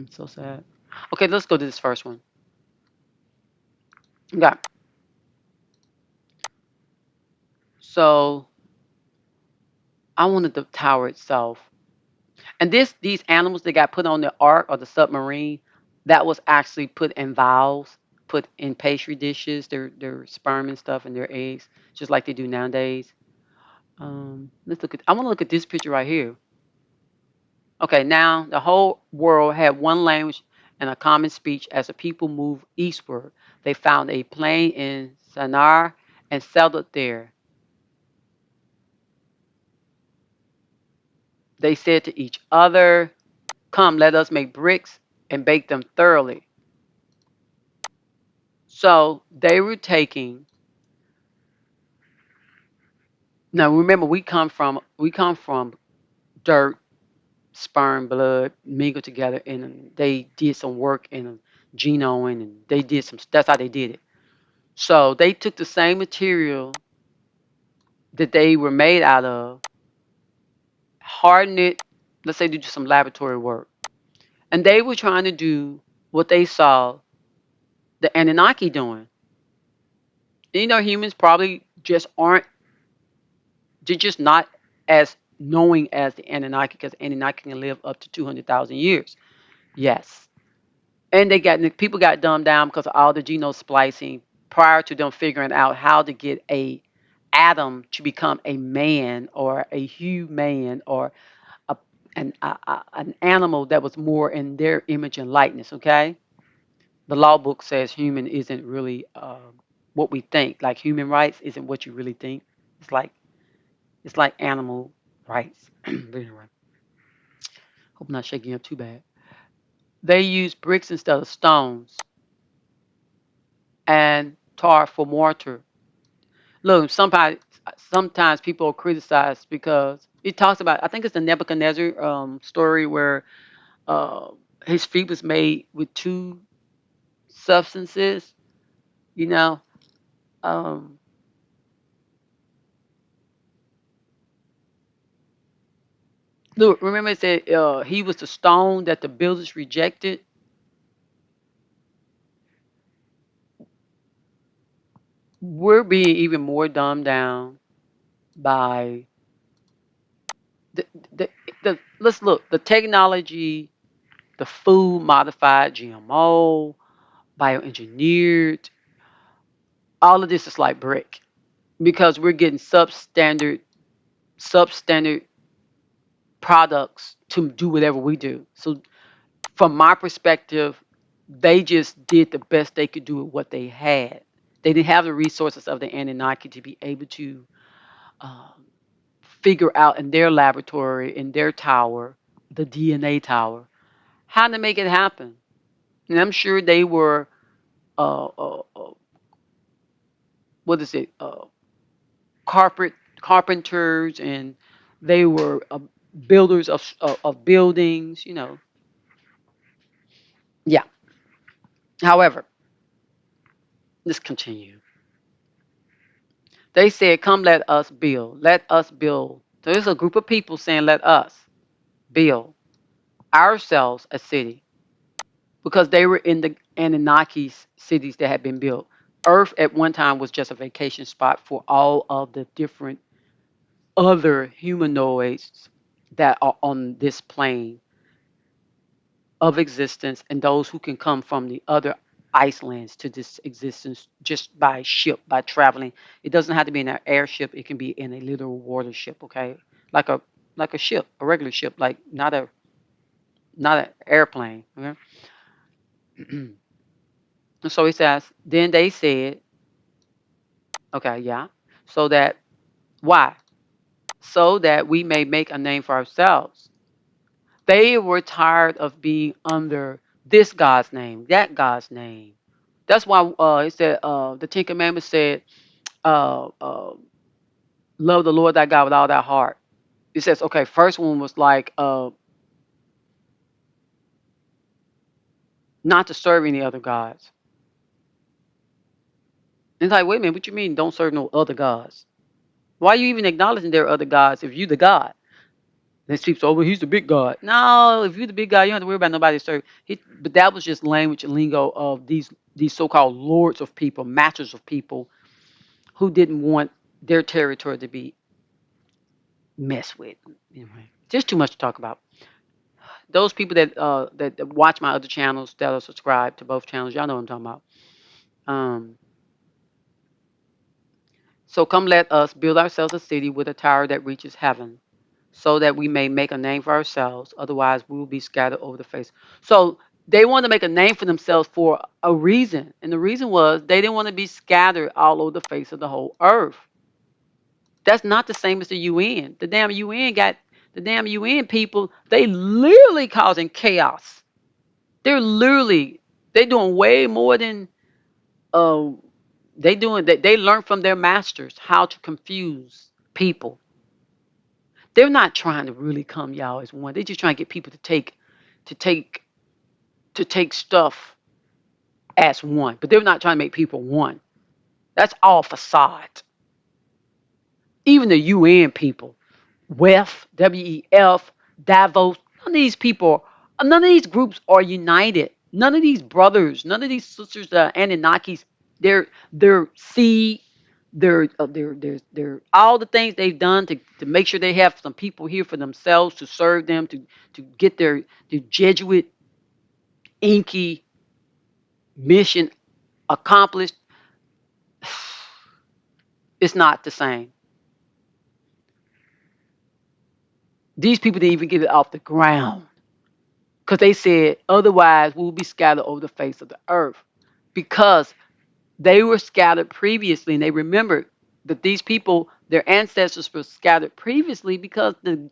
So sad. Okay, let's go to this first one. Okay. So I wanted the tower itself. And these animals that got put on the ark or the submarine, that was actually put in vials, put in pastry dishes, their sperm and stuff and their eggs, just like they do nowadays. Let's look at. I want to look at this picture right here. Okay, now the whole world had one language and a common speech. As the people moved eastward, they found a plain in Sinar and settled there. They said to each other, "Come, let us make bricks and bake them thoroughly." So they were taking. Now remember, we come from dirt, sperm, blood mingled together, and they did some work in genome, and they did some. That's how they did it. So they took the same material that they were made out of, harden it. Let's say they do some laboratory work, and they were trying to do what they saw the Anunnaki doing. And humans probably just aren't. They're just not as knowing as the Anunnaki, because Anunnaki can live up to 200,000 years. Yes, and people got dumbed down because of all the genome splicing prior to them figuring out how to get a atom to become a man or a human or a, an animal that was more in their image and likeness. Okay, the law book says human isn't really what we think. Like human rights isn't what you really think. It's like animal rights. But anyway, hope I'm not shaking you up too bad. They use bricks instead of stones and tar for mortar. Look, sometimes people criticize because it talks about. I think it's the Nebuchadnezzar story where uh, his feet was made with two substances. You know, um, look, remember it said he was the stone that the builders rejected. We're being even more dumbed down by the the, let's look, the technology, the food modified, GMO, bioengineered. All of this is like brick because we're getting substandard products to do whatever we do. So from my perspective, they just did the best they could do with what they had. They didn't have the resources of the Anunnaki to be able to um, figure out in their laboratory, in their tower, the DNA tower, how to make it happen. And I'm sure they were uh, uh, uh, what is it? Carpet carpenters, and they were builders of buildings. Yeah. However, let's continue. They said, "Come, let us build. Let us build." So there's a group of people saying, "Let us build ourselves a city," because they were in the Anunnaki cities that had been built. Earth at one time was just a vacation spot for all of the different other humanoids that are on this plane of existence, and those who can come from the other icelands to this existence just by ship, by traveling. It doesn't have to be in an airship. It can be in a literal water ship. Okay, like a ship, a regular ship, like not an airplane. Okay. So he says, then they said, okay, yeah, so that why? So that we may make a name for ourselves. They were tired of being under this God's name, that God's name. That's why it said the Ten Commandments said, uh, uh, "Love the Lord thy God with all thy heart." It says, okay, first one was like not to serve any other gods. And it's like, wait a minute, what you mean? Don't serve no other gods? Why are you even acknowledging there are other gods if you the God? Then people say, "Oh, well, he's the big God." No, if you're the big God, you don't have to worry about nobody serving. But that was just language and lingo of these so-called lords of people, masters of people, who didn't want their territory to be messed with. Anyway, just too much to talk about. Those people that watch my other channels, that are subscribed to both channels, y'all know what I'm talking about. Um, so come, let us build ourselves a city with a tower that reaches heaven, so that we may make a name for ourselves. Otherwise, we will be scattered over the face. So they wanted to make a name for themselves for a reason. And the reason was they didn't want to be scattered all over the face of the whole earth. That's not the same as the UN. The damn UN people, they literally causing chaos. They're literally, they're doing way more than uh they learn from their masters how to confuse people. They're not trying to really come y'all as one. They're just trying to get people to take to take stuff as one. But they're not trying to make people one. That's all facade. Even the UN people, WEF, Davos, none of these groups are united. None of these brothers, none of these sisters, Anunnakis, they're see, they're all the things they've done to make sure they have some people here for themselves to serve them, to get their Jesuit inky mission accomplished. It's not the same. These people didn't even get it off the ground because they said otherwise we'll be scattered over the face of the earth, because they were scattered previously, and they remembered that these people, their ancestors, were scattered previously because the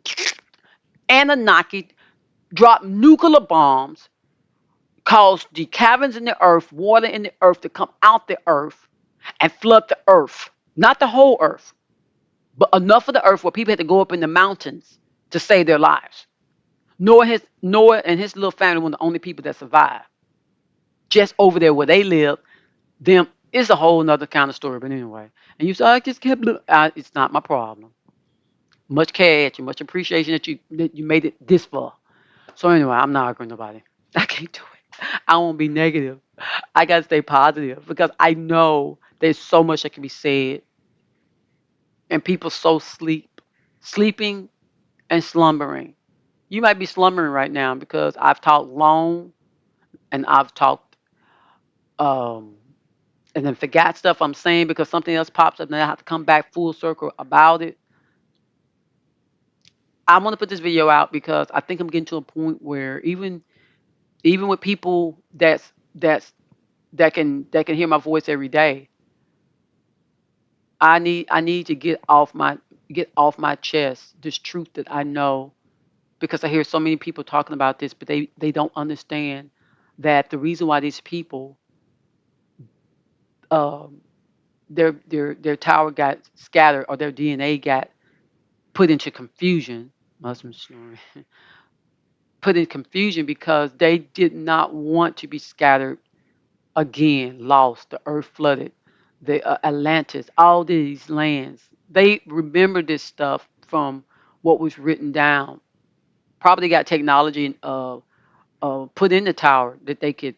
Anunnaki dropped nuclear bombs, caused the caverns in the earth, water in the earth to come out the earth and flood the earth. Not the whole earth, but enough of the earth where people had to go up in the mountains to save their lives. Noah and his little family were the only people that survived. Just over there where they live, them is a whole nother kind of story. But anyway, and you say I just kept. It's not my problem. Much cash and much appreciation that you made it this far. So anyway, I'm not arguing nobody. I can't do it. I won't be negative. I gotta stay positive because I know there's so much that can be said, and people so sleeping and slumbering. You might be slumbering right now because I've talked long and I've talked um and then forgot stuff I'm saying because something else pops up and I have to come back full circle about it. I'm gonna put this video out because I think I'm getting to a point where even with people that can hear my voice every day, I need to get off my chest this truth that I know, because I hear so many people talking about this, but they don't understand that the reason why these people um, their tower got scattered, or their DNA got put into confusion. Muslims snoring. Put in confusion because they did not want to be scattered again, lost. The earth flooded, the Atlantis, all these lands. They remember this stuff from what was written down. Probably got technology put in the tower that they could,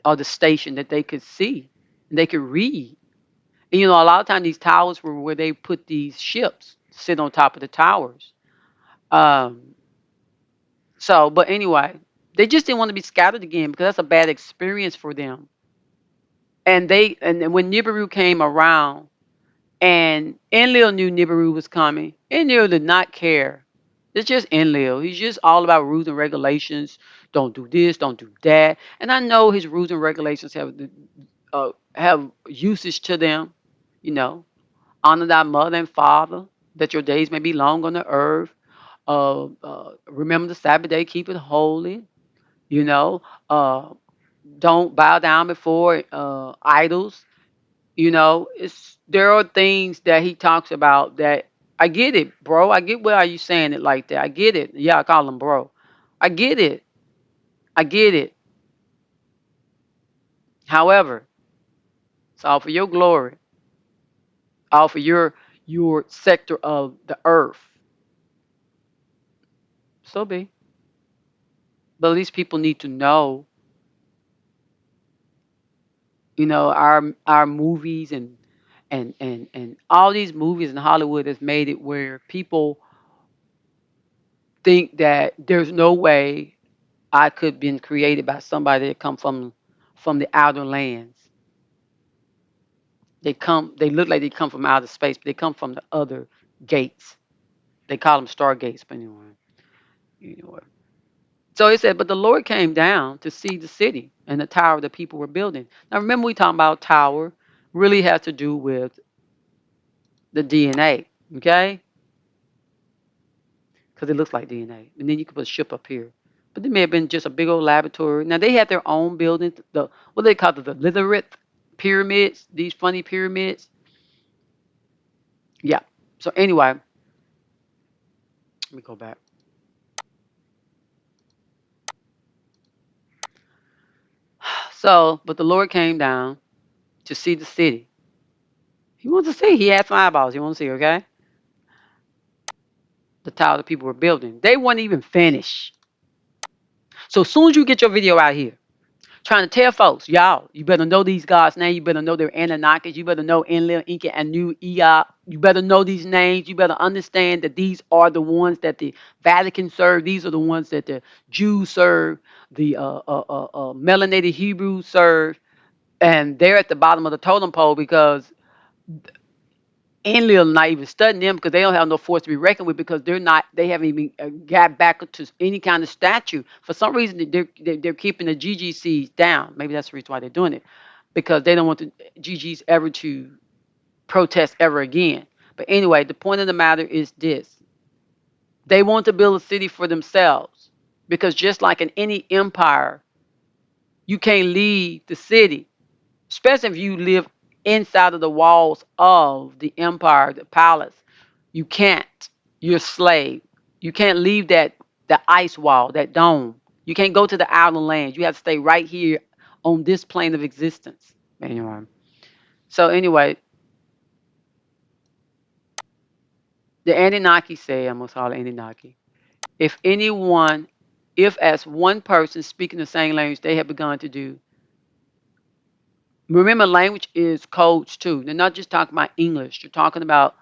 or the station that they could see and they could read. And, a lot of times these towers were where they put these ships sit on top of the towers. Um, but anyway, they just didn't want to be scattered again because that's a bad experience for them. And when Nibiru came around, and Enlil knew Nibiru was coming, Enlil did not care. It's just Enlil. He's just all about rules and regulations. Don't do this, don't do that. And I know his rules and regulations have usage to them. You know, honor thy mother and father, that your days may be long on the earth. Remember the Sabbath day, keep it holy. You know, uh, don't bow down before idols. It's there are things that he talks about that I get it, bro. I get why are you saying it like that. I get it. Yeah, I call him bro. I get it. I get it. However, it's all for your glory, all for your sector of the earth. So be. But at least people need to know, our movies and all these movies in Hollywood has made it where people think that there's no way I could have been created by somebody that come from the outer lands. They look like they come from outer space, but they come from the other gates. They call them stargates, but anyway, you know what. So it said, but the Lord came down to see the city and the tower that people were building. Now remember we talking about tower really has to do with the DNA, okay? Because it looks like DNA. And then you could put a ship up here. But they may have been just a big old laboratory. Now they had their own building, the what they call it, the Lithorith pyramids, these funny pyramids. Yeah. So anyway, let me go back. So, but the Lord came down to see the city. He wants to see. He had some eyeballs. He wants to see, okay? The tower that people were building. They weren't even finished. So as soon as you get your video out here, trying to tell folks, y'all, you better know these gods' names. You better know their Anunnakis. You better know Enlil, Inca, and New Ea. You better know these names. You better understand that these are the ones that the Vatican serve. These are the ones that the Jews serve. The melanated Hebrews serve. And they're at the bottom of the totem pole because Enlil not even studying them because they don't have no force to be reckoned with because they haven't even got back to any kind of statue. For some reason, they're keeping the GGCs down. Maybe that's the reason why they're doing it, because they don't want the GGs ever to protest ever again. But anyway, the point of the matter is this: they want to build a city for themselves because just like in any empire, you can't leave the city, especially if you live inside of the walls of the empire, the palace. You can't. You're a slave. You can't leave the ice wall, that dome. You can't go to the outer lands. You have to stay right here on this plane of existence. Anyway. So anyway, the Anunnaki say, I'm gonna call it Anunnaki. If anyone, if as one person speaking the same language they have begun to do, remember language is codes too. They're not just talking about English. They're talking about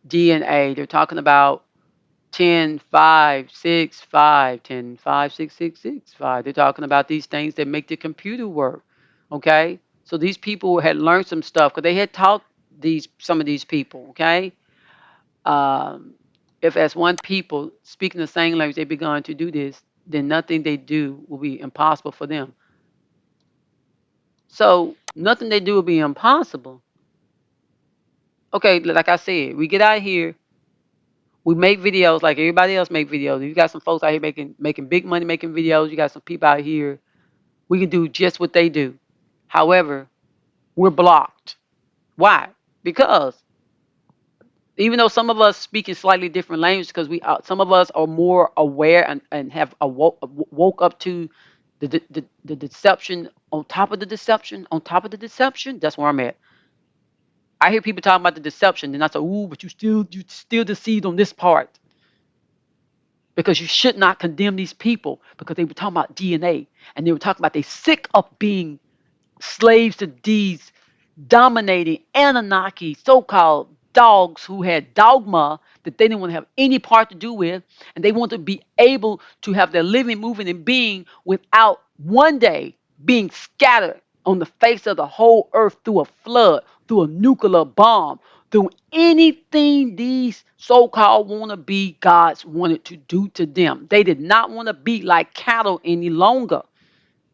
DNA. They're talking about 10, 5, 6, 5, 10, 5, 6, 6, 6, 5. They're talking about these things that make the computer work. Okay? So these people had learned some stuff because they had taught some of these people, okay? Um, if as one people speaking the same language they begun to do this, then nothing they do will be impossible for them. So nothing they do will be impossible. Okay, like I said, we get out here, we make videos like everybody else make videos. You got some folks out here making big money making videos. You got some people out here. We can do just what they do. However, we're blocked. Why? because even though some of us speak in slightly different language, because some of us are more aware and have woke up to the deception on top of the deception on top of the deception. That's where I'm at. I hear people talking about the deception, and I say, "Ooh, but you still deceived on this part." Because you should not condemn these people because they were talking about DNA and they were talking about they sick of being slaves to these dominating Anunnaki so-called dogs who had dogma that they didn't want to have any part to do with, and they want to be able to have their living, moving, and being without one day being scattered on the face of the whole earth through a flood, through a nuclear bomb, through anything these so-called wannabe gods wanted to do to them. They did not want to be like cattle any longer.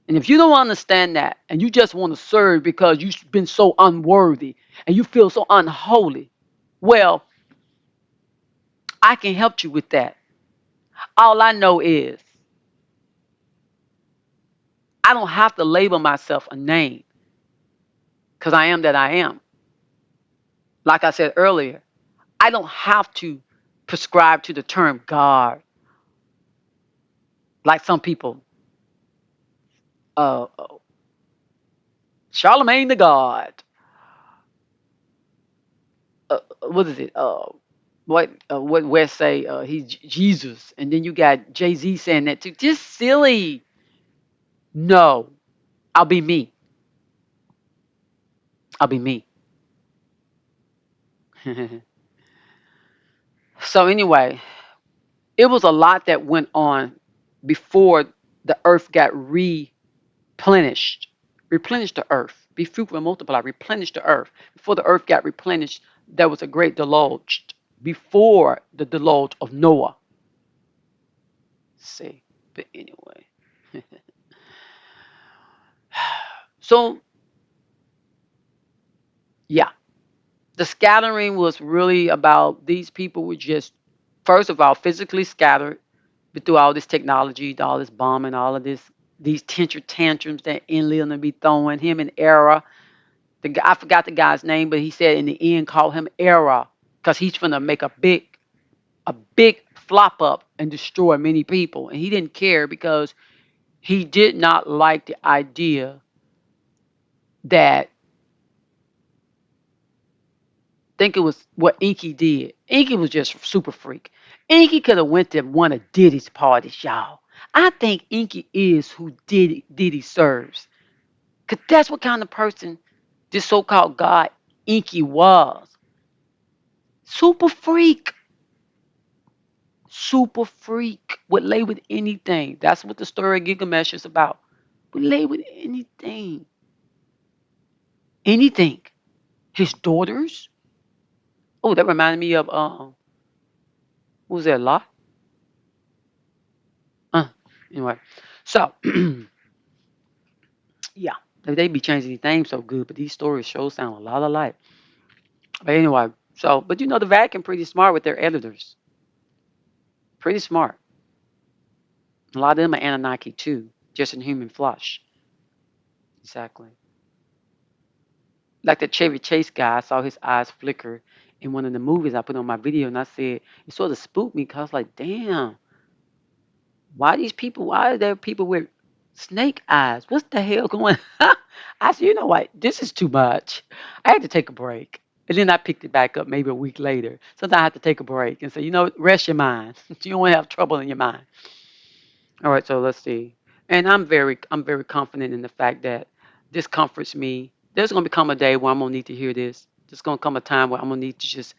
And if you don't understand that and you just want to serve because you've been so unworthy and you feel so unholy, well, I can help you with that. All I know is I don't have to label myself a name because I am that I am. Like I said earlier, I don't have to prescribe to the term God like some people. Uh, Charlemagne the God. What is it? What West say? He's Jesus, and then you got Jay Z saying that too. Just silly. No, I'll be me. I'll be me. So anyway, it was a lot that went on before the earth got replenished. Replenish the earth. Be fruitful and multiply. Replenish the earth. Before the earth got replenished, there was a great deluge. Before the deluge of Noah. See, but anyway. So yeah, the scattering was really about these people were just, first of all, physically scattered but through all this technology, all this bombing, all of this, these tantrums that Enlil be throwing, him and Era. The guy, I forgot the guy's name, but he said in the end, call him Era, because he's gonna make a big flop up and destroy many people. And he didn't care because he did not like the idea that, think it was what Inky did. Inky was just super freak. Inky could have went to one of Diddy's parties, y'all. I think Inky is who Diddy serves. Because that's what kind of person this so-called God Inky was. Super freak. Super freak. Would lay with anything. That's what the story of Gilgamesh is about. Would lay with anything. Anything. His daughters. Oh, that reminded me of what was that, Lot? Uh, anyway. So yeah. They be changing these names so good, but these stories show sound a lot alike. But anyway, so but the Vatican pretty smart with their editors. Pretty smart. A lot of them are Anunnaki too, just in human flesh. Exactly. Like the Chevy Chase guy, I saw his eyes flicker in one of the movies I put on my video, and I said it sort of spooked me because I was like, damn, why are there people with snake eyes? What's the hell going on? I said, you know what? This is too much. I had to take a break. And then I picked it back up maybe a week later. Sometimes I have to take a break and say, rest your mind. You don't want to have trouble in your mind. All right, so let's see. And I'm very confident in the fact that this comforts me. There's gonna become a day where I'm gonna need to hear this. There's gonna come a time where I'm gonna need to just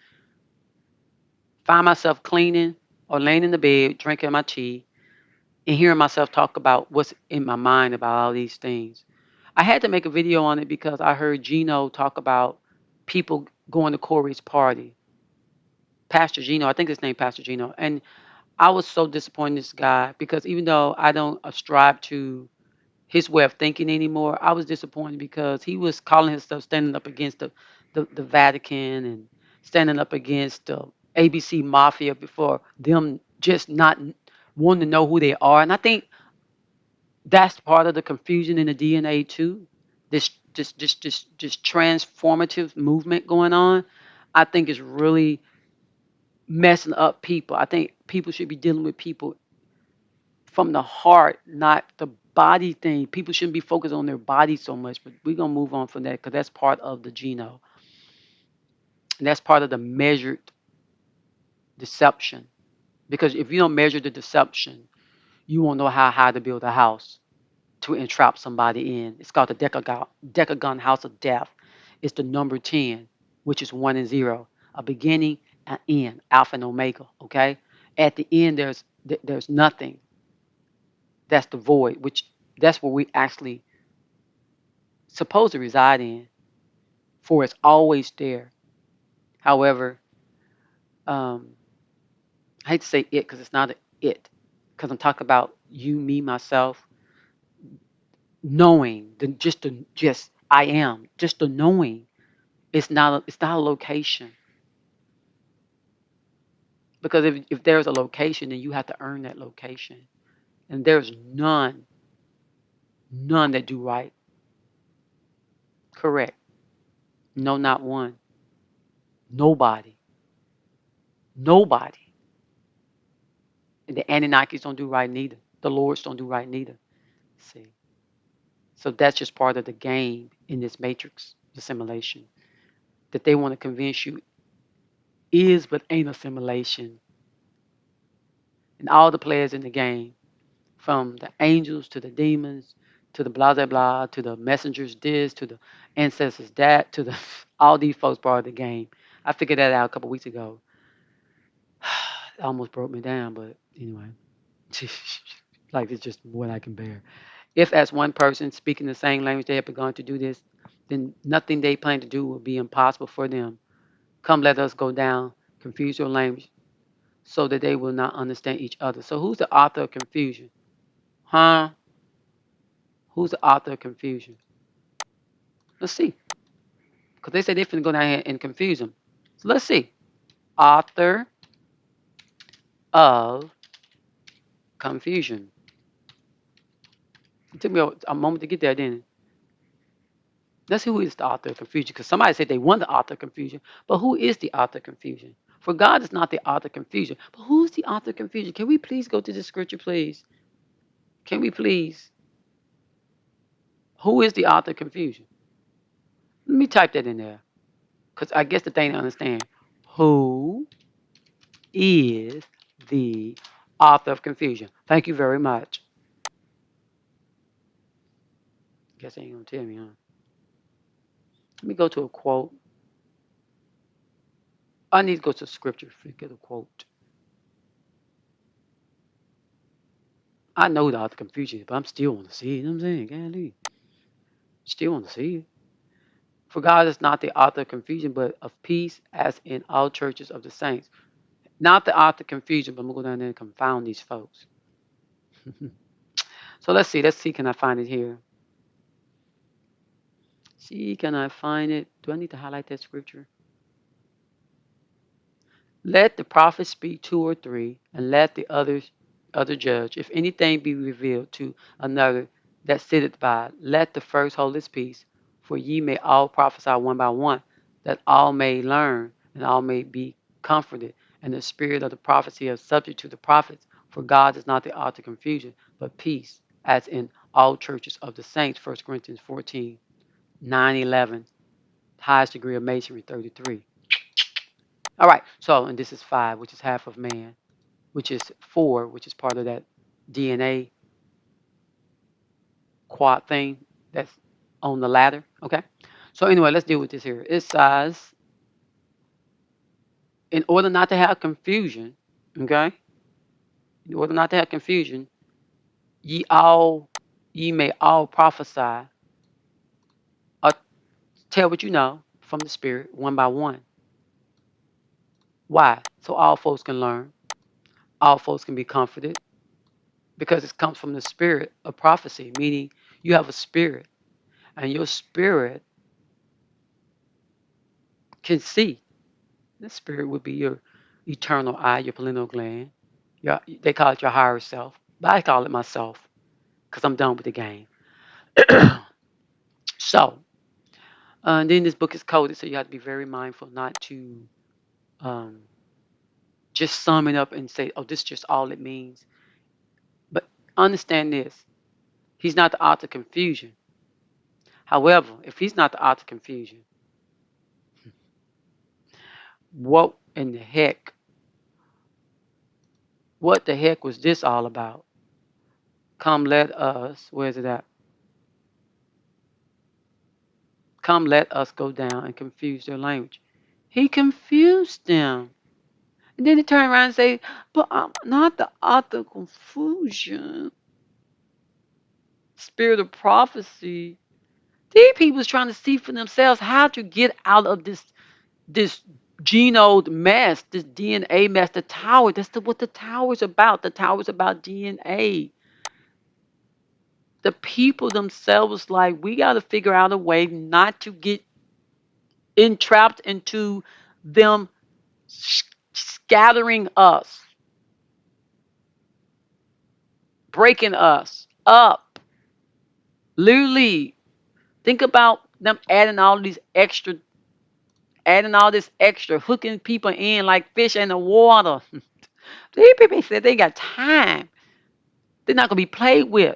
find myself cleaning or laying in the bed, drinking my tea, and hearing myself talk about what's in my mind about all these things. I had to make a video on it because I heard Gino talk about people going to Corey's party. Pastor Gino, I think his name Pastor Gino. And I was so disappointed in this guy because even though I don't ascribe to his way of thinking anymore, I was disappointed because he was calling himself standing up against the Vatican and standing up against the ABC Mafia before them just not wanting to know who they are. And I think that's part of the confusion in the DNA too. This just transformative movement going on, I think is really messing up people. I think people should be dealing with people from the heart, not the body thing. People shouldn't be focused on their body so much, but we're gonna move on from that because that's part of the genome. And that's part of the measured deception. Because if you don't measure the deception, you won't know how high to build a house to entrap somebody in. It's called the decagon house of death. It's the number 10, which is 1 and 0, a beginning and end, alpha and omega. Okay, at the end there's nothing. That's the void, which that's where we actually supposed to reside in. For it's always there. However, um, I hate to say it because it's not a it, because I'm talking about you, me, myself, knowing just I am just the knowing. It's not a location, because if there's a location, then you have to earn that location, and there's none that do right. Correct. No, not one. Nobody. Nobody. And the Anunnakis don't do right neither. The Lords don't do right neither. See. So that's just part of the game in this matrix assimilation that they want to convince you is but ain't assimilation. And all the players in the game, from the angels to the demons to the blah blah blah to the messengers this to the ancestors that to the all these folks part of the game. I figured that out a couple weeks ago. It almost broke me down, but anyway, like it's just what I can bear. If as one person speaking the same language they have begun to do this, then nothing they plan to do will be impossible for them. Come, let us go down, confuse your language, so that they will not understand each other. So who's the author of confusion? Huh? Who's the author of confusion? Let's see. Because they say they're finna go down here and confuse them. So let's see. Author of confusion. It took me a moment to get there, didn't it? Let's see who is the author of confusion. Because somebody said they won the author of confusion. But who is the author of confusion? For God is not the author of confusion. But who's the author of confusion? Can we please go to the scripture, please? Can we please? Who is the author of confusion? Let me type that in there. Because I guess the thing to understand. Who is the author of confusion? Thank you very much. Guess they ain't gonna tell me, huh? Let me go to a quote. I need to go to scripture to get a quote. I know the author of confusion, but I'm still want to see it. You know what I'm saying? Golly. Still want to see it. For God is not the author of confusion, but of peace, as in all churches of the saints. Not the author of confusion, but I'm gonna go down there and confound these folks. So let's see. Let's see. Can I find it here? See, can I find it? Do I need to highlight that scripture? Let the prophet speak two or three, and let the other judge. If anything be revealed to another that sitteth by, let the first hold his peace. For ye may all prophesy one by one, that all may learn, and all may be comforted. And the spirit of the prophecy is subject to the prophets. For God is not the author of confusion, but peace, as in all churches of the saints. 1 Corinthians 14, 9, 11. Highest degree of masonry, 33. All right, so, and this is 5, which is half of man, which is 4, which is part of that DNA quad thing that's on the ladder. Okay, so anyway, let's deal with this here. It says, in order not to have confusion, okay, in order not to have confusion, ye all, ye may all prophesy, or tell what you know from the Spirit one by one. Why? So all folks can learn, all folks can be comforted, because it comes from the spirit of prophecy, meaning you have a spirit, and your spirit can see. The spirit would be your eternal eye, your pineal gland. They call it your higher self, but I call it myself because I'm done with the game. So, And then this book is coded, so you have to be very mindful not to um, just sum it up and say, "Oh, this is just all it means." But understand this: he's not the author of confusion. However, if he's not the author of confusion, what in the heck? What the heck was this all about? Come, let us. Where's it at? Come, let us go down and confuse their language. He confused them. And then he turned around and say, "But I'm not the author of confusion. Spirit of prophecy." These people is trying to see for themselves how to get out of this genome mess, this DNA mess, the tower. What the tower's about. The tower's about DNA. The people themselves, like, we got to figure out a way not to get entrapped into them scattering us, breaking us up. Literally, think about them adding all this extra, hooking people in like fish in the water. These people said they got time. They're not gonna be played with.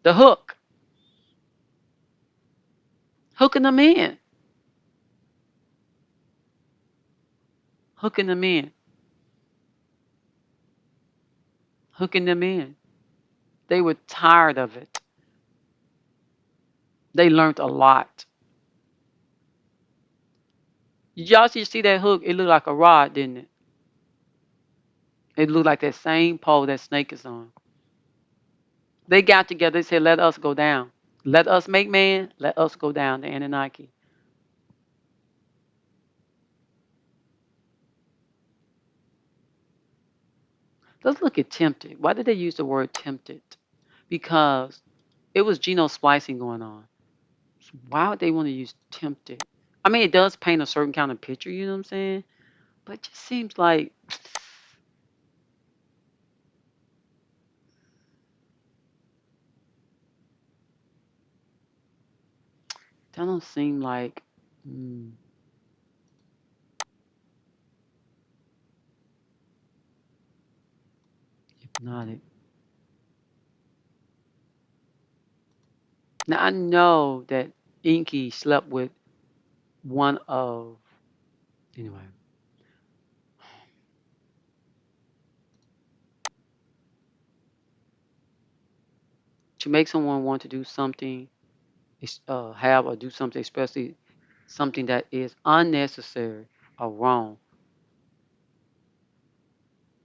The hook, hooking them in, hooking them in, hooking them in. They were tired of it. They learned a lot. Did y'all see that hook? It looked like a rod, didn't it? It looked like that same pole that snake is on. They got together. They said, "Let us go down. Let us make man. Let us go down." The Anunnaki. Let's look at tempted. Why did they use the word tempted? Because it was genome splicing going on. So why would they want to use tempted? I mean, it does paint a certain kind of picture. You know what I'm saying? But it just seems like that don't seem like hypnotic. Now I know that Inky slept with one of anyway. To make someone want to do something, have or do something, especially something that is unnecessary or wrong.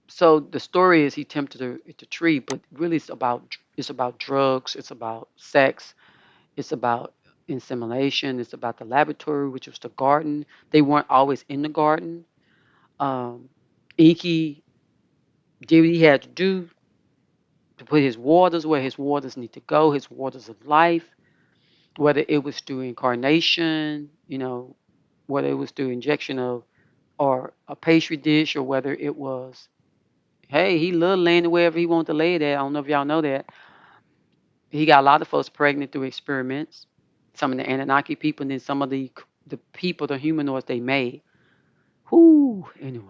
So the story is he tempted her at the tree, but really it's about drugs, it's about sex, it's about insemination, it's about the laboratory, which was the garden. They weren't always in the garden. Um, Inky did what he had to do to put his waters where his waters need to go, his waters of life, whether it was through incarnation, whether it was through injection of or a pastry dish, or whether it was, hey, he loved laying it wherever he wanted to lay it at. I don't know if y'all know that. He got a lot of folks pregnant through experiments. Some of the Anunnaki people, and then some of the people, the humanoids they made. Whoo, anyway.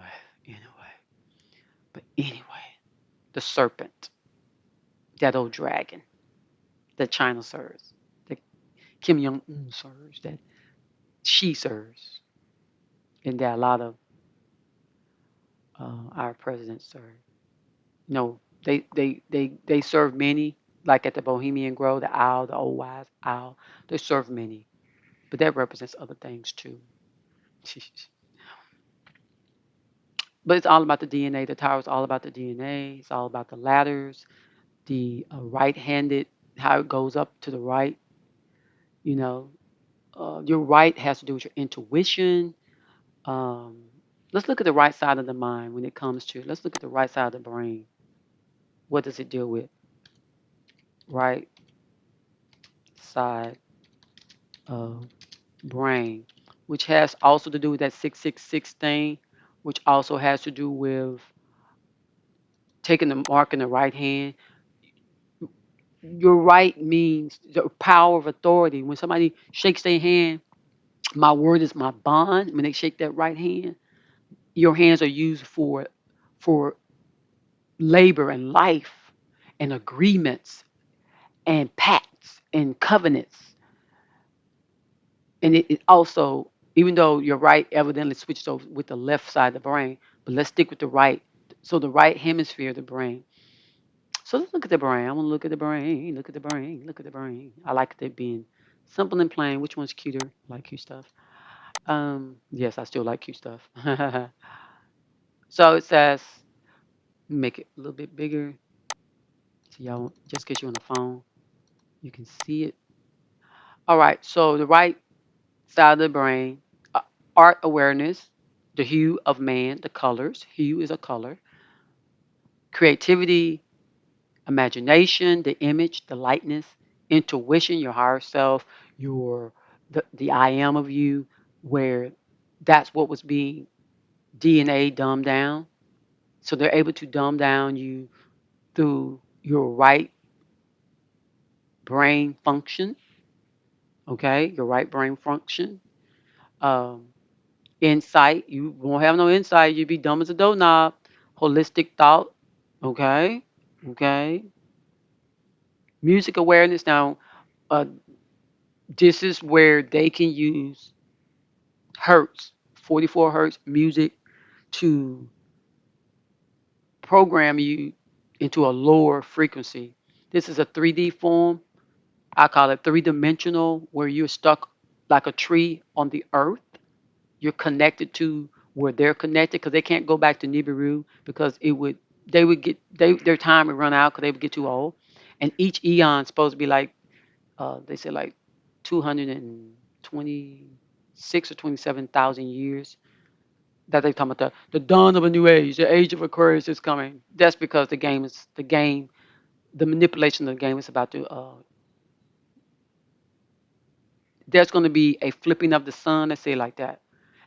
But anyway, the serpent, that old dragon, that China serves, that Kim Jong Un serves, that she serves, and that a lot of our presidents serve. No, they serve many, like at the Bohemian Grove, the owl, the old wise owl. They serve many, but that represents other things too. But it's all about the DNA. The tower is all about the DNA. It's all about the ladders, the right-handed, how it goes up to the right. You know, your right has to do with your intuition. Um, let's look at the right side of the mind when it comes to. Let's look at the right side of the brain. What does it deal with? Right side of brain, which has also to do with that 666 thing, which also has to do with taking the mark in the right hand. your right means the power of authority. When somebody shakes their hand, my word is my bond. When they shake that right hand, your hands are used for labor and life and agreements and pacts and covenants. And it also, even though your right evidently switched over with the left side of the brain, but let's stick with the right. So the right hemisphere of the brain. So let's look at the brain. I want to look at the brain. Look at the brain. Look at the brain. I like it being simple and plain. Which one's cuter? I like cute stuff. Yes, I still like cute stuff. So it says, make it a little bit bigger. So y'all, just in case you're on the phone, you can see it. All right. So the right side of the brain, uh, art awareness, the hue of man, the colors. Hue is a color. Creativity, imagination, the image, the lightness, intuition, your higher self, your the I am of you, where that's what was being DNA dumbed down. So they're able to dumb down you through your right brain function, okay, your right brain function. Um, Insight, you won't have no insight. You'd be dumb as a doorknob. Holistic thought, okay, okay. Music awareness. Now, uh, this is where they can use hertz, 44 hertz music to program you into a lower frequency. This is a 3D form. I call it three dimensional, where you're stuck like a tree on the earth. You're connected to where they're connected because they can't go back to Nibiru because it would they would get their time would run out because they would get too old. And each eon is supposed to be like they say like 226 or 27,000 years that they talking about the dawn of a new age, the age of Aquarius is coming. That's because the manipulation of the game is about to. There's going to be a flipping of the sun. Let's say it like that.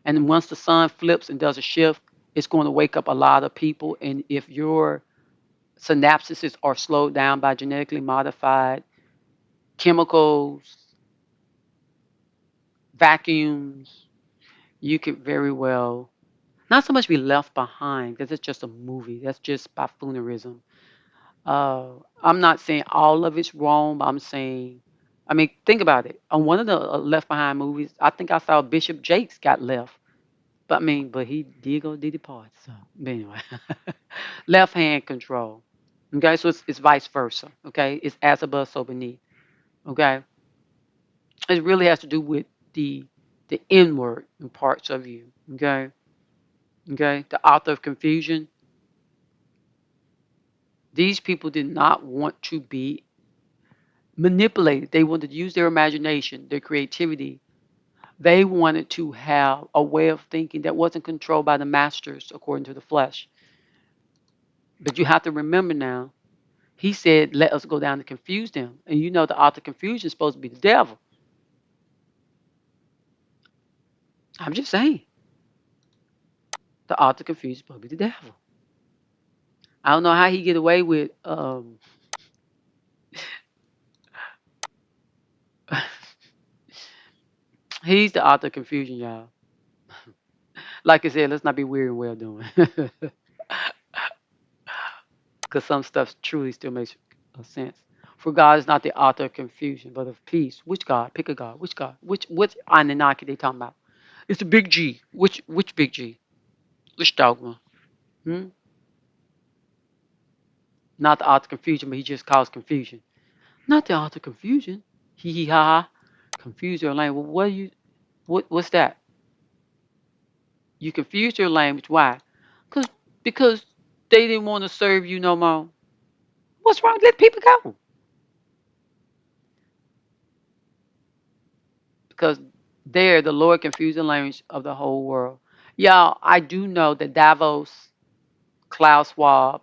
And once the sun flips and does a shift, it's going to wake up a lot of people. And if your synapses are slowed down by genetically modified chemicals, vacuums, you could very well not so much be left behind because it's just a movie. That's just buffoonerism. I'm not saying all of it's wrong, but I'm saying, I mean, think about it. On one of the Left Behind movies, I think I saw Bishop Jakes got left. But I mean, but he did go did the part. So, but anyway, left hand control. Okay, so it's vice versa. Okay, it's as above, so beneath. Okay, it really has to do with the inward parts of you. Okay, okay, the author of confusion. These people did not want to be manipulated. They wanted to use their imagination, their creativity. They wanted to have a way of thinking that wasn't controlled by the masters according to the flesh. But you have to remember now, he said, let us go down to confuse them. And you know the author of confusion is supposed to be the devil. I'm just saying, the author of confusion is supposed to be the devil. I don't know how he get away with he's the author of confusion, y'all. Like I said, let's not be weird and well doing. Because some stuff truly still makes sense. For God is not the author of confusion, but of peace. Which God? Pick a God. Which God? Which Anunnaki they talking about? It's the big G. Which big G? Which dogma? Hmm? Not the author of confusion, but he just caused confusion. Not the author of confusion. Hee hee ha ha. Confuse your language. Well, what are you? What's that? You confuse your language. Why? Cause because they didn't want to serve you no more. What's wrong? Let people go. Because they're the Lord confusing language of the whole world. Y'all, I do know that Davos, Klaus Schwab,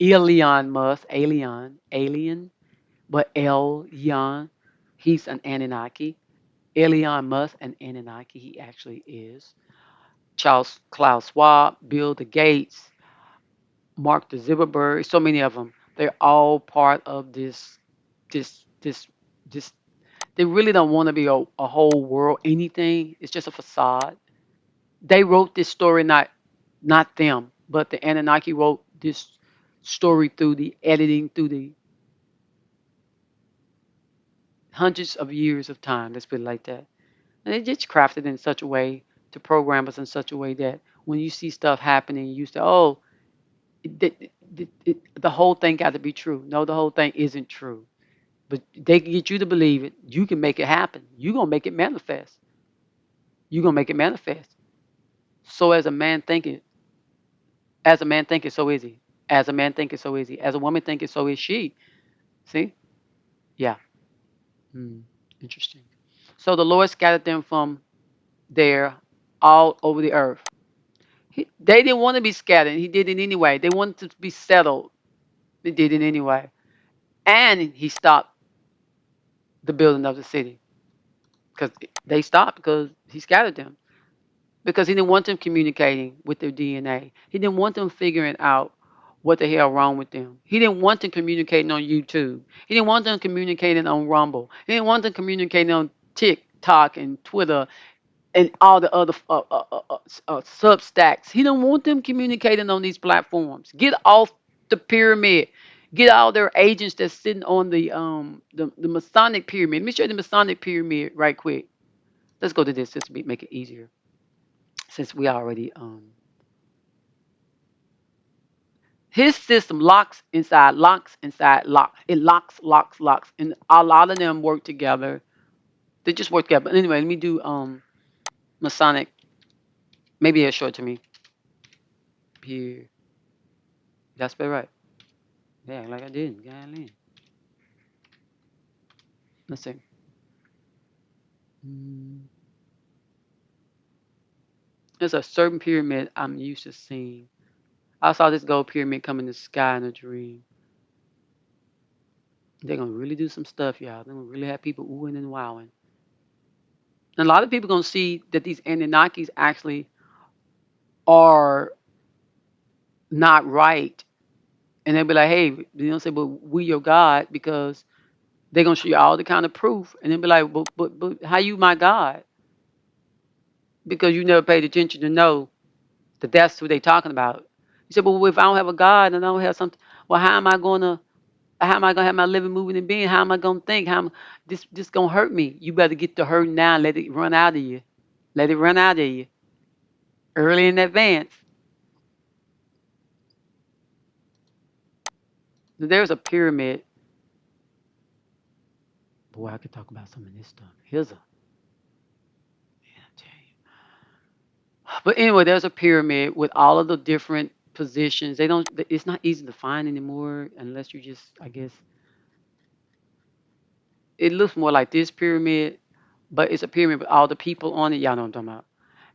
Elon Musk, alien, but Elon, he's an Anunnaki. Elon Musk, an Anunnaki, he actually is. Klaus Schwab, Bill the Gates, Mark the Zuckerberg, so many of them. They're all part of this, this, this. They really don't want to be a whole world anything. It's just a facade. They wrote this story, not them, but the Anunnaki wrote this story through the editing, through the hundreds of years of time. Let's put it like that. And they just crafted in such a way to program us in such a way that when you see stuff happening, you say, "Oh, the whole thing got to be true." No, the whole thing isn't true. But they can get you to believe it. You can make it happen. You're gonna make it manifest. You're gonna make it manifest. So as a man thinketh, so is he. As a man thinketh, so is he. As a woman thinketh, so is she. See? Yeah. Hmm. Interesting. So the Lord scattered them from there all over the earth. They didn't want to be scattered. He did it anyway. They wanted to be settled. They did it anyway. And he stopped the building of the city because they stopped because he scattered them. Because he didn't want them communicating with their DNA. He didn't want them figuring out what the hell wrong with them. He didn't want them communicating on YouTube. He didn't want them communicating on Rumble. He didn't want them communicating on TikTok and Twitter and all the other Substacks. He didn't want them communicating on these platforms. Get off the pyramid. Get all their agents that's sitting on the Masonic pyramid. Let me show you the Masonic pyramid right quick. Let's go to this just to make it easier since we already his system locks inside, locks. It locks, and a lot of them work together. They just work together. But anyway, let me do Masonic. Maybe it'll show it to me here. That's about right. Yeah, like I did. Golly. Let's see. Mm. There's a certain pyramid I'm used to seeing. I saw this gold pyramid come in the sky in a dream. They're gonna really do some stuff, y'all. They're gonna really have people oohing and wowing. And a lot of people gonna see that these Anunnakis actually are not right. And they'll be like, hey, you know, say, but we your God because they're gonna show you all the kind of proof. And they'll be like, but how you my God? Because you never paid attention to know that that's who they talking about. You said, well, if I don't have a God and I don't have something, well, how am I gonna have my living, moving, and being? How am I gonna think? How am this gonna hurt me? You better get the hurt now. Let it run out of you. Let it run out of you early in advance. There's a pyramid. Boy, I could talk about some of this stuff. Here's a, man, I tell you. But anyway, there's a pyramid with all of the different positions. They don't. It's not easy to find anymore unless you just, I guess, it looks more like this pyramid, but it's a pyramid with all the people on it. Y'all know what I'm talking about.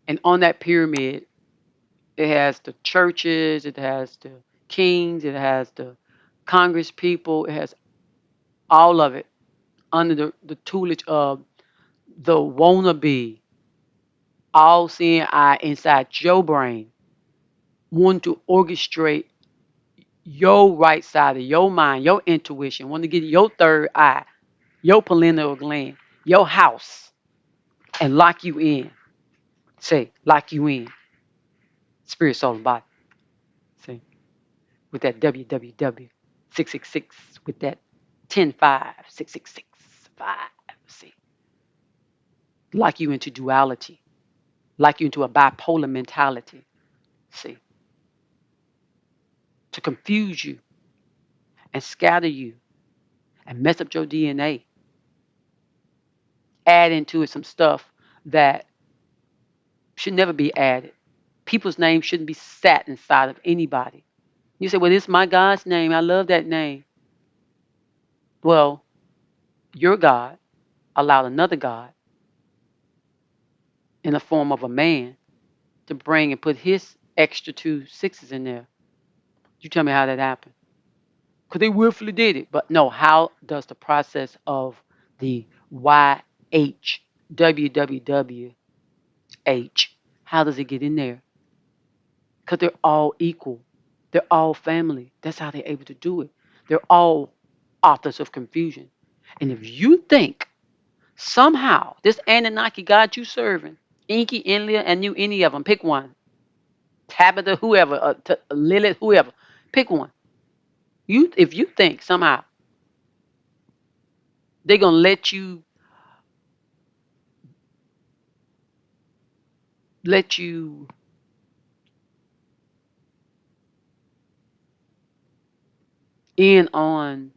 And on that pyramid, it has the churches, it has the kings, it has the Congress people, it has all of it under the tutelage of the wannabe, all seeing eye inside your brain, wanting to orchestrate your right side of your mind, your intuition, wanting to get your third eye, your pineal gland, your house, and lock you in. Say, lock you in. Spirit, soul, and body. See, with that www 666 with that 10 5 666 5. See, lock you into duality, lock you into a bipolar mentality. See, to confuse you and scatter you and mess up your DNA, add into it some stuff that should never be added. People's names shouldn't be sat inside of anybody. You say, well, this is my God's name. I love that name. Well, your God allowed another God in the form of a man to bring and put his extra two sixes in there. You tell me how that happened. Because they willfully did it. But no, how does the process of the YH, WWWH, how does it get in there? Because they're all equal. They're all family. That's how they're able to do it. They're all authors of confusion. And if you think somehow this Anunnaki God you serving, Inky, Enlil, and you, any of them, pick one. Tabitha, whoever, Lilith, whoever, pick one. If you think somehow they're gonna let you in on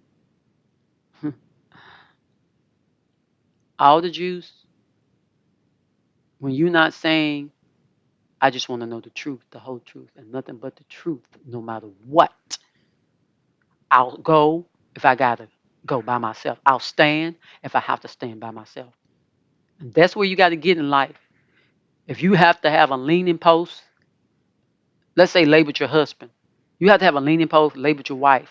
all the juice when you're not saying, I just want to know the truth, the whole truth, and nothing but the truth, no matter what. I'll go if I gotta go by myself. I'll stand if I have to stand by myself. And that's where you got to get in life. If you have to have a leaning post, let's say label your husband. You have to have a leaning post, label your wife.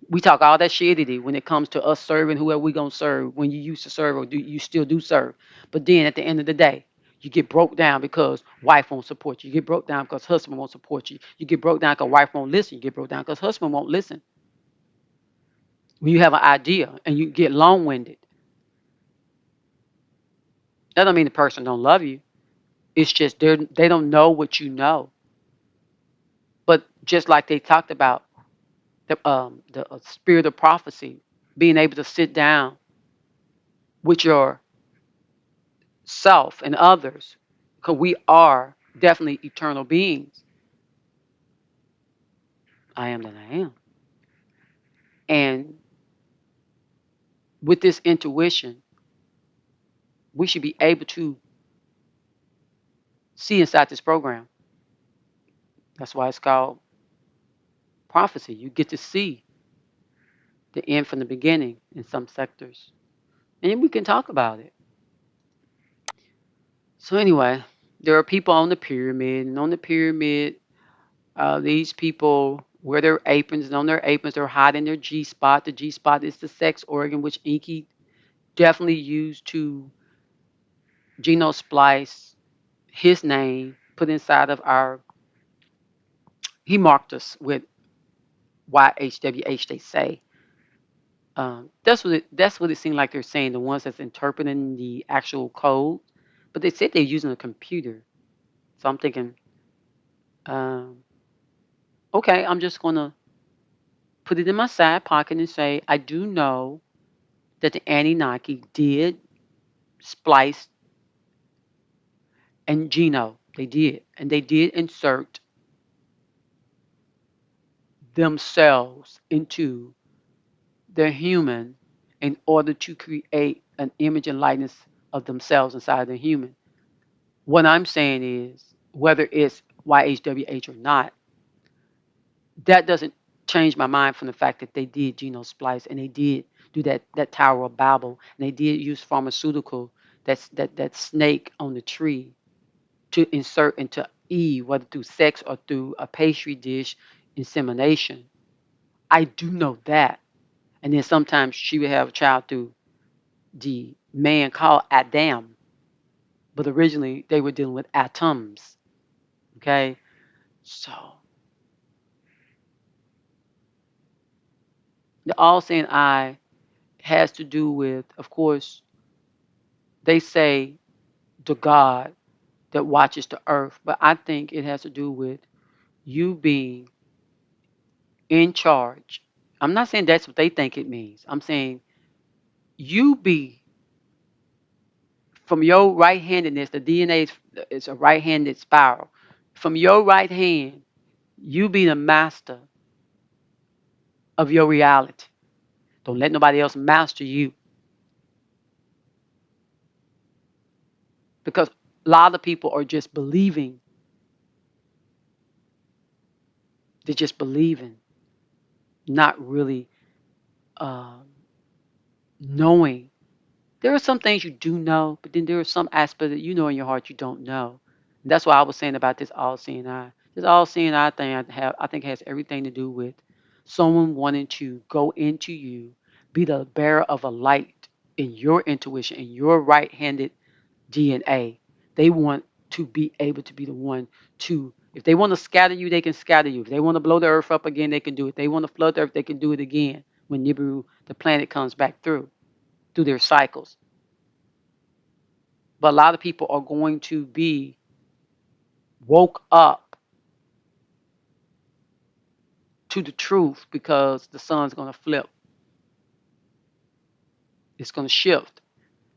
We talk all that shitty when it comes to us serving whoever we gonna serve. When you used to serve, or do you still do serve? But then at the end of the day, you get broke down because wife won't support you. You get broke down because husband won't support you. You get broke down because wife won't listen. You get broke down because husband won't listen. When you have an idea and you get long-winded, that don't mean the person don't love you. It's just they don't know what you know. But just like they talked about the spirit of prophecy, being able to sit down with your self and others, because we are definitely eternal beings. I am that I am. And with this intuition, we should be able to see inside this program. That's why it's called prophecy. You get to see the end from the beginning in some sectors. And we can talk about it. So, anyway, there are people on the pyramid, and on the pyramid, these people wear their aprons, and on their aprons, they're hiding their G spot. The G spot is the sex organ, which Inky definitely used to splice his name, put inside of our, he marked us with YHWH, they say. That's what it seemed like they're saying, the ones that's interpreting the actual code. But they said they're using a computer. So I'm thinking, um, okay, I'm just going to put it in my side pocket and say, I do know that the Anunnaki did splice and genome. They did. And they did insert themselves into their human in order to create an image and likeness of themselves inside the human. What I'm saying is, whether it's YHWH or not, that doesn't change my mind from the fact that they did genome splice and they did do that Tower of Babel, and they did use pharmaceutical, that snake on the tree, to insert into Eve, whether through sex or through a pastry dish insemination. I do know that. And then sometimes she would have a child through the man called Adam, but originally they were dealing with atoms. Okay, so the all-seeing eye has to do with, of course, they say the God that watches the earth, but I think it has to do with you being in charge. I'm not saying that's what they think it means. I'm saying you be from your right-handedness. The DNA is a right-handed spiral. From your right hand, you be the master of your reality. Don't let nobody else master you. Because a lot of people are just believing. They're just believing, not really um, knowing. There are some things you do know, but then there are some aspects that you know in your heart you don't know. And that's what I was saying about this all-seeing eye. This all-seeing eye thing I think has everything to do with someone wanting to go into you, be the bearer of a light in your intuition, in your right-handed DNA. They want to be able to be the one to, if they want to scatter you, they can scatter you. If they want to blow the earth up again, they can do it. If they want to flood the earth, they can do it again. when Nibiru, the planet, comes back through their cycles. But a lot of people are going to be woke up to the truth because the sun's going to flip. It's going to shift.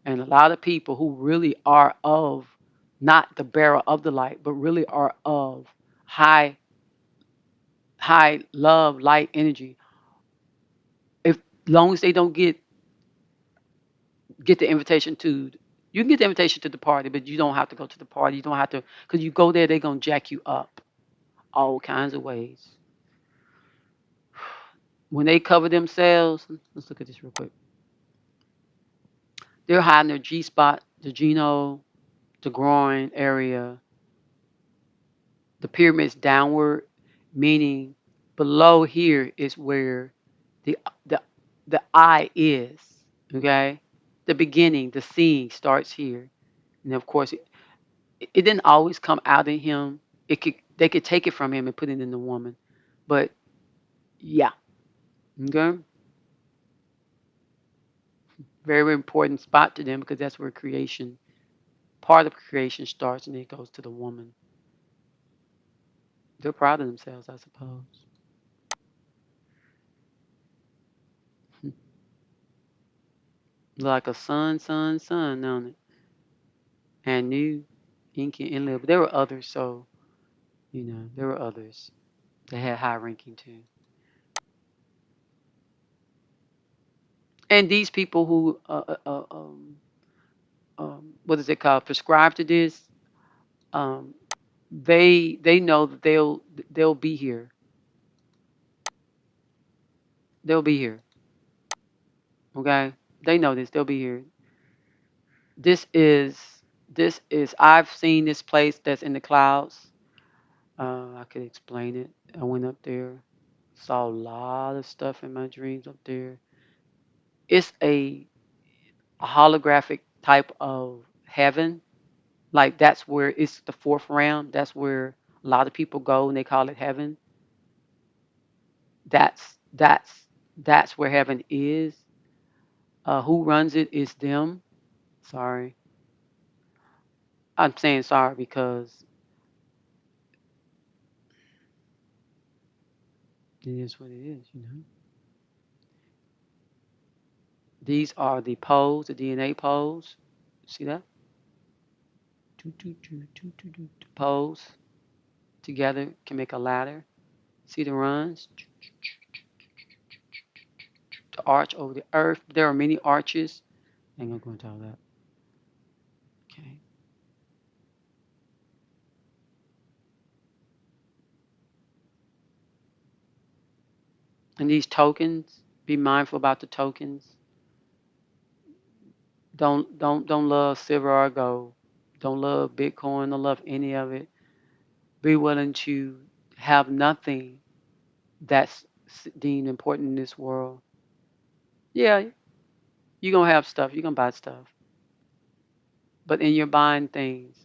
And a lot of people who really are of not the bearer of the light, but really are of high, high love, light energy. If long as they don't get the invitation to, you can get the invitation to the party, but you don't have to go to the party. You don't have to, because you go there, they're gonna jack you up all kinds of ways. When they cover themselves, let's look at this real quick. They're hiding their G spot, the genome, the groin area, the pyramids downward, meaning below here is where the the the eye is. Okay, the beginning, the seeing starts here, and of course, it didn't always come out in him. They could take it from him and put it in the woman, but yeah, okay, very, very important spot to them because that's where creation, part of creation starts, and it goes to the woman. They're proud of themselves, I suppose. Like a son, on it, and new ink and Enlil. But there were others, so there were others that had high ranking too. And these people who what is it called, prescribe to this, um, they know that they'll be here. They'll be here. Okay, they know this. They'll be here. This is this is. I've seen this place that's in the clouds. I could explain it. I went up there, saw a lot of stuff in my dreams up there. It's a holographic type of heaven. Like that's where it's the fourth realm. That's where a lot of people go and they call it heaven. That's where heaven is. Who runs it is them. Sorry, I'm saying sorry because it is what it is. These are the poles, the DNA poles. See that? The poles together can make a ladder. See the runs? The arch over the earth. There are many arches. I ain't gonna go into all that. Okay. And these tokens, be mindful about the tokens. Don't love silver or gold. Don't love Bitcoin. Don't love any of it. Be willing to have nothing that's deemed important in this world. Yeah, you're gonna have stuff. You're gonna buy stuff. But in your buying things,